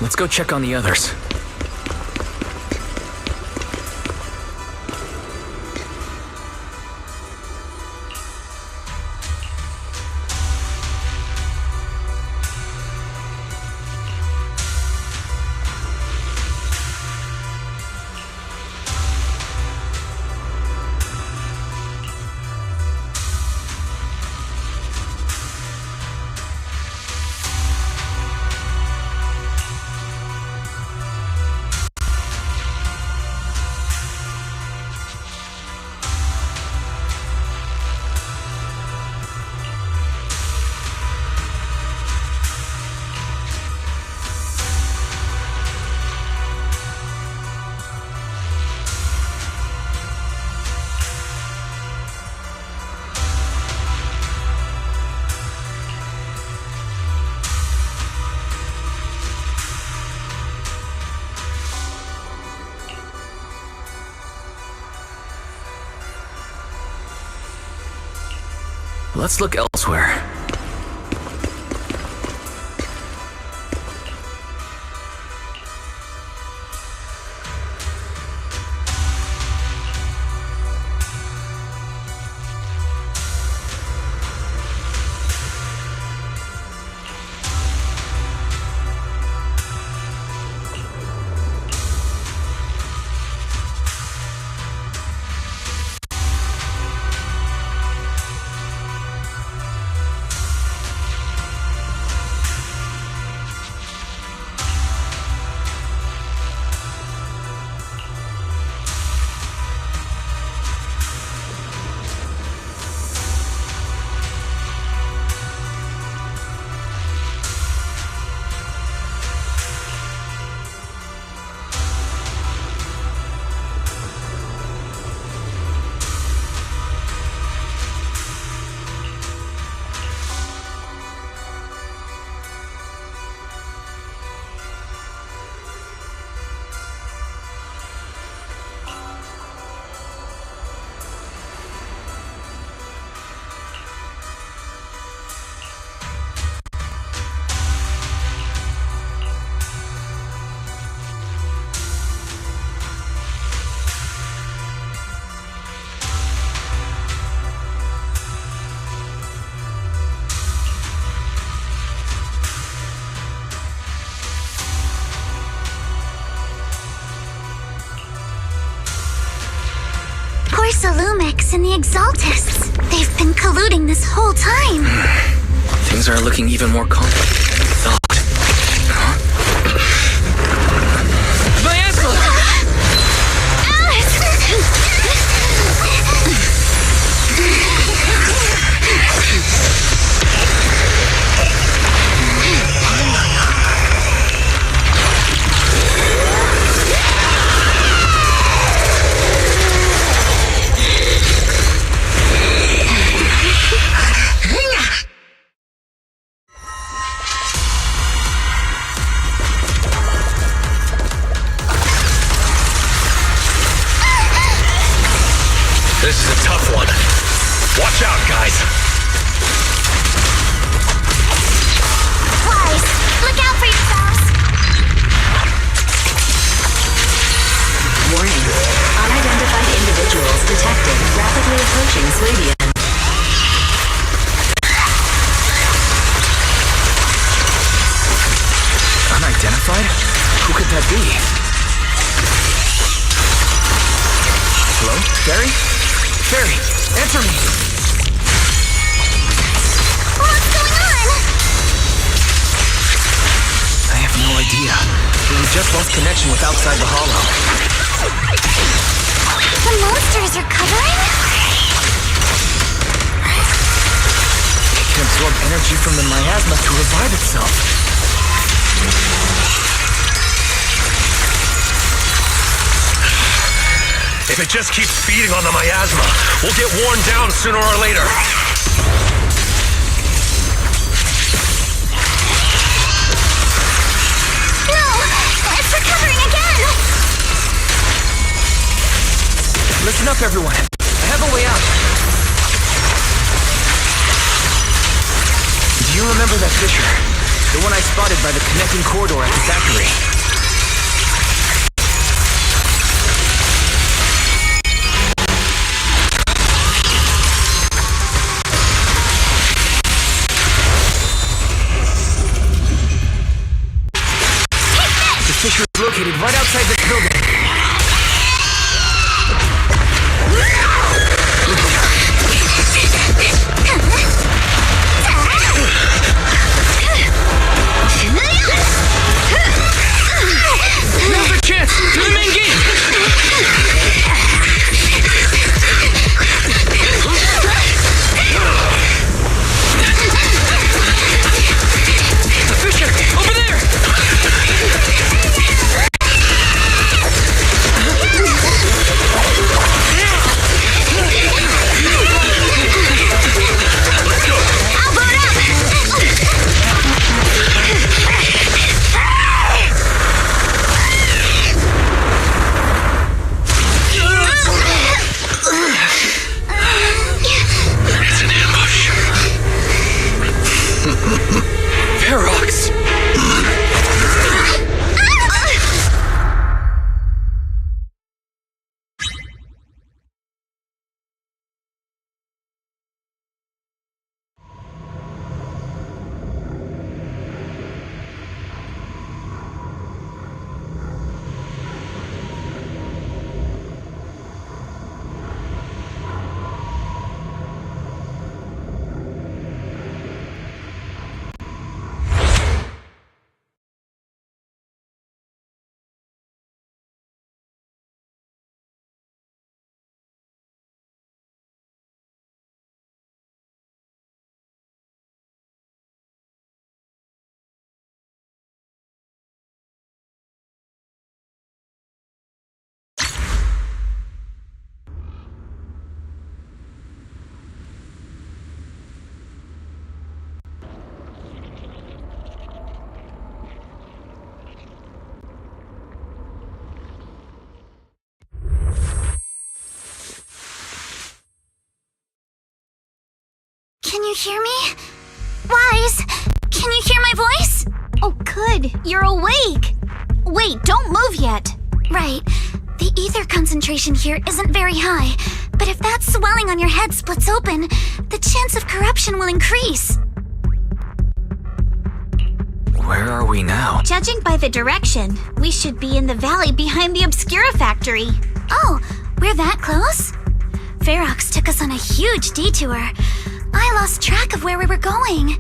Let's go check on the others. Let's look elsewhere. Lumix and the Exaltists. They've been colluding this whole time. Things are looking even more complicated than we thought. This is a tough one. Watch out, guys. Wise, look out for yourselves. Warning. Unidentified individuals detected rapidly approaching Slavian. Unidentified? Who could that be? Hello? Barry? Barry, answer me! What's going on? I have no idea. We just lost connection with outside the hollow. The monsters are covering? It can absorb energy from the miasma to revive itself. If it just keeps feeding on the miasma, we'll get worn down sooner or later. No! It's recovering again! Listen up, everyone. I have a way out. Do you remember that fissure? The one I spotted by the connecting corridor at the factory. The fissure is located right outside this building. Now's our chance! To the main gate! The fissure! Over there! Ferox! Can you hear me? Wise, can you hear my voice? Oh, good. You're awake. Wait, don't move yet. Right. The ether concentration here isn't very high, but if that swelling on your head splits open, the chance of corruption will increase. Where are we now? Judging by the direction, we should be in the valley behind the Obscura factory. Oh, we're that close? Ferox took us on a huge detour. I lost track of where we were going.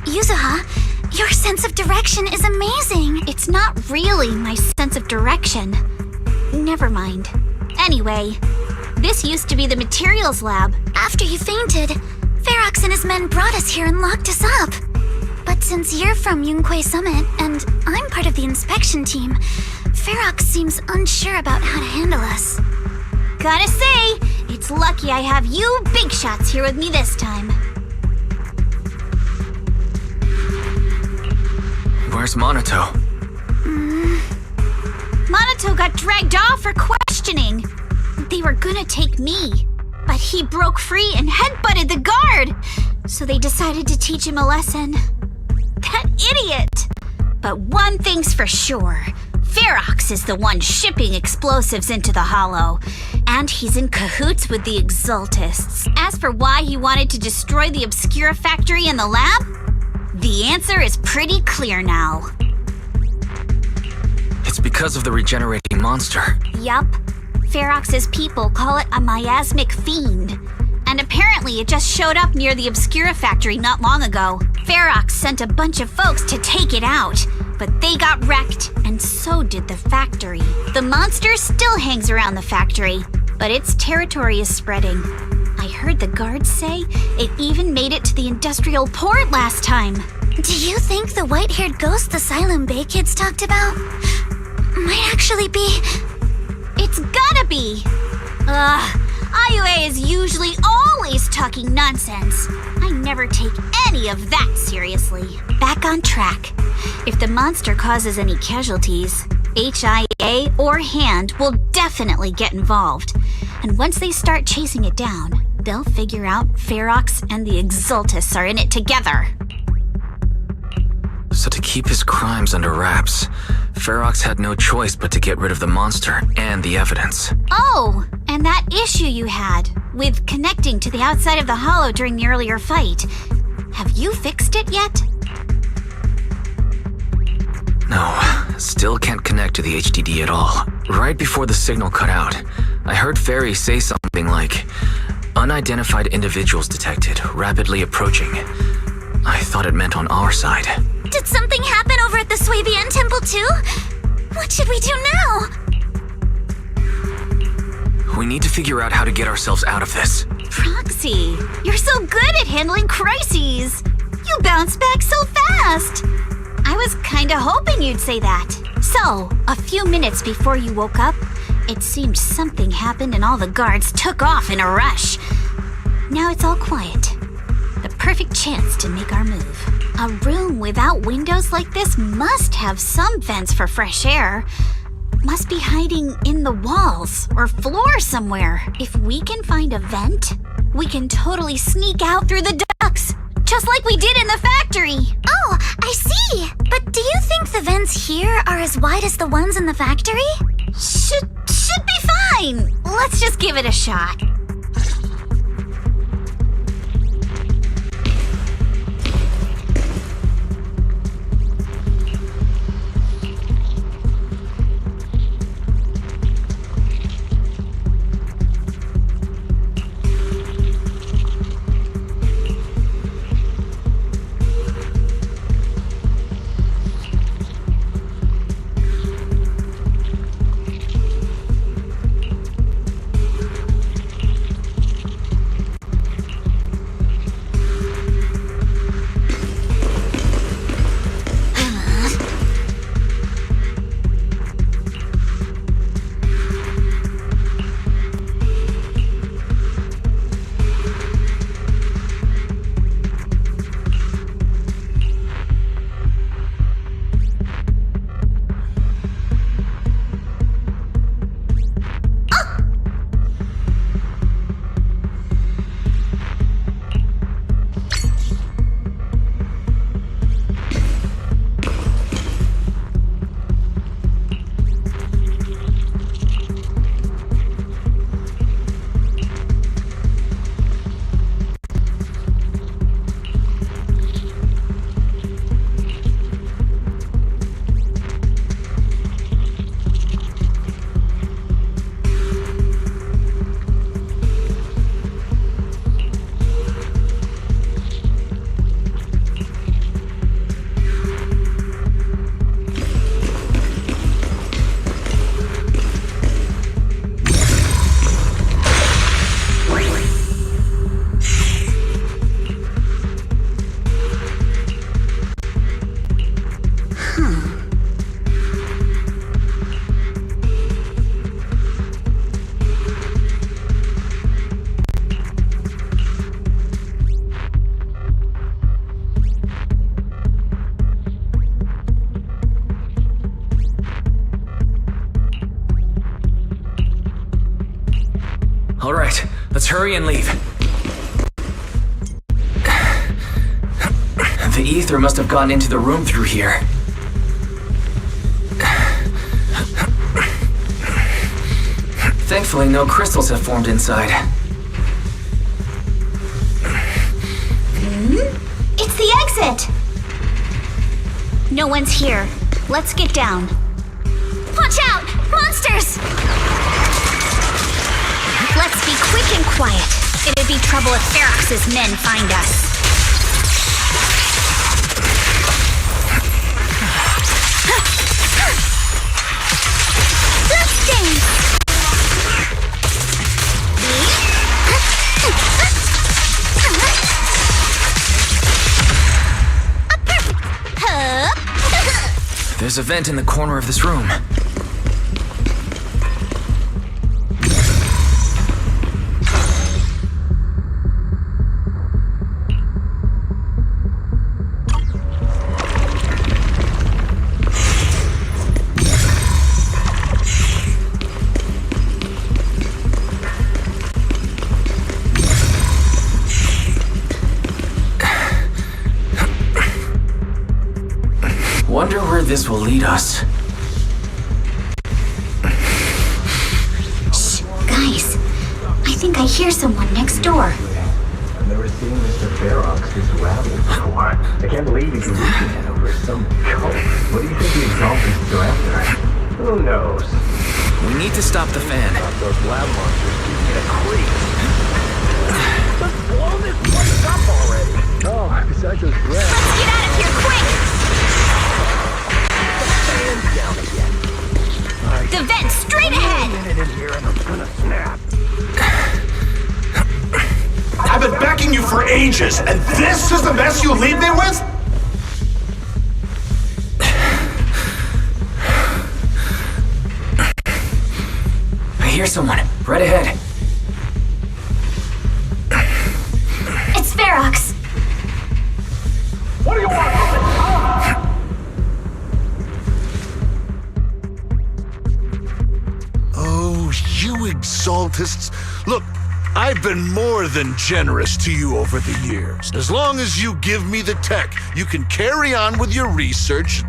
Yuzuha, your sense of direction is amazing. It's not really my sense of direction. Never mind. Anyway, this used to be the materials lab. After you fainted, Ferox and his men brought us here and locked us up. But since you're from Yunquei Summit and I'm part of the inspection team, Ferox seems unsure about how to handle us. Gotta say, it's lucky I have you big shots here with me this time. Where's Monato? Monato got dragged off for questioning. They were gonna take me, but he broke free and headbutted the guard. So they decided to teach him a lesson. That idiot! But one thing's for sure. Ferox is the one shipping explosives into the Hollow, and he's in cahoots with the Exaltists. As for why he wanted to destroy the Obscura factory and the lab, the answer is pretty clear now. It's because of the regenerating monster. Yup. Ferox's people call it a miasmic fiend. And apparently it just showed up near the Obscura factory not long ago. Ferox sent a bunch of folks to take it out, but they got wrecked, and so did the factory. The monster still hangs around the factory, but its territory is spreading. I heard the guards say it even made it to the industrial port last time. Do you think the white-haired ghost the Asylum Bay kids talked about might actually be... It's gotta be! IUA is usually always talking nonsense. I never take any of that seriously. Back on track. If the monster causes any casualties, HIA or HAND will definitely get involved. And once they start chasing it down, they'll figure out Ferox and the Exaltists are in it together. So to keep his crimes under wraps, Ferox had no choice but to get rid of the monster and the evidence. Oh, and that issue you had with connecting to the outside of the hollow during the earlier fight. Have you fixed it yet? No, still can't connect to the HDD at all. Right before the signal cut out, I heard Fairy say something like, "Unidentified individuals detected, rapidly approaching." I thought it meant on our side. Did something happen over at the Swabian Temple too? What should we do now? We need to figure out how to get ourselves out of this. Proxy, you're so good at handling crises. You bounce back so fast. I was kinda hoping you'd say that. So, a few minutes before you woke up, it seemed something happened and all the guards took off in a rush. Now it's all quiet. The perfect chance to make our move. A room without windows like this must have some vents for fresh air. Must be hiding in the walls or floor somewhere. If we can find a vent, we can totally sneak out through the ducts, just like we did in the factory. Oh, I see. But do you think the vents here are as wide as the ones in the factory? Should be fine. Let's just give it a shot. All right, let's hurry and leave. The ether must have gotten into the room through here. Thankfully, no crystals have formed inside. It's the exit! No one's here. Let's get down. Watch out! Monsters! Let's be quick and quiet. It'd be trouble if Ferox's men find us. Let's dance! There's a vent in the corner of this room. wonder where this will lead us. Shh, guys. I think I hear someone next door. I've never seen Mr. Ferox's rabble before. I can't believe he's losing it over some cult. What do you think the exaltants go after? Who knows? We need to stop the fan. Those lab monsters give me a creep. Let's blow this place up already. Oh, besides those breaths. Let's get out of here quick! The fan's down again. The vent straight ahead! A minute in here and I'm gonna snap. I've been begging you for ages, and this is the mess you leave me with? I hear someone. Right ahead. It's Ferox. What do you want? Oh, you exaltists. Look, I've been more than generous to you over the years. As long as you give me the tech, you can carry on with your research,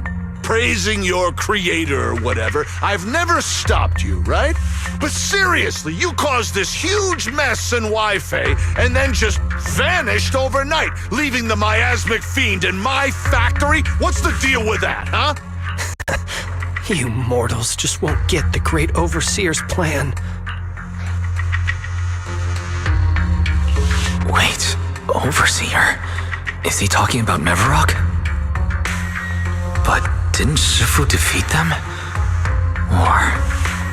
praising your creator or whatever. I've never stopped you, right? But seriously, you caused this huge mess in Wi-Fi and then just vanished overnight, leaving the miasmic fiend in my factory? What's the deal with that, huh? You mortals just won't get the great overseer's plan. Wait, Overseer? Is he talking about Mevarok? But didn't Shifu defeat them? Or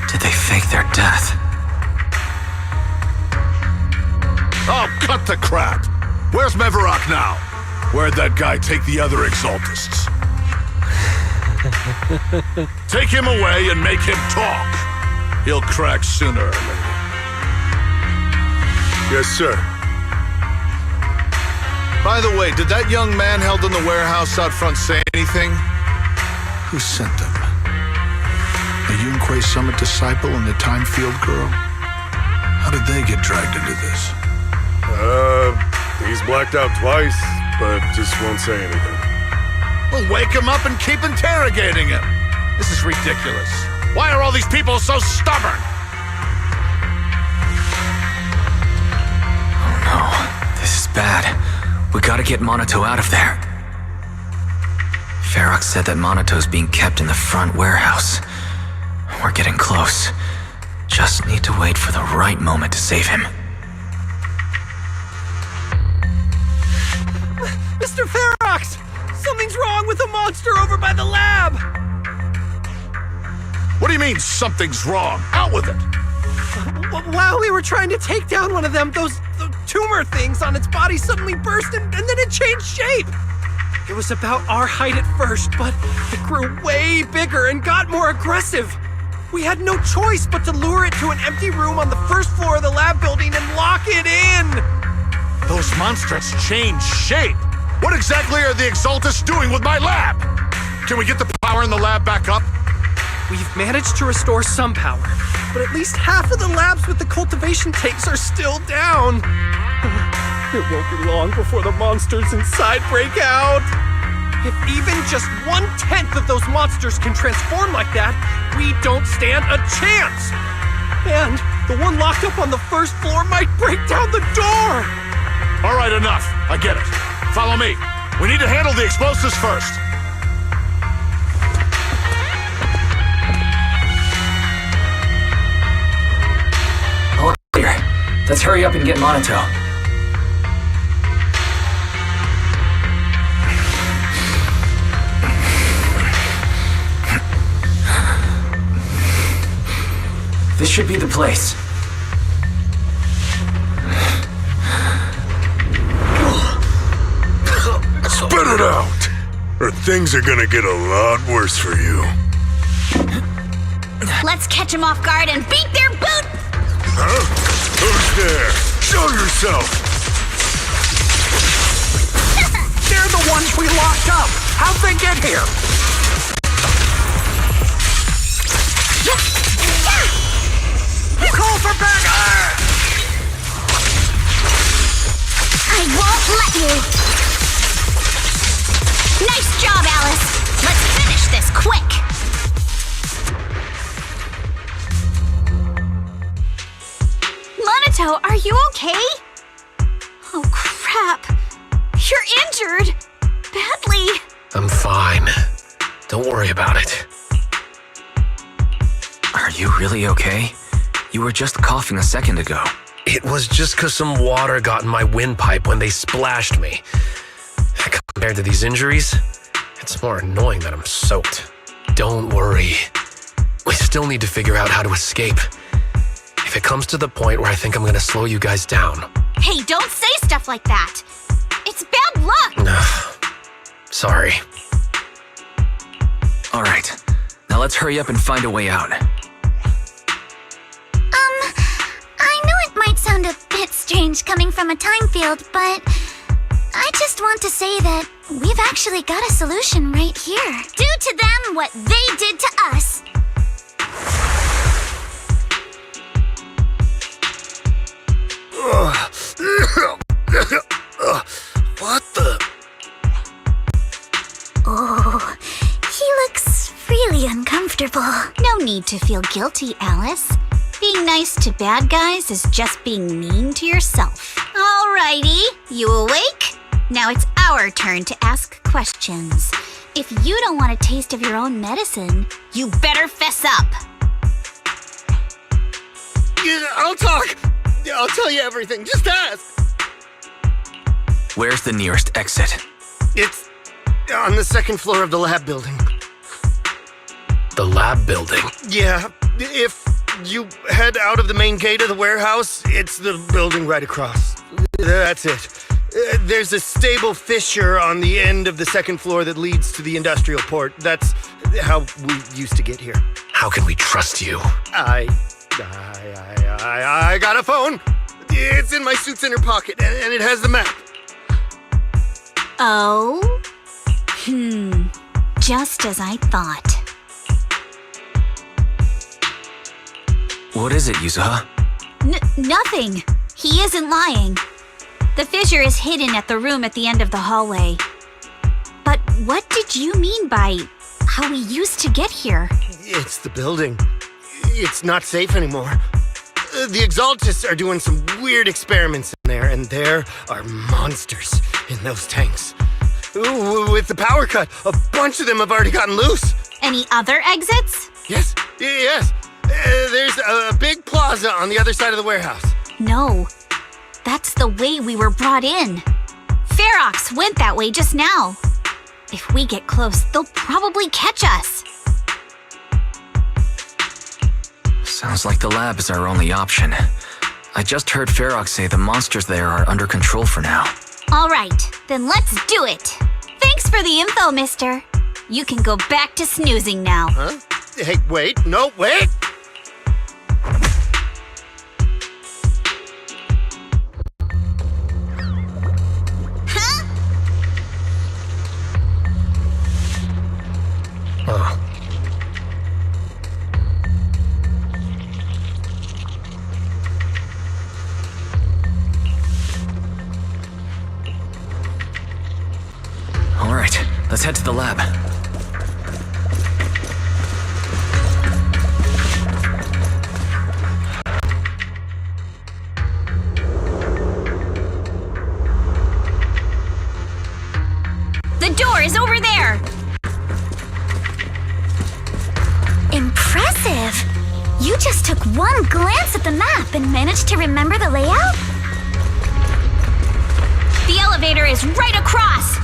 did they fake their death? Oh, cut the crap! Where's Mevarok now? Where'd that guy take the other exaltists? Take him away and make him talk. He'll crack sooner or later. Yes, sir. By the way, did that young man held in the warehouse out front say anything? Who sent them? The Yunque Summit disciple and the Time Field girl? How did they get dragged into this? He's blacked out twice, but just won't say anything. Well, wake him up and keep interrogating him. This is ridiculous. Why are all these people so stubborn? Oh no, this is bad. We gotta get Monato out of there. Ferox said that Monato's being kept in the front warehouse. We're getting close. Just need to wait for the right moment to save him. Mr. Ferox! Something's wrong with the monster over by the lab! What do you mean, something's wrong? Out with it! While we were trying to take down one of them, those tumor things on its body suddenly burst and then it changed shape. It was about our height at first, but it grew way bigger and got more aggressive. We had no choice but to lure it to an empty room on the first floor of the lab building and lock it in. Those monsters change shape. What exactly are the Exaltists doing with my lab? Can we get the power in the lab back up? We've managed to restore some power, but at least half of the labs with the cultivation tanks are still down. It won't be long before the monsters inside break out. If even just 1/10 of those monsters can transform like that, we don't stand a chance. And the one locked up on the first floor might break down the door. All right, enough. I get it. Follow me. We need to handle the explosives first. All clear. Let's hurry up and get Monato. This should be the place. Spit it out, or things are gonna get a lot worse for you. Let's catch them off guard and beat their boot! Huh? Who's there? Show yourself! They're the ones we locked up. How'd they get here? Call for backup! I won't let you! Nice job, Alice! Let's finish Oh, are you okay? Oh, crap. You're injured. Badly. I'm fine. Don't worry about it. Are you really okay? You were just coughing a second ago. It was just 'cause some water got in my windpipe when they splashed me. Compared to these injuries, it's more annoying that I'm soaked. Don't worry. We still need to figure out how to escape. If it comes to the point where I think I'm gonna slow you guys down. Hey, don't say stuff like that. It's bad luck. Sorry. All right. Now let's hurry up and find a way out. I know it might sound a bit strange coming from a time field, but I just want to say that we've actually got a solution right here. Do to them what they did to us. What the? Oh, he looks really uncomfortable. No need to feel guilty, Alice. Being nice to bad guys is just being mean to yourself. Alrighty, you awake? Now it's our turn to ask questions. If you don't want a taste of your own medicine, you better fess up. Yeah, I'll talk. I'll tell you everything. Just ask. Where's the nearest exit? It's on the second floor of the lab building. The lab building? Yeah, if you head out of the main gate of the warehouse, it's the building right across. That's it. There's a stable fissure on the end of the second floor that leads to the industrial port. That's how we used to get here. How can we trust you? I got a phone. It's in my suit's inner pocket, and it has the map. Oh? Just as I thought. What is it, Yuzuha? Nothing. He isn't lying. The fissure is hidden at the room at the end of the hallway. But what did you mean by how we used to get here? It's the building. It's not safe anymore. The Exaltists are doing some weird experiments in there, and there are monsters in those tanks. Ooh, with the power cut, a bunch of them have already gotten loose. Any other exits? Yes. There's a big plaza on the other side of the warehouse. No. That's the way we were brought in. Ferox went that way just now. If we get close, they'll probably catch us. Sounds like the lab is our only option. I just heard Ferox say the monsters there are under control for now. All right, then let's do it. Thanks for the info, mister. You can go back to snoozing now. Huh? Hey, wait. No, wait. Oh. All right, let's head to the lab. The door is over there. Impressive! You just took one glance at the map and managed to remember the layout? The elevator is right across.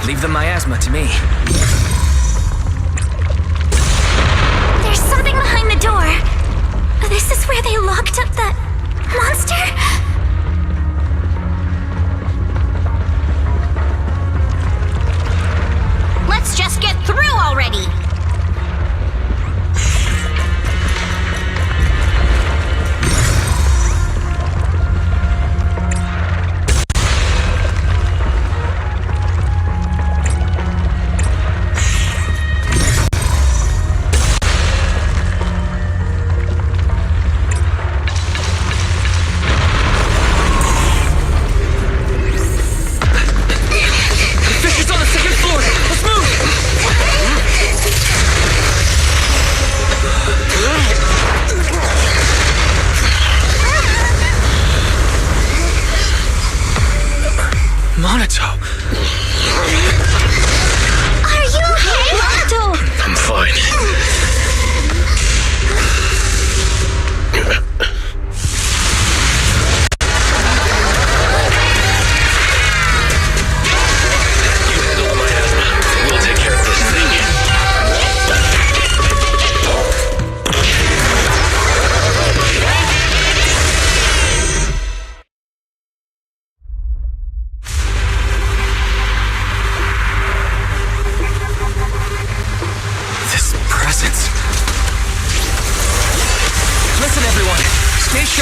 Leave the miasma to me. There's something behind the door. This is where they locked up that monster? Let's just get through already.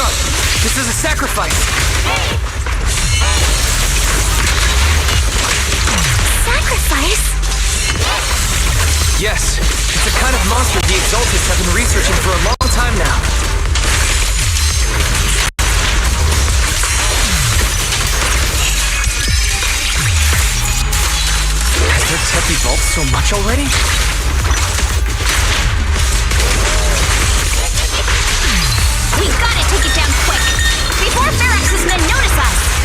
up! This is a sacrifice! Sacrifice? Yes, it's a kind of monster the Exaltists have been researching for a long time now. Has their tech evolved so much already? We've got to take it down quick, before Ferox's men notice us!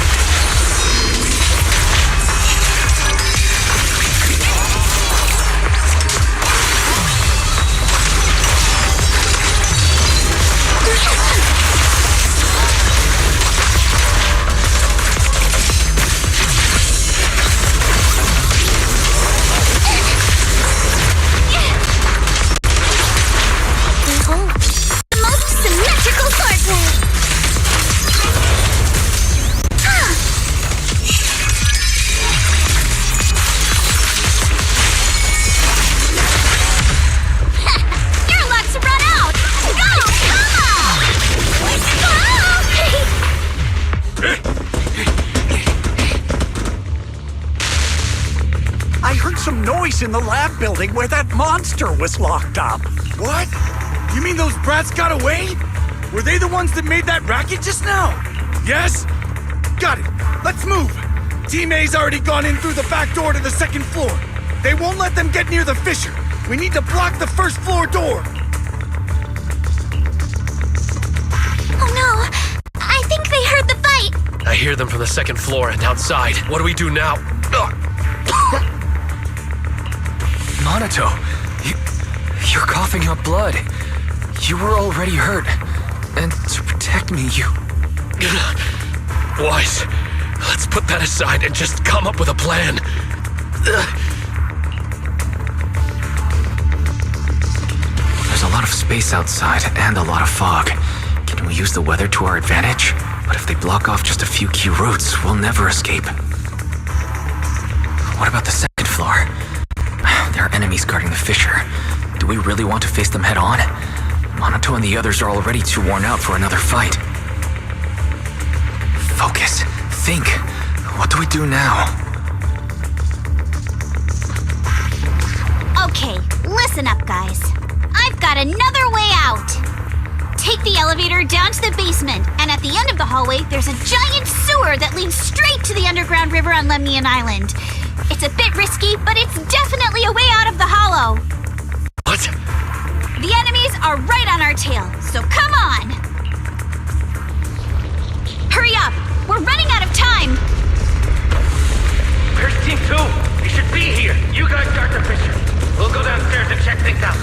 In the lab building where that monster was locked up. What? You mean those brats got away? Were they the ones that made that racket just now? Yes? Got it. Let's move. Team A's already gone in through the back door to the second floor. They won't let them get near the fissure. We need to block the first floor door. Oh no! I think they heard the fight! I hear them from the second floor and outside. What do we do now? Monato, you're coughing up blood. You were already hurt. And to protect me, you... Wise, let's put that aside and just come up with a plan. There's a lot of space outside and a lot of fog. Can we use the weather to our advantage? But if they block off just a few key routes, we'll never escape. What about the second floor? There are enemies guarding the fissure. Do we really want to face them head on? Monato and the others are already too worn out for another fight. Focus. Think. What do we do now? Okay, listen up, guys. I've got another way out. Take the elevator down to the basement, and at the end of the hallway, there's a giant sewer that leads straight to the underground river on Lemnian Island. It's a bit risky, but it's definitely a way out of the hollow. What? The enemies are right on our tail, so come on! Hurry up! We're running out of time! Where's Team 2? They should be here. You guys guard the fissure. We'll go downstairs and check things out.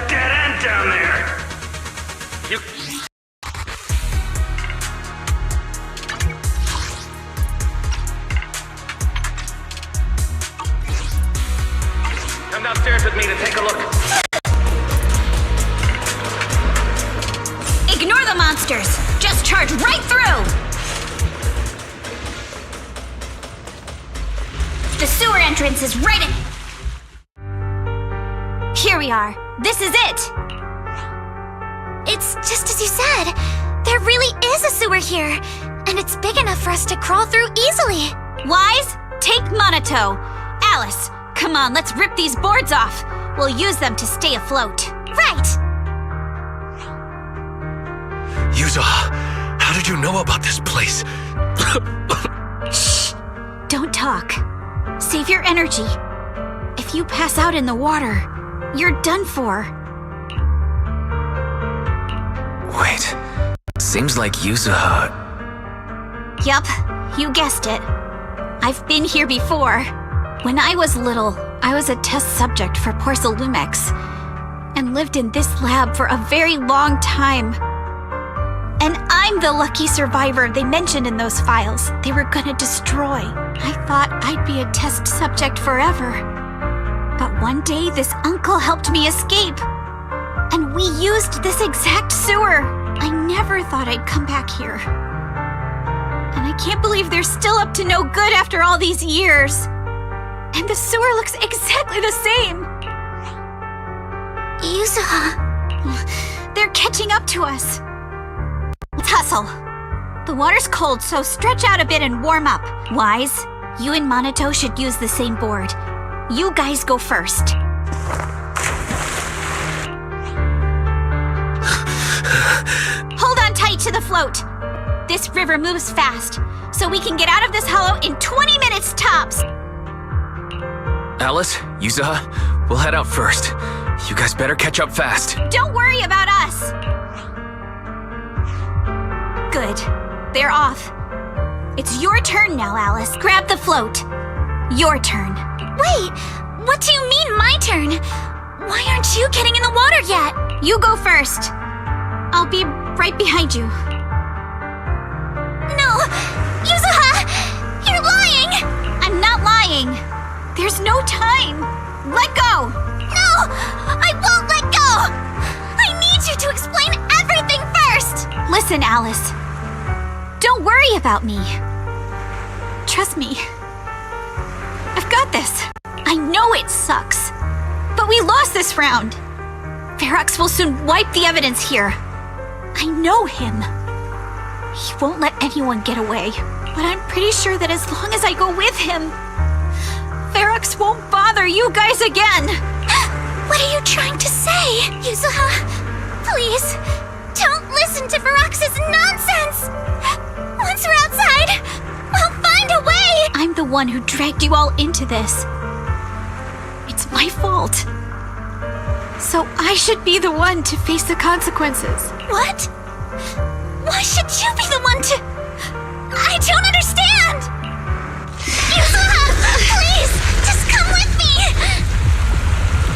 dead end down there. You... Come downstairs with me to take a look. Ignore the monsters. Just charge right through. The sewer entrance is right in... Here we are. This is it. It's just as you said. There really is a sewer here. And it's big enough for us to crawl through easily. Wise, take Monato. Alice, come on, let's rip these boards off. We'll use them to stay afloat. Right. Yuza, how did you know about this place? Shh. Don't talk. Save your energy. If you pass out in the water, you're done for. Wait. Seems like Yuza... Yup, you guessed it. I've been here before. When I was little, I was a test subject for Porcelumex and lived in this lab for a very long time. And I'm the lucky survivor they mentioned in those files they were gonna destroy. I thought I'd be a test subject forever. But one day, this uncle helped me escape. And we used this exact sewer. I never thought I'd come back here. And I can't believe they're still up to no good after all these years. And the sewer looks exactly the same. Yuza. They're catching up to us. Let's hustle. The water's cold, so stretch out a bit and warm up. Wise, you and Monato should use the same board. You guys go first. Hold on tight to the float. This river moves fast, so we can get out of this hollow in 20 minutes tops. Alice, Yuza, we'll head out first. You guys better catch up fast. Don't worry about us. Good. They're off. It's your turn now, Alice. Grab the float. Your turn. Wait, what do you mean my turn? Why aren't you getting in the water yet? You go first. I'll be right behind you. No! Yuzuha! You're lying! I'm not lying. There's no time. Let go! No! I won't let go! I need you to explain everything first! Listen, Alice. Don't worry about me. Trust me. I've got this. I know it sucks. But we lost this round. Ferox will soon wipe the evidence here. I know him. He won't let anyone get away. But I'm pretty sure that as long as I go with him, Ferox won't bother you guys again. What are you trying to say? Yuzuha, please, don't listen to Ferox's nonsense. Once we're outside, we'll find a way. I'm the one who dragged you all into this. It's my fault. So I should be the one to face the consequences. What? Why should you be the one to... I don't understand! Yuzuha, please, just come with me!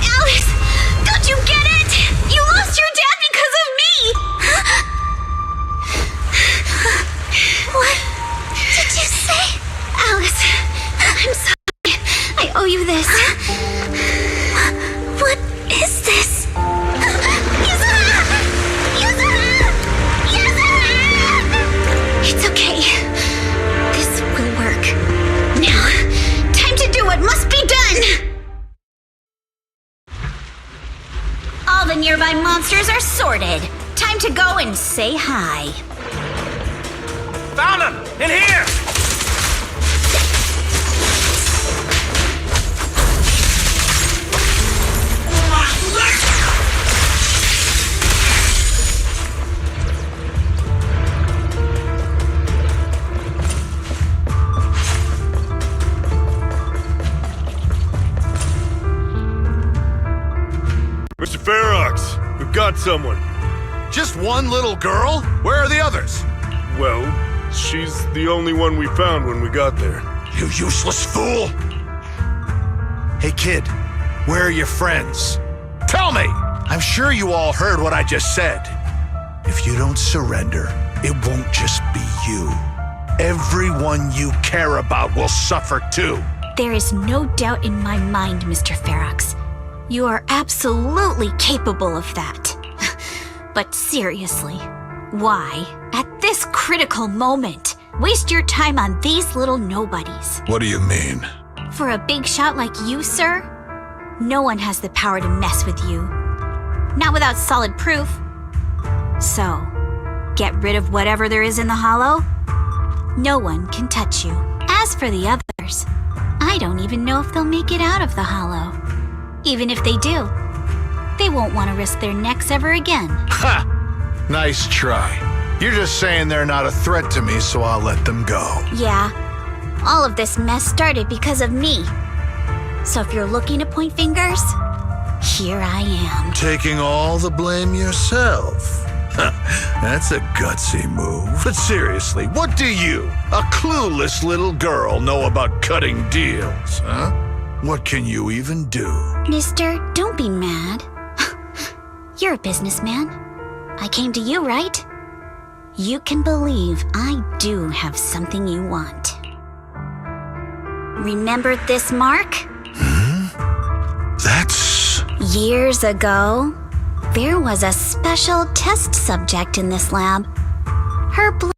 Alice, don't you get it? You lost your dad because of me! What did you say? Alice, I'm sorry. I owe you this. What is this? Yuzuha! Yuzuha! Yuzuha! It's okay. This will work. Now, time to do what must be done! All the nearby monsters are sorted. Time to go and say hi. Found him! In here! Mr. Ferox, we've got someone. Just one little girl? Where are the others? Well, she's the only one we found when we got there. You useless fool! Hey kid, where are your friends? Tell me! I'm sure you all heard what I just said. If you don't surrender, it won't just be you. Everyone you care about will suffer too. There is no doubt in my mind, Mr. Ferox. You are absolutely capable of that. But seriously, why, at this critical moment, waste your time on these little nobodies? What do you mean? For a big shot like you, sir, no one has the power to mess with you. Not without solid proof. So, get rid of whatever there is in the hollow. No one can touch you. As for the others, I don't even know if they'll make it out of the hollow. Even if they do, they won't want to risk their necks ever again. Ha! Nice try. You're just saying they're not a threat to me, so I'll let them go. Yeah, all of this mess started because of me. So if you're looking to point fingers, here I am. Taking all the blame yourself. That's a gutsy move. But seriously, what do you, a clueless little girl, know about cutting deals, huh? What can you even do? Mister, don't be mad. You're a businessman. I came to you, right? You can believe I do have something you want. Remember this mark? That's... Years ago, there was a special test subject in this lab. Her blood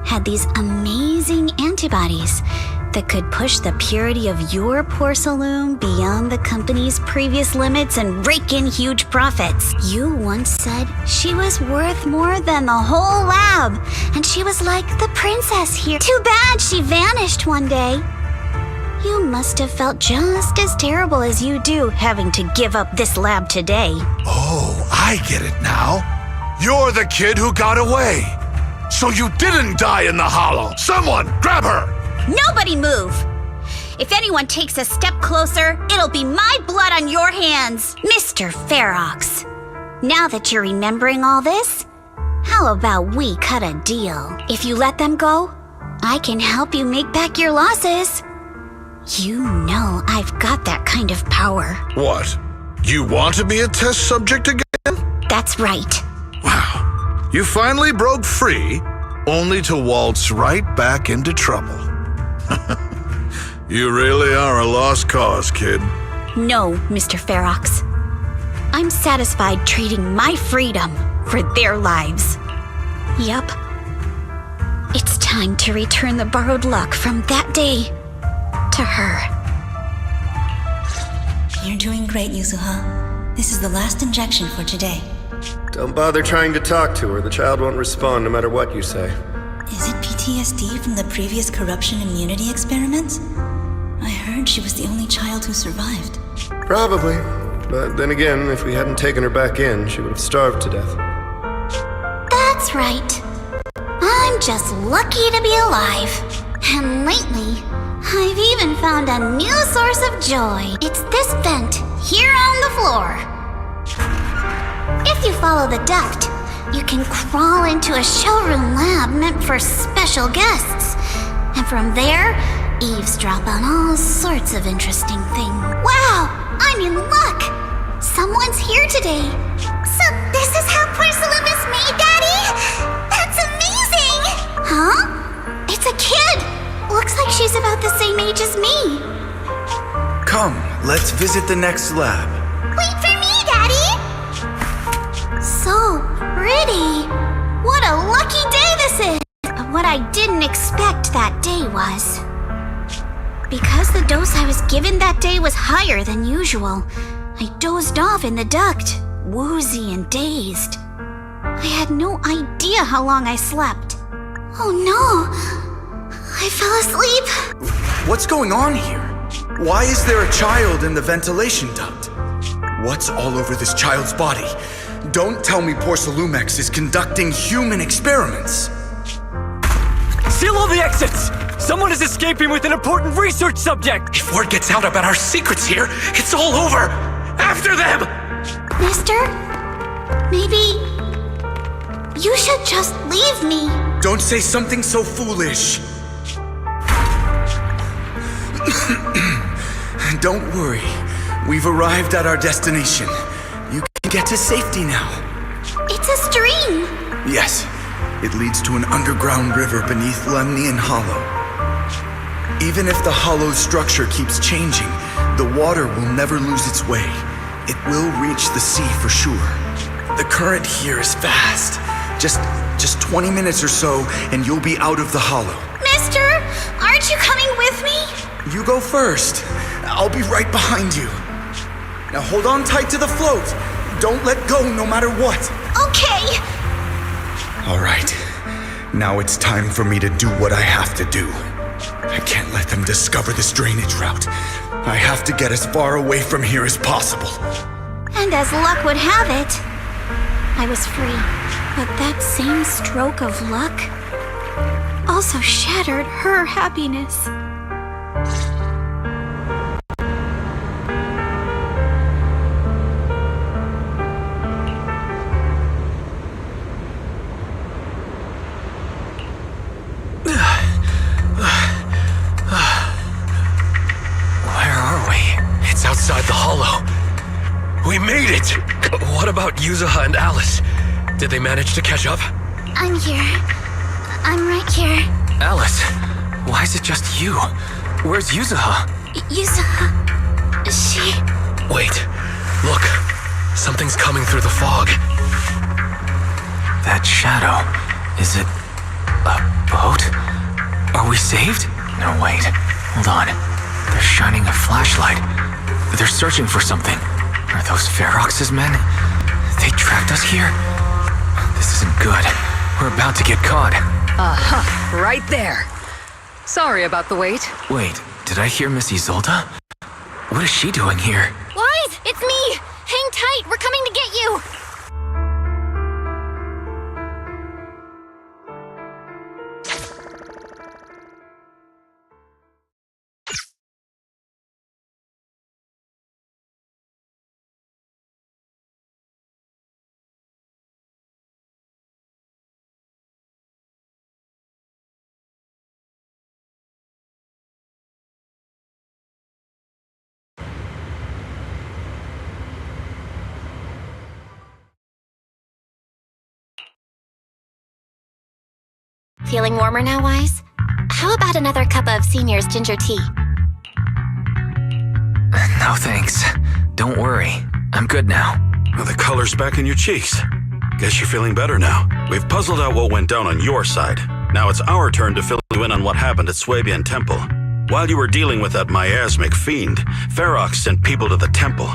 had these amazing antibodies that could push the purity of your porcelain beyond the company's previous limits and rake in huge profits. You once said she was worth more than the whole lab, and she was like the princess here. Too bad she vanished one day. You must have felt just as terrible as you do having to give up this lab today. Oh, I get it now. You're the kid who got away. So you didn't die in the hollow. Someone, grab her! Nobody move! If anyone takes a step closer, it'll be my blood on your hands. Mr. Ferox, now that you're remembering all this, how about we cut a deal? If you let them go, I can help you make back your losses. You know I've got that kind of power. What? You want to be a test subject again? That's right. Wow. You finally broke free, only to waltz right back into trouble. You really are a lost cause, kid. No, Mr. Ferox. I'm satisfied trading my freedom for their lives. Yup. It's time to return the borrowed luck from that day to her. You're doing great, Yuzuha. This is the last injection for today. Don't bother trying to talk to her. The child won't respond no matter what you say. Is it PTSD from the previous corruption immunity experiments? I heard she was the only child who survived. Probably. But then again, if we hadn't taken her back in, she would have starved to death. That's right. I'm just lucky to be alive. And lately, I've even found a new source of joy. It's this vent here on the floor. If you follow the duct, you can crawl into a showroom lab meant for special guests. And from there, eavesdrop on all sorts of interesting things. Wow, I'm in luck! Someone's here today. So this is how porcelain is made, Daddy? That's amazing! Huh? It's a kid! Looks like she's about the same age as me. Come, let's visit the next lab. Wait for me, Daddy! So pretty! What a lucky day this is! But what I didn't expect that day was... because the dose I was given that day was higher than usual, I dozed off in the duct, woozy and dazed. I had no idea how long I slept. Oh no! I fell asleep. What's going on here? Why is there a child in the ventilation duct? What's all over this child's body? Don't tell me Porcelumex is conducting human experiments. Seal all the exits! Someone is escaping with an important research subject! If word gets out about our secrets here, it's all over! After them! Mister, maybe you should just leave me. Don't say something so foolish. Don't worry. We've arrived at our destination. You can get to safety now. It's a stream. Yes, it leads to an underground river beneath Lemnian Hollow. Even if the hollow's structure keeps changing, the water will never lose its way. It will reach the sea for sure. The current here is fast. Just 20 minutes or so, and you'll be out of the hollow. Mister, aren't you coming with me? You go first. I'll be right behind you. Now hold on tight to the float. Don't let go no matter what. Okay. All right. Now it's time for me to do what I have to do. I can't let them discover this drainage route. I have to get as far away from here as possible. And as luck would have it, I was free. But that same stroke of luck also shattered her happiness. Outside the hollow. We made it! What about Yuzuha and Alice? Did they manage to catch up? I'm here. I'm right here. Alice, why is it just you? Where's Yuzuha? Yuzuha... she... Wait. Look. Something's coming through the fog. That shadow. Is it... a boat? Are we saved? No, wait. Hold on. They're shining a flashlight. They're searching for something. Are those Ferox's men? They tracked us here? This isn't good. We're about to get caught. Uh-huh. Right there. Sorry about the wait. Wait, did I hear Miss Isolde? What is she doing here? Wise, it's me! Hang tight, we're coming to get you! Feeling warmer now, Wise? How about another cup of Senior's ginger tea? No thanks. Don't worry. I'm good now. Well, the color's back in your cheeks. Guess you're feeling better now. We've puzzled out what went down on your side. Now it's our turn to fill you in on what happened at Swabian Temple. While you were dealing with that miasmic fiend, Ferox sent people to the temple.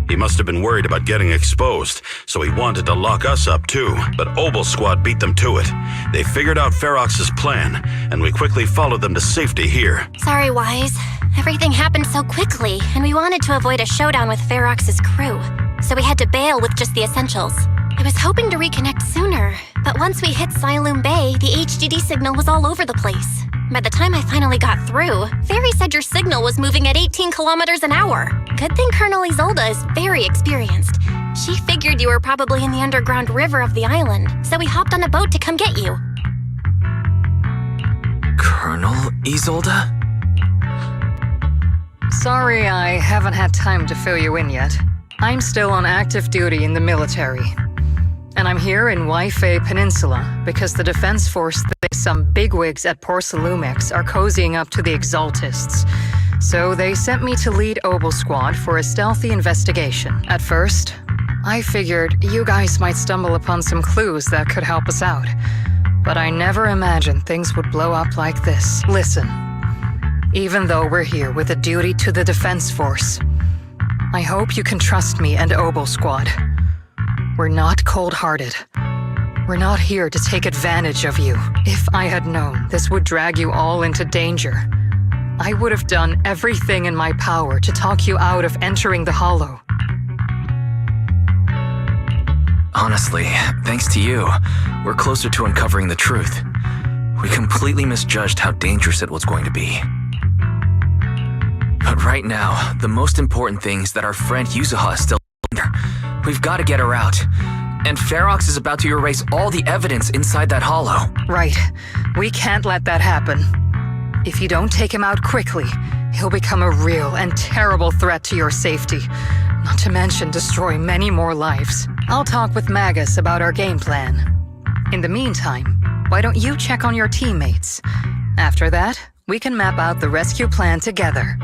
He must have been worried about getting exposed, so he wanted to lock us up too, but Obel Squad beat them to it. They figured out Ferox's plan, and we quickly followed them to safety here. Sorry, Wise. Everything happened so quickly, and we wanted to avoid a showdown with Ferox's crew, so we had to bail with just the essentials. I was hoping to reconnect sooner, but once we hit Siloam Bay, the HDD signal was all over the place. By the time I finally got through, Fairy said your signal was moving at 18 kilometers an hour. Good thing Colonel Isolde is very experienced. She figured you were probably in the underground river of the island, so we hopped on a boat to come get you. Colonel Isolde? Sorry I haven't had time to fill you in yet. I'm still on active duty in the military. And I'm here in Waifei Peninsula because the Defense Force thinks some bigwigs at Porcelumex are cozying up to the Exaltists. So they sent me to lead Obel Squad for a stealthy investigation. At first, I figured you guys might stumble upon some clues that could help us out. But I never imagined things would blow up like this. Listen, even though we're here with a duty to the Defense Force, I hope you can trust me and Obel Squad. We're not cold-hearted. We're not here to take advantage of you. If I had known this would drag you all into danger, I would have done everything in my power to talk you out of entering the Hollow. Honestly, thanks to you, we're closer to uncovering the truth. We completely misjudged how dangerous it was going to be. But right now, the most important thing is that our friend Yuzuha is still here. We've got to get her out. And Ferox is about to erase all the evidence inside that hollow. Right. We can't let that happen. If you don't take him out quickly, he'll become a real and terrible threat to your safety. Not to mention destroy many more lives. I'll talk with Magus about our game plan. In the meantime, why don't you check on your teammates? After that, we can map out the rescue plan together.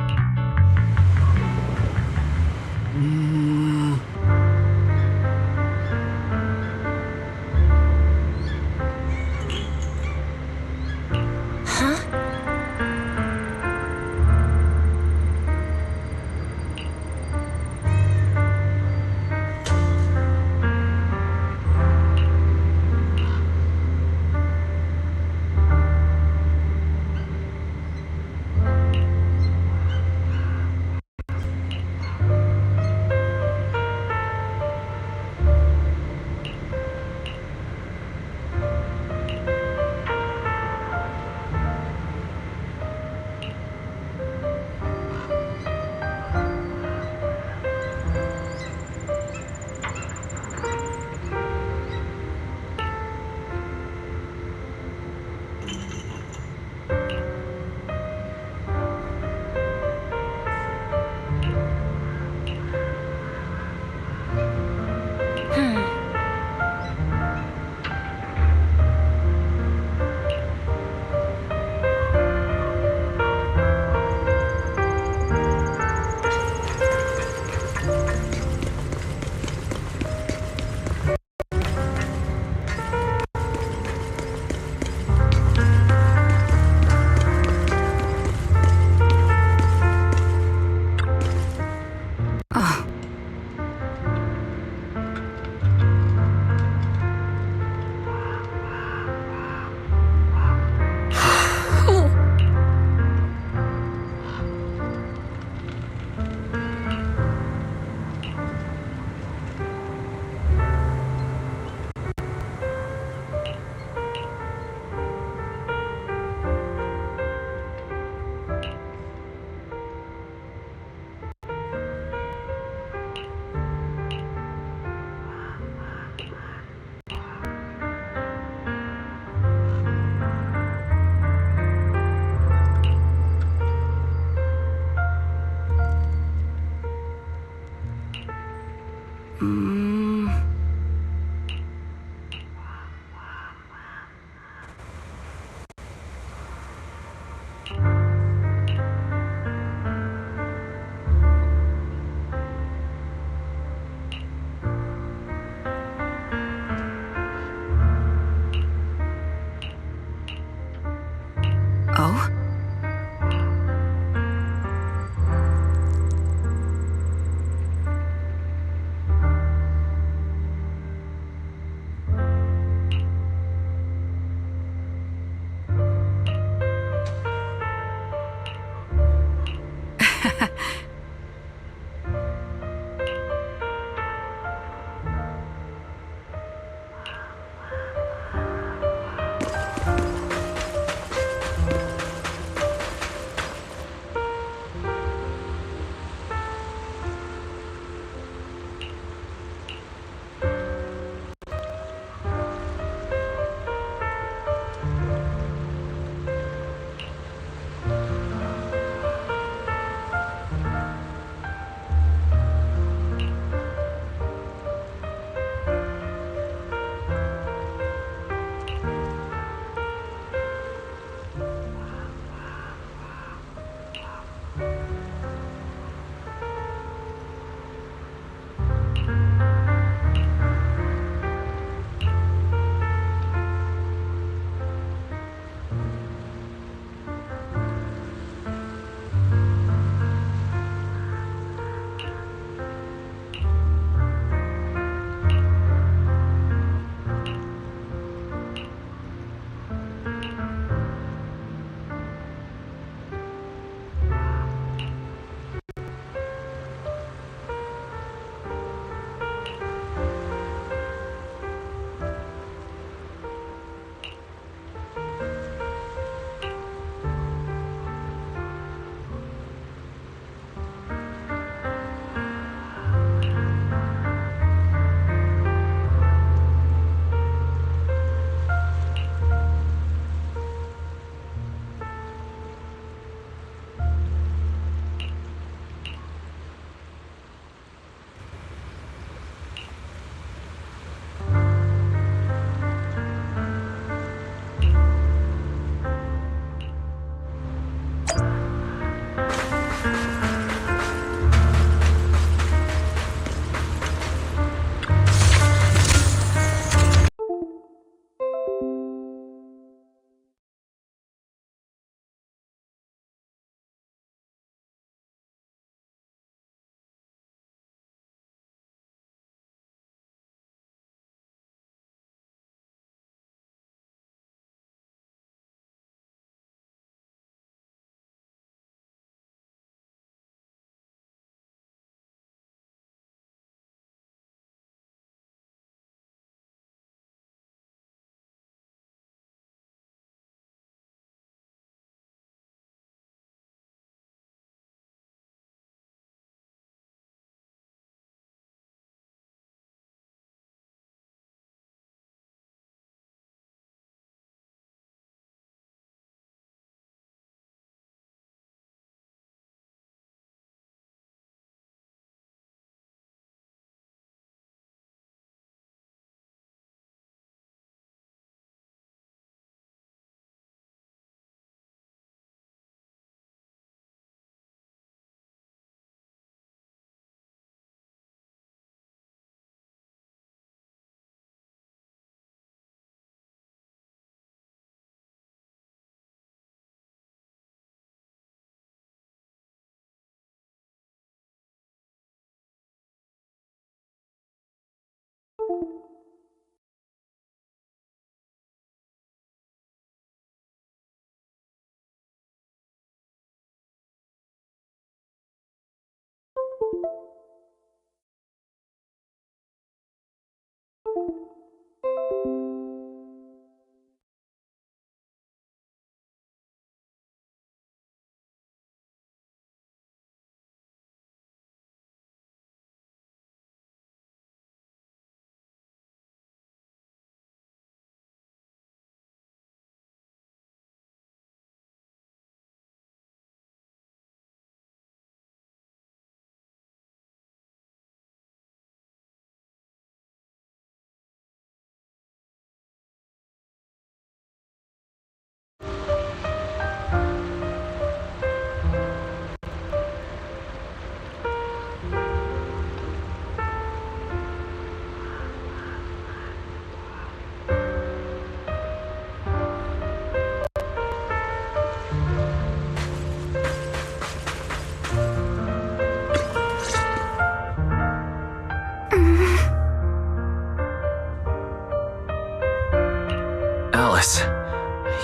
Alice,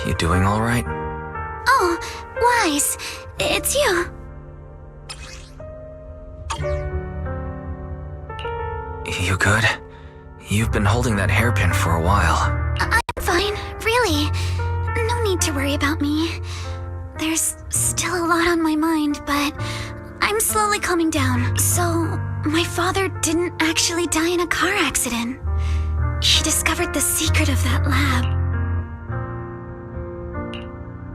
you doing all right? Oh, Wise, it's you. You good? You've been holding that hairpin for a while. I'm fine, really. No need to worry about me. There's still a lot on my mind, but I'm slowly calming down. So, my father didn't actually die in a car accident. He discovered the secret of that lab.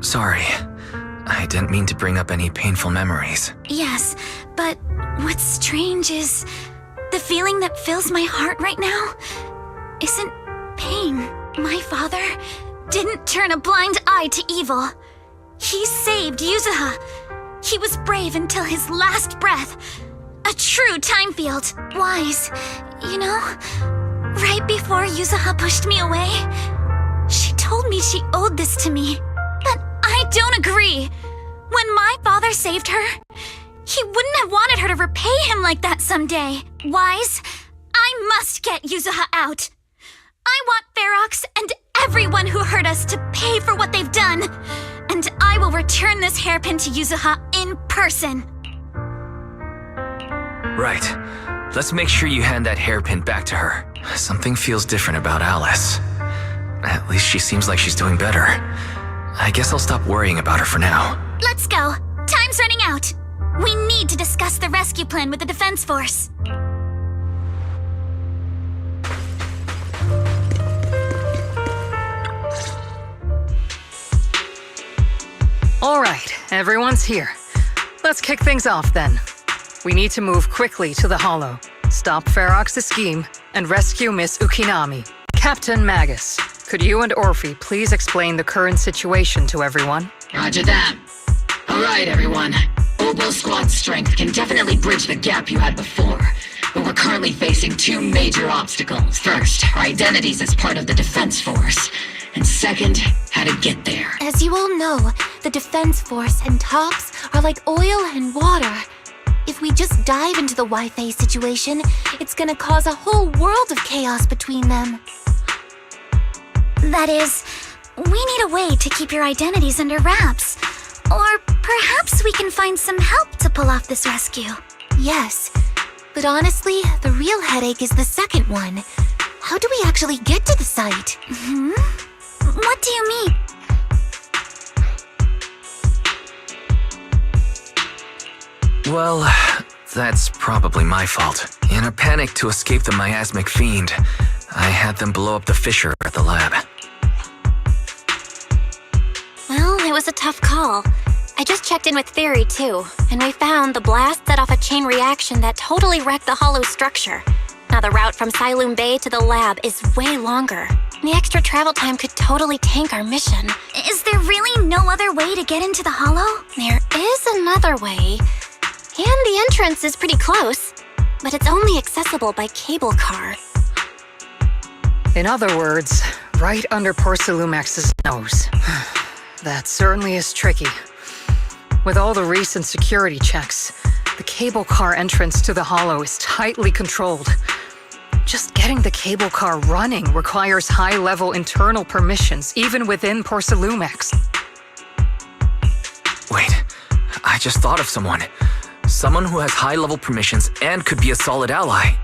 Sorry. I didn't mean to bring up any painful memories. Yes, but what's strange is the feeling that fills my heart right now isn't pain. My father didn't turn a blind eye to evil. He saved Yuzuha. He was brave until his last breath. A true time field. Wise, you know, right before Yuzuha pushed me away, she told me she owed this to me. But I don't agree. When my father saved her, he wouldn't have wanted her to repay him like that someday. Wise, I must get Yuzuha out. I want Ferox and everyone who hurt us to pay for what they've done. And I will return this hairpin to Yuzuha in person. Right. Let's make sure you hand that hairpin back to her. Something feels different about Alice. At least she seems like she's doing better. I guess I'll stop worrying about her for now. Let's go. Time's running out. We need to discuss the rescue plan with the Defense Force. All right, everyone's here. Let's kick things off then. We need to move quickly to the Hollow, stop Ferox's scheme, and rescue Miss Ukinami. Captain Magus, could you and Orphe please explain the current situation to everyone? Roger that. Alright, everyone. Oboe Squad's strength can definitely bridge the gap you had before, but we're currently facing two major obstacles. First, our identities as part of the Defense Force, and second, how to get there. As you all know, the Defense Force and TOPS are like oil and water. If we just dive into the Wi-Fi situation, it's gonna cause a whole world of chaos between them. That is, we need a way to keep your identities under wraps. Or perhaps we can find some help to pull off this rescue. Yes, but honestly, the real headache is the second one. How do we actually get to the site? What do you mean? Well, that's probably my fault. In a panic to escape the miasmic fiend, I had them blow up the fissure at the lab. Well, it was a tough call. I just checked in with Theory too, and we found the blast set off a chain reaction that totally wrecked the hollow structure. Now the route from Siloom Bay to the lab is way longer. The extra travel time could totally tank our mission. Is there really no other way to get into the hollow? There is another way, and the entrance is pretty close, but it's only accessible by cable car. In other words, right under Porcelumex's nose. That certainly is tricky. With all the recent security checks, the cable car entrance to the hollow is tightly controlled. Just getting the cable car running requires high-level internal permissions, even within Porcelumex. Wait, I just thought of someone. Someone who has high-level permissions and could be a solid ally.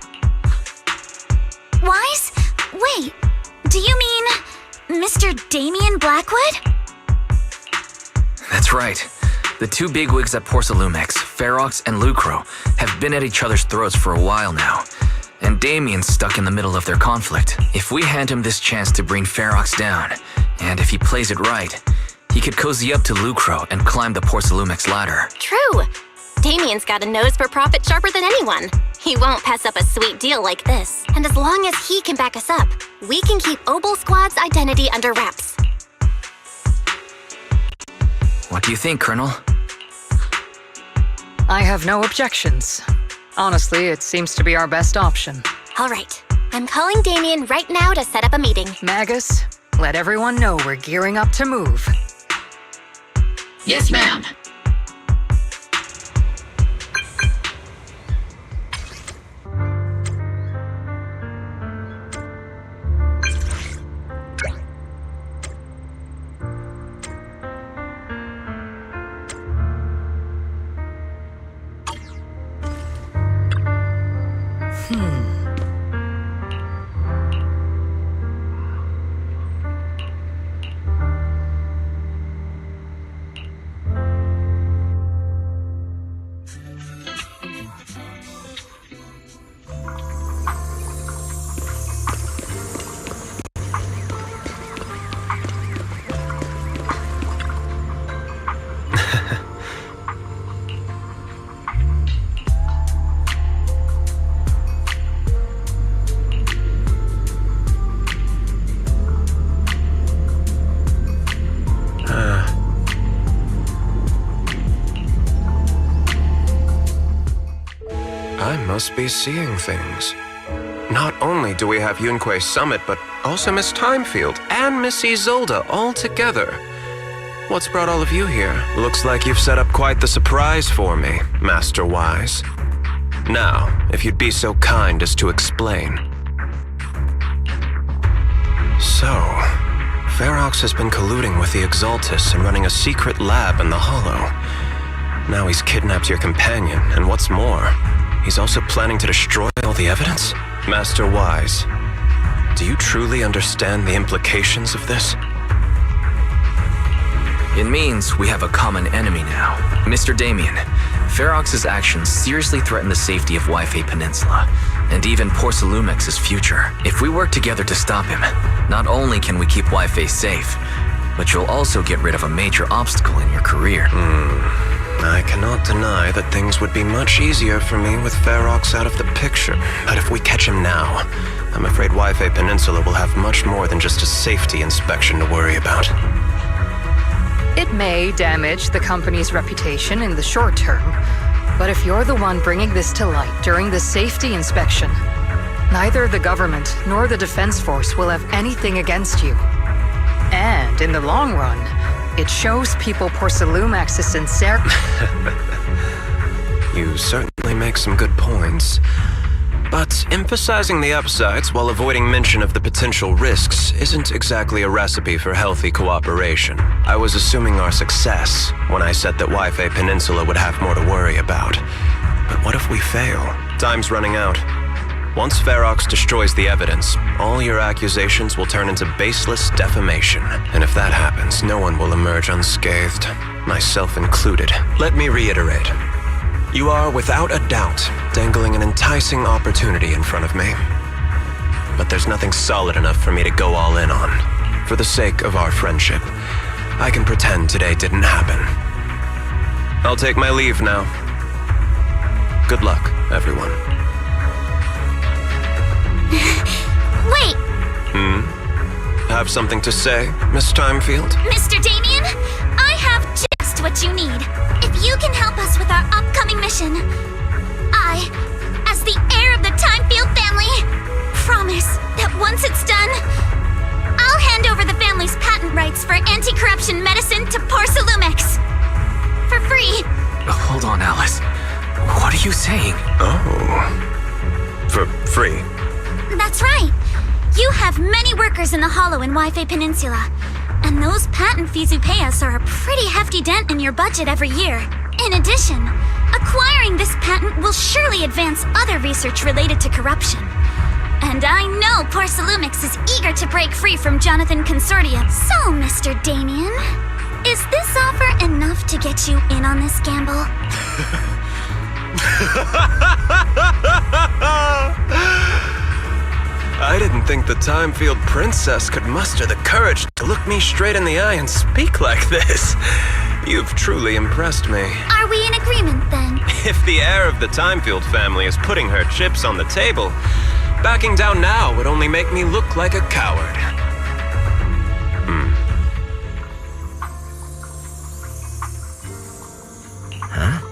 Wise? Wait, do you mean Mr. Damien Blackwood? That's right. The two bigwigs at Porcelumex, Ferox and Lucro, have been at each other's throats for a while now. And Damien's stuck in the middle of their conflict. If we hand him this chance to bring Ferox down, and if he plays it right, he could cozy up to Lucro and climb the Porcelumex ladder. True. Damien's got a nose for profit sharper than anyone. He won't pass up a sweet deal like this. And as long as he can back us up, we can keep Obel Squad's identity under wraps. What do you think, Colonel? I have no objections. Honestly, it seems to be our best option. All right. I'm calling Damien right now to set up a meeting. Magus, let everyone know we're gearing up to move. Yes, ma'am. I must be seeing things. Not only do we have Yunquei Summit, but also Miss Timefield and Miss Isolde all together. What's brought all of you here? Looks like you've set up quite the surprise for me, Master Wise. Now, if you'd be so kind as to explain. So, Ferox has been colluding with the Exaltus and running a secret lab in the Hollow. Now he's kidnapped your companion, and what's more, he's also planning to destroy all the evidence? Master Wise, do you truly understand the implications of this? It means we have a common enemy now. Mr. Damien, Ferox's actions seriously threaten the safety of Wi-Fi Peninsula, and even Porcelumex's future. If we work together to stop him, not only can we keep Wi-Fi safe, but you'll also get rid of a major obstacle in your career. I cannot deny that things would be much easier for me with Ferox out of the picture. But if we catch him now, I'm afraid Wi-Fi Peninsula will have much more than just a safety inspection to worry about. It may damage the company's reputation in the short term, but if you're the one bringing this to light during the safety inspection, neither the government nor the Defense Force will have anything against you. And in the long run, it shows people Porcelumex is sincere. You certainly make some good points. But emphasizing the upsides while avoiding mention of the potential risks isn't exactly a recipe for healthy cooperation. I was assuming our success when I said that Wi-Fi Peninsula would have more to worry about. But what if we fail? Time's running out. Once Ferox destroys the evidence, all your accusations will turn into baseless defamation. And if that happens, no one will emerge unscathed, myself included. Let me reiterate. You are, without a doubt, dangling an enticing opportunity in front of me. But there's nothing solid enough for me to go all in on. For the sake of our friendship, I can pretend today didn't happen. I'll take my leave now. Good luck, everyone. Wait! Have something to say, Miss Timefield? Mr. Damien, I have just what you need. If you can help us with our upcoming mission, I, as the heir of the Timefield family, promise that once it's done, I'll hand over the family's patent rights for anti-corruption medicine to Porcelumex. For free. Hold on, Alice. What are you saying? Oh. For free? That's right. You have many workers in the Hollow and Wi-Fi Peninsula, and those patent fees you pay us are a pretty hefty dent in your budget every year. In addition, a Acquiring this patent will surely advance other research related to corruption. And I know Porcelumix is eager to break free from Jonathan Consortium. So, Mr. Damien, is this offer enough to get you in on this gamble? I didn't think the Timefield Princess could muster the courage to look me straight in the eye and speak like this. You've truly impressed me. Are we in agreement, then? If the heir of the Timefield family is putting her chips on the table, backing down now would only make me look like a coward. Huh?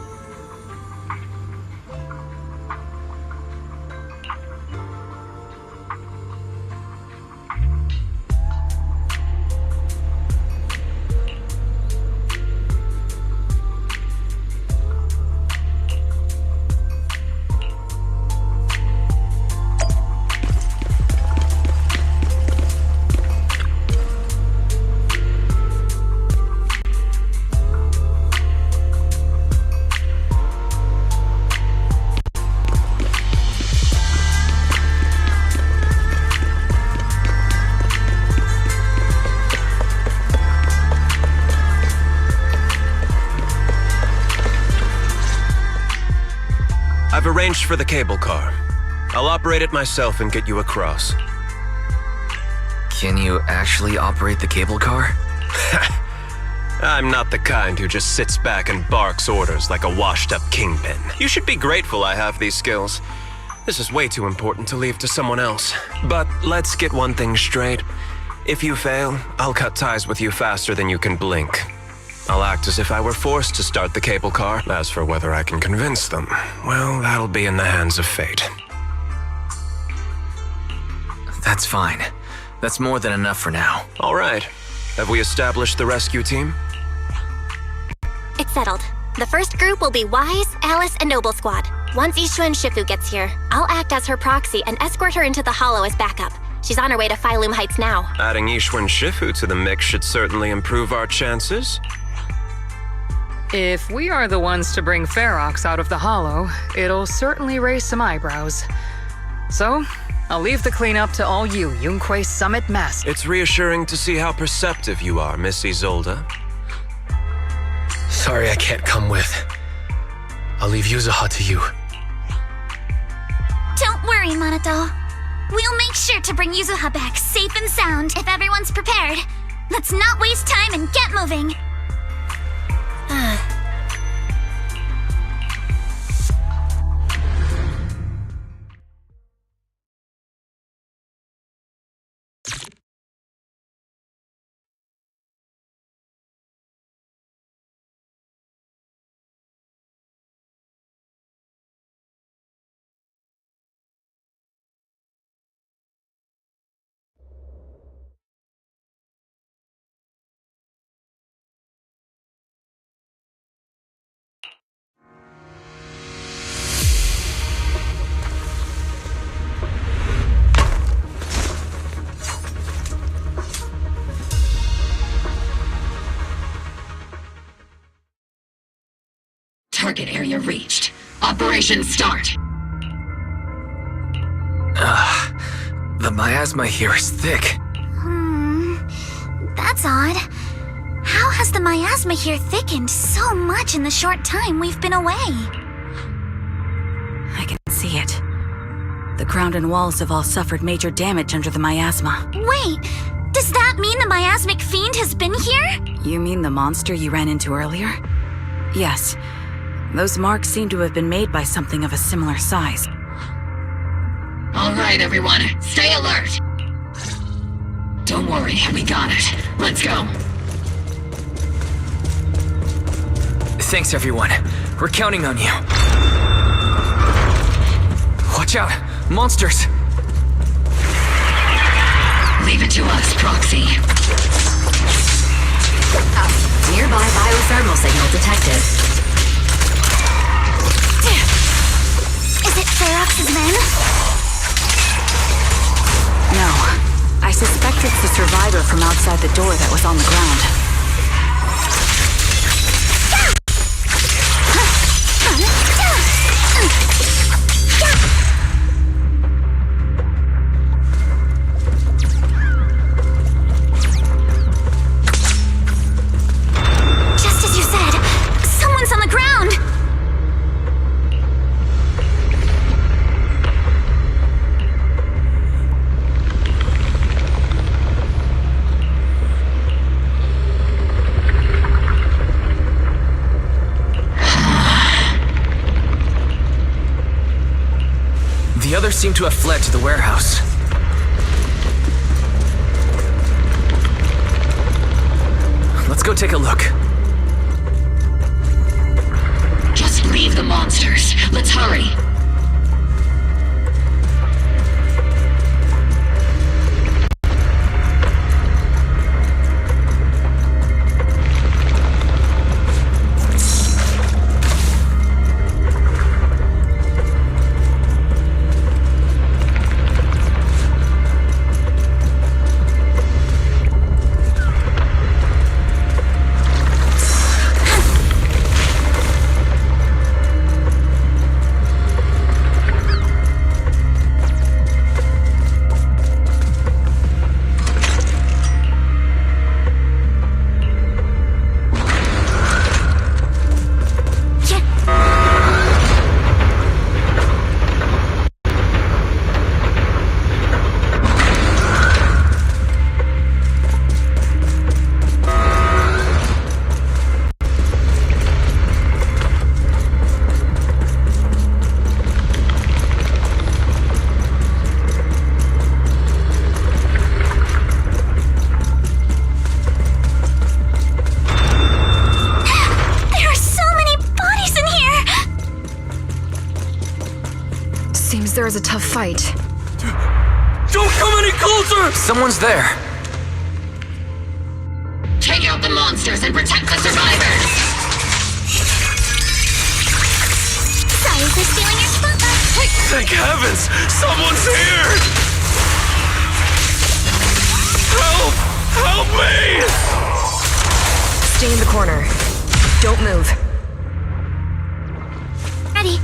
I've arranged for the cable car. I'll operate it myself and get you across. Can you actually operate the cable car? I'm not the kind who just sits back and barks orders like a washed-up kingpin. You should be grateful I have these skills. This is way too important to leave to someone else. But let's get one thing straight. If you fail, I'll cut ties with you faster than you can blink. I'll act as if I were forced to start the cable car. As for whether I can convince them, well, that'll be in the hands of fate. That's fine. That's more than enough for now. All right. Have we established the rescue team? It's settled. The first group will be Wise, Alice, and Noble Squad. Once Ishun Shifu gets here, I'll act as her proxy and escort her into the Hollow as backup. She's on her way to Phylum Heights now. Adding Ishun Shifu to the mix should certainly improve our chances. If we are the ones to bring Ferox out of the Hollow, it'll certainly raise some eyebrows. So, I'll leave the cleanup to all you, Yunquei Summit Master. It's reassuring to see how perceptive you are, Miss Isolde. Sorry I can't come with. I'll leave Yuzuha to you. Don't worry, Monato. We'll make sure to bring Yuzuha back safe and sound if everyone's prepared. Let's not waste time and get moving. Target area reached. Operation start. The miasma here is thick. That's odd. How has the miasma here thickened so much in the short time we've been away? I can see it. The ground and walls have all suffered major damage under the miasma. Wait, does that mean the miasmic fiend has been here? You mean the monster you ran into earlier? Yes. Those marks seem to have been made by something of a similar size. All right, everyone, stay alert. Don't worry, we got it. Let's go. Thanks, everyone. We're counting on you. Watch out! Monsters! Leave it to us, Proxy. Nearby biothermal signal detected. Is it Ferox's men? No. I suspect it's the survivor from outside the door that was on the ground. others seem to have fled to the warehouse. Let's go take a look. Just leave the monsters. Let's hurry. There is a tough fight. Don't come any closer! Someone's there. Take out the monsters and protect the survivors! Sorry for stealing your spotlight. Thank heavens! Someone's here! Help! Help me! Stay in the corner. Don't move. Ready.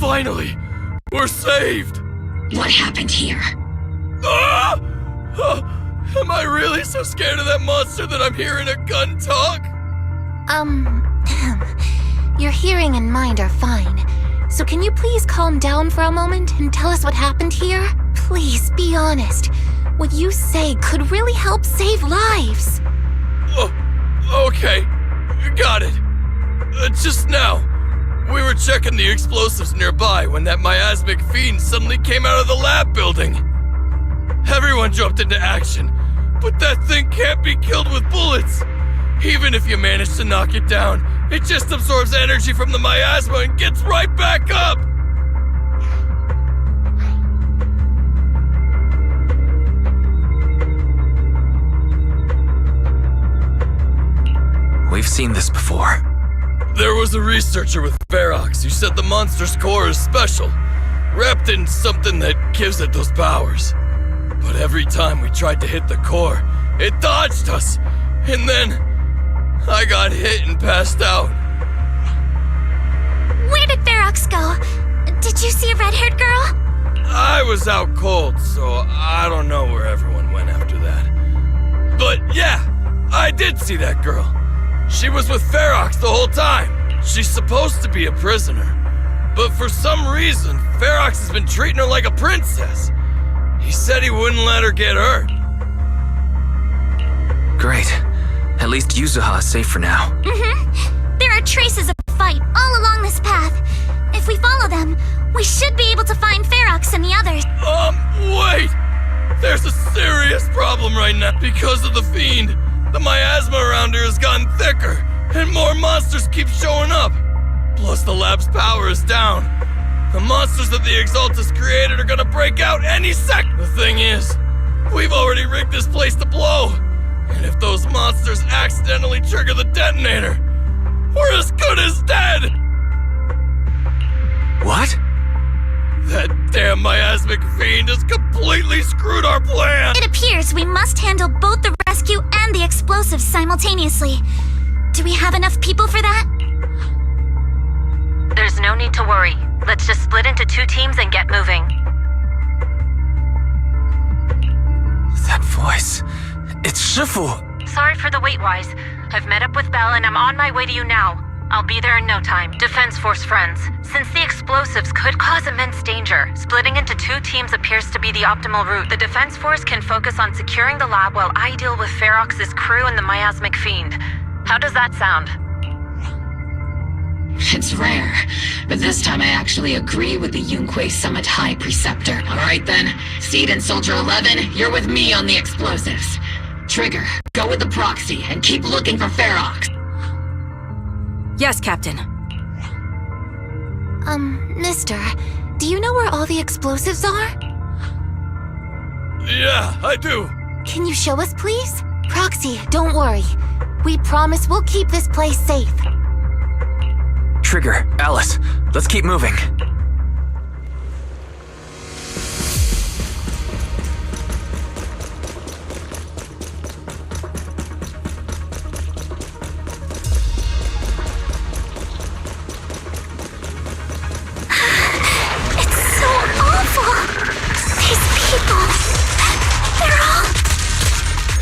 Finally! We're saved! What happened here? Ah! Am I really so scared of that monster that I'm hearing a gun talk? Your hearing and mind are fine. So can you please calm down for a moment and tell us what happened here? Please, be honest. What you say could really help save lives. Oh, okay. Got it. Just now, we were checking the explosives nearby when that miasmic fiend suddenly came out of the lab building. Everyone jumped into action, but that thing can't be killed with bullets. Even if you manage to knock it down, it just absorbs energy from the miasma and gets right back up. We've seen this before. There was a researcher with Ferox who said the monster's core is special, wrapped in something that gives it those powers. But every time we tried to hit the core, it dodged us, and then I got hit and passed out. Where did Ferox go? Did you see a red-haired girl? I was out cold, so I don't know where everyone went after that. But yeah, I did see that girl. She was with Ferox the whole time. She's supposed to be a prisoner. But for some reason, Ferox has been treating her like a princess. He said he wouldn't let her get hurt. Great. At least Yuzuha is safe for now. There are traces of a fight all along this path. If we follow them, we should be able to find Ferox and the others. Wait! There's a serious problem right now because of the fiend. The miasma around her has gotten thicker, and more monsters keep showing up. Plus the lab's power is down. The monsters that the Exaltus created are gonna break out any sec. The thing is, we've already rigged this place to blow. And if those monsters accidentally trigger the detonator, we're as good as dead! What? That damn miasmic fiend has completely screwed our plan! It appears we must handle both the rescue and the explosives simultaneously. Do we have enough people for that? There's no need to worry. Let's just split into 2 teams and get moving. That voice. It's Shifu! Sorry for the wait, Wise. I've met up with Belle and I'm on my way to you now. I'll be there in no time. Defense Force friends, since the explosives could cause immense danger, splitting into 2 teams appears to be the optimal route. The Defense Force can focus on securing the lab while I deal with Ferox's crew and the miasmic fiend. How does that sound? It's rare, but this time I actually agree with the Yunque Summit High Preceptor. Alright then, Seed and Soldier 11, you're with me on the explosives. Trigger, go with the proxy and keep looking for Ferox. Yes, Captain. Mister, do you know where all the explosives are? Yeah, I do. Can you show us, please? Proxy, don't worry. We promise we'll keep this place safe. Trigger, Alice, let's keep moving.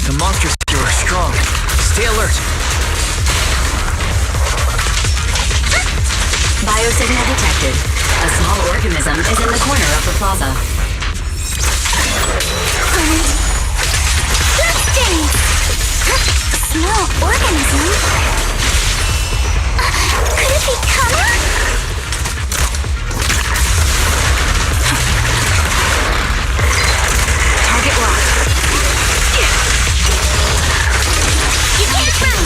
The monsters here are strong. Stay alert. Biosignal detected. A small organism is in the corner of the plaza. Interesting! Small organism? Could it be Kama? Target locked. You can't run!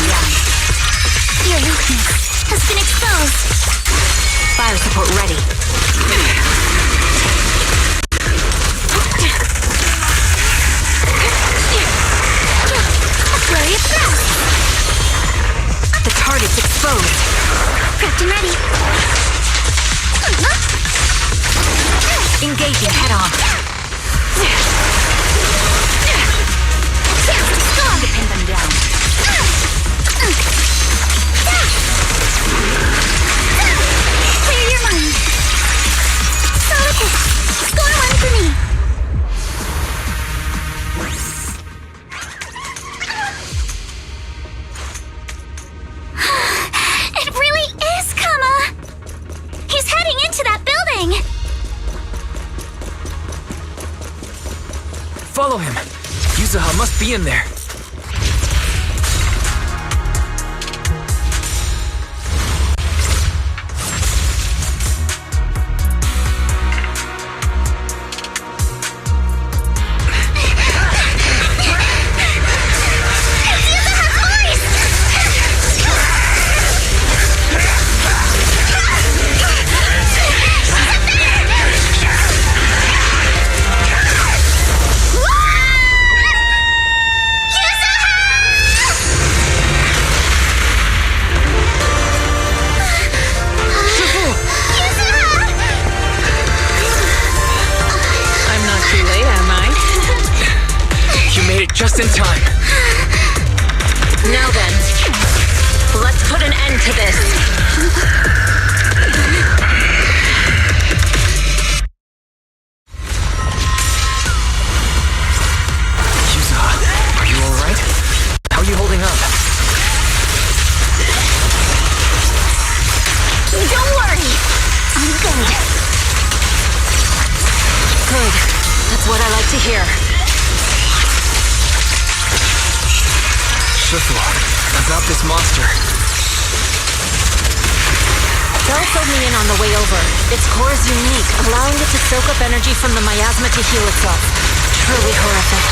Your weakness has been exposed. Biosupport ready. Flurry of thrust. The target's exposed. Prepped and ready. Engaging head-on. Chance to score! Pin them down. Clear your mind. Solid hit. Score one for me. It really is Kama. He's heading into that building. Follow him. Yuzaha must be in there. Just in time. Now then, let's put an end to this. Yuzaha, are you alright? How are you holding up? Don't worry. I'm good. Good. That's what I like to hear. Shifu, about this monster. Bell filled me in on the way over. Its core is unique, allowing it to soak up energy from the miasma to heal itself. Truly horrific.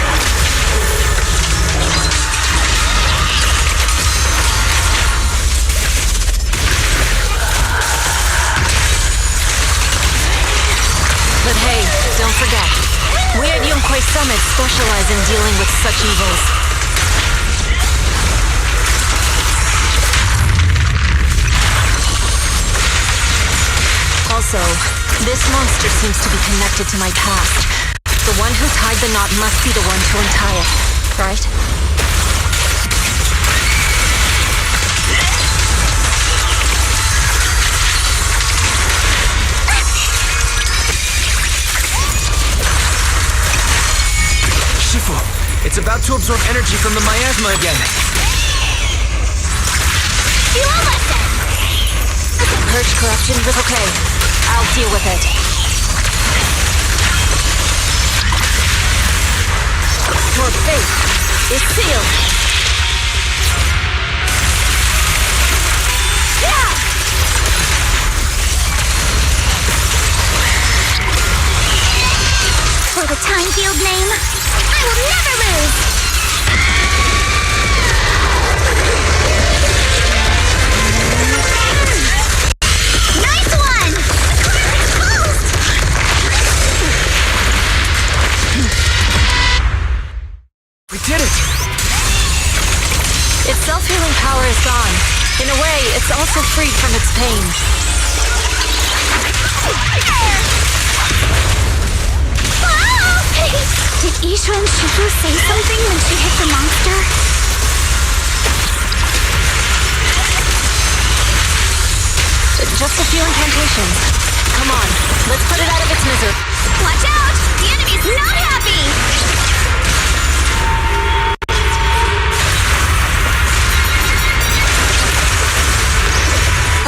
But hey, don't forget, we at Yunque Summit specialize in dealing with such evils. Also, this monster seems to be connected to my past. The one who tied the knot must be the one to untie it, right? Shifu, it's about to absorb energy from the miasma again. You almost done. Purge corruption was okay. I'll deal with it. Your fate is sealed. Yeah! time field name, I will never lose! Nice one! We did it! Its self-healing power is gone. In a way, it's also freed from its pain. Did Isha and Shifu say something when she hit the monster? Just a few incantations. Come on, let's put it out of its misery. Watch out! The enemy's not happy!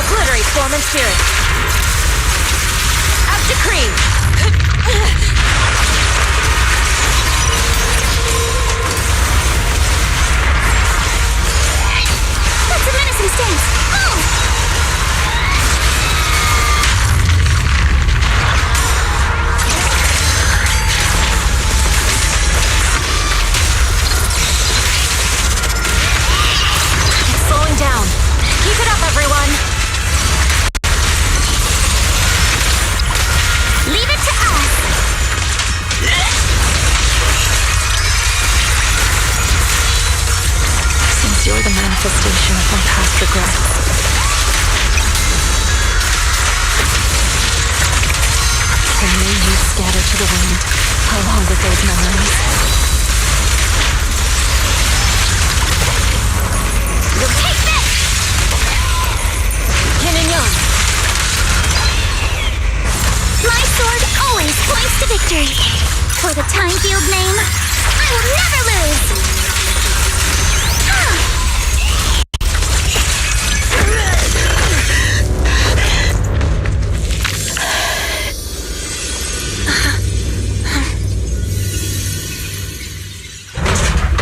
Obliterate form and spirit. Out decree. That's a menacing stance. Oh! It's slowing down. Keep it up, everyone. Leave it to us! Since you're the manifestation of my past regrets, can you scatter to the wind along with those memories? You'll take this! Yin and Yang. My sword always points to victory. For the time field name, I will never lose!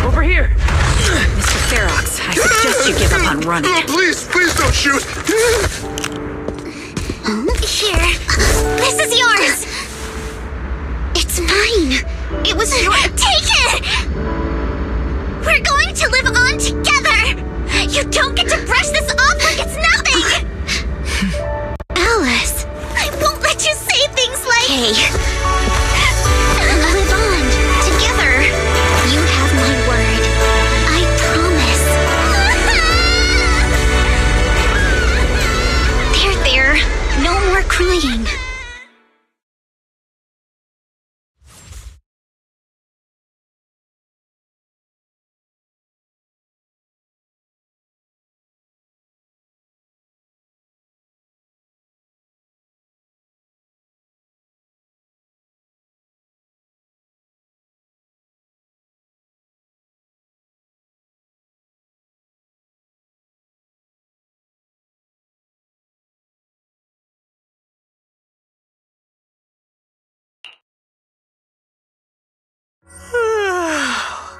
Over here! Mr. Ferox, I suggest you give up on running. Please don't shoot! Here, this is yours! It's mine! It was your— Take it! We're going to live on together! You don't get to brush this off like it's nothing! Alice, I won't let you say things like— Hey. Live on, together. You have my word. I promise. There. No more crying.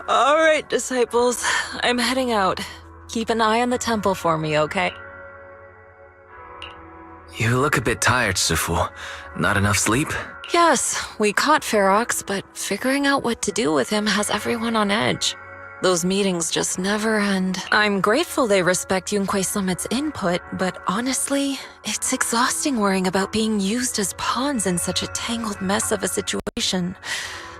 All right, disciples. I'm heading out. Keep an eye on the temple for me, okay? You look a bit tired, Sufu. Not enough sleep? Yes, we caught Ferox, but figuring out what to do with him has everyone on edge. Those meetings just never end. I'm grateful they respect Yunquei Summit's input, but honestly, it's exhausting worrying about being used as pawns in such a tangled mess of a situation.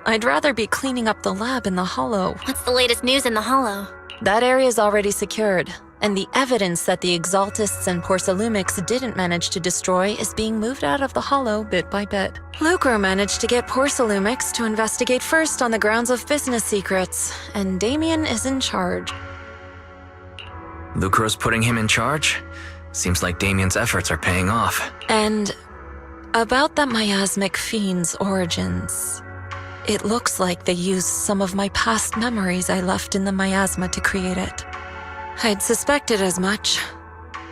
I'd rather be cleaning up the lab in the Hollow. What's the latest news in the Hollow? That area's already secured, and the evidence that the Exaltists and Porcelumics didn't manage to destroy is being moved out of the Hollow bit by bit. Lucro managed to get Porcelumics to investigate first on the grounds of business secrets, and Damien is in charge. Lucro's putting him in charge? Seems like Damien's efforts are paying off. And about that miasmic fiend's origins, it looks like they used some of my past memories I left in the miasma to create it. I'd suspected as much,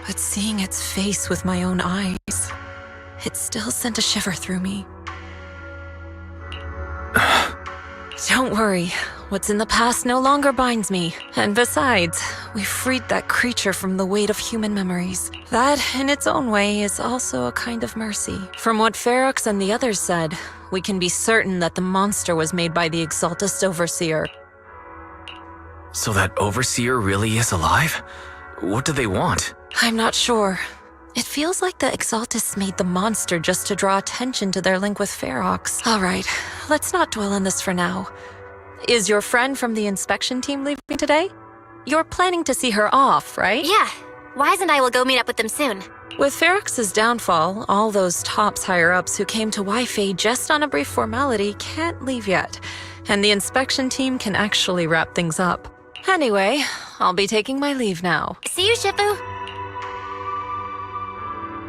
but seeing its face with my own eyes, it still sent a shiver through me. Don't worry. What's in the past no longer binds me. And besides, we freed that creature from the weight of human memories. That, in its own way, is also a kind of mercy. From what Ferox and the others said, we can be certain that the monster was made by the Exaltist Overseer. So that Overseer really is alive? What do they want? I'm not sure. It feels like the Exaltists made the monster just to draw attention to their link with Ferox. All right, let's not dwell on this for now. Is your friend from the inspection team leaving today? You're planning to see her off, right? Yeah. Wise and I will go meet up with them soon. With Ferox's downfall, all those TOPS higher-ups who came to Wi-Fi just on a brief formality can't leave yet, and the inspection team can actually wrap things up. Anyway, I'll be taking my leave now. See you, Shippu.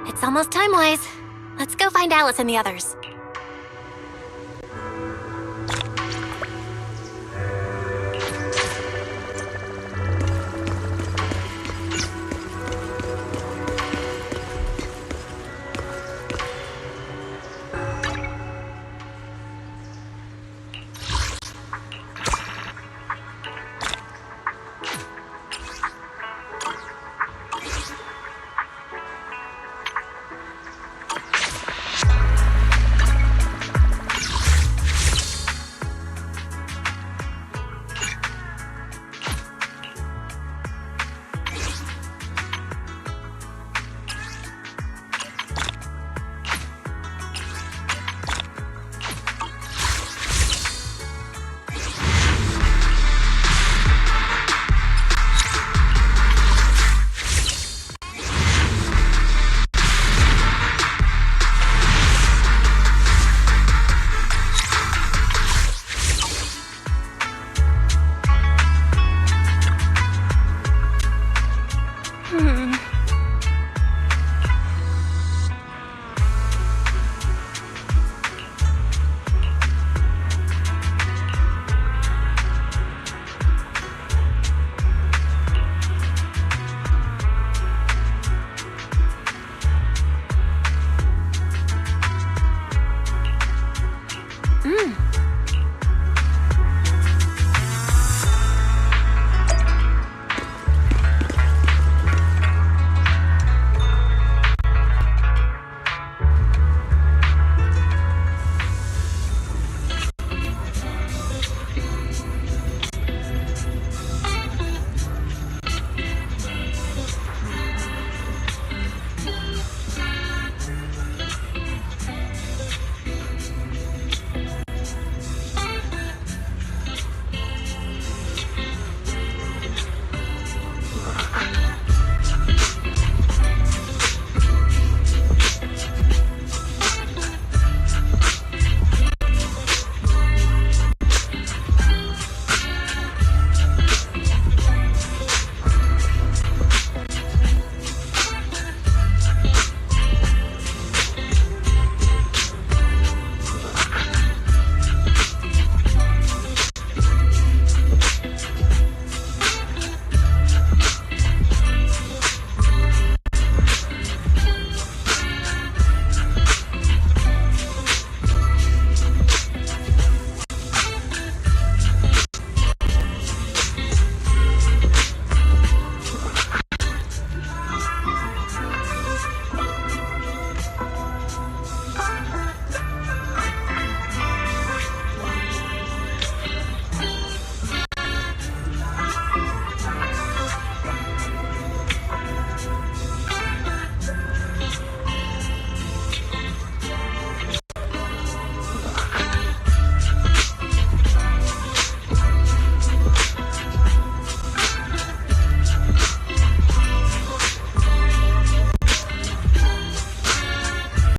It's almost time, Wise. Let's go find Alice and the others.